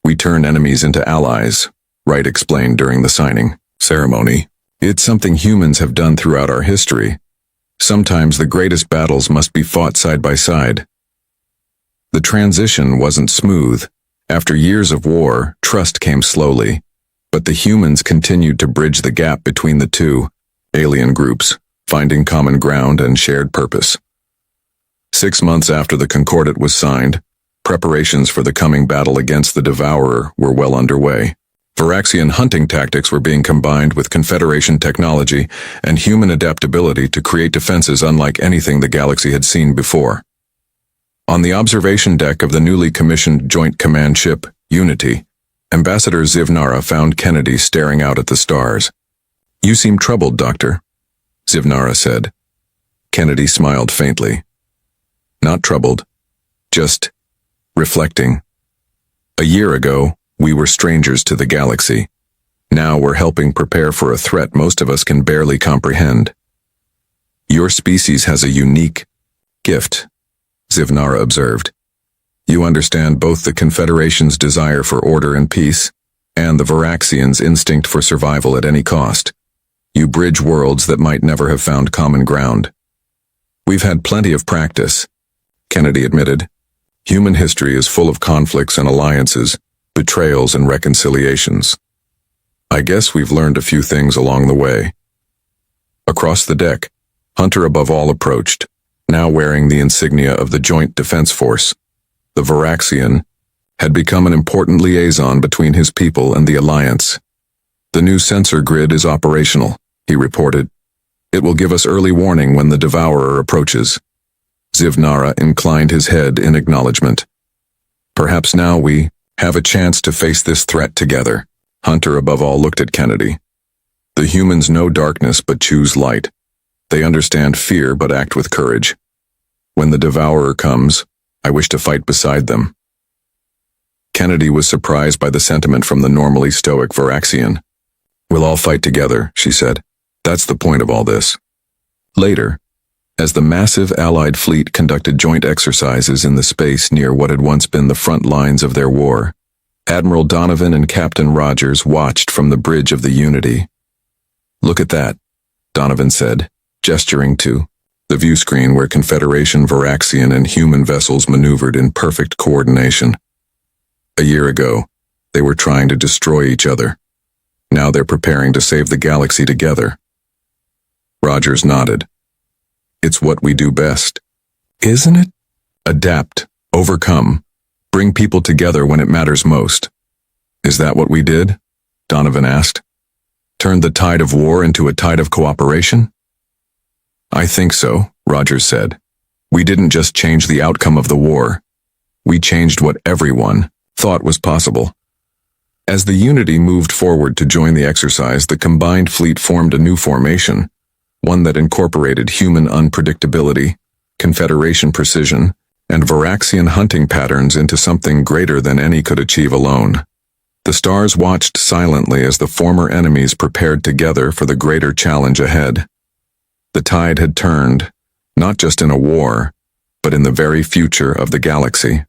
We turn enemies into allies, Wright explained during the signing ceremony. It's something humans have done throughout our history. Sometimes the greatest battles must be fought side by side. The transition wasn't smooth. After years of war, trust came slowly, but the humans continued to bridge the gap between the two alien groups, finding common ground and shared purpose. 6 months after the Concordat was signed, preparations for the coming battle against the Devourer were well underway. Varaxian hunting tactics were being combined with Confederation technology and human adaptability to create defenses unlike anything the galaxy had seen before. On the observation deck of the newly commissioned Joint Command ship, Unity, Ambassador Zivnara found Kennedy staring out at the stars. You seem troubled, Doctor, Zivnara said. Kennedy smiled faintly. Not troubled, just reflecting. A year ago, we were strangers to the galaxy. Now we're helping prepare for a threat most of us can barely comprehend. Your species has a unique gift, Zivnara observed. You understand both the Confederation's desire for order and peace, and the Varaxians' instinct for survival at any cost. You bridge worlds that might never have found common ground. We've had plenty of practice, Kennedy admitted. Human history is full of conflicts and alliances, betrayals and reconciliations. I guess we've learned a few things along the way. Across the deck, Hunter above all approached, now wearing the insignia of the Joint Defense Force. The Varaxian had become an important liaison between his people and the Alliance. The new sensor grid is operational, he reported. It will give us early warning when the Devourer approaches. Zivnara inclined his head in acknowledgement. Perhaps now we have a chance to face this threat together. Hunter above all looked at Kennedy. The humans know darkness but choose light. They understand fear but act with courage. When the Devourer comes, I wish to fight beside them. Kennedy was surprised by the sentiment from the normally stoic Varaxian. We'll all fight together, she said. That's the point of all this. Later, as the massive Allied fleet conducted joint exercises in the space near what had once been the front lines of their war, Admiral Donovan and Captain Rogers watched from the bridge of the Unity. Look at that, Donovan said, gesturing to the view screen where Confederation Varaxian and human vessels maneuvered in perfect coordination. A year ago, they were trying to destroy each other. Now they're preparing to save the galaxy together. Rogers nodded. It's what we do best, isn't it? Adapt, overcome, bring people together when it matters most. Is that what we did? Donovan asked. Turned the tide of war into a tide of cooperation? I think so, Rogers said. We didn't just change the outcome of the war. We changed what everyone thought was possible. As the Unity moved forward to join the exercise, the combined fleet formed a new formation, one that incorporated human unpredictability, Confederation precision, and Varaxian hunting patterns into something greater than any could achieve alone. The stars watched silently as the former enemies prepared together for the greater challenge ahead. The tide had turned, not just in a war, but in the very future of the galaxy.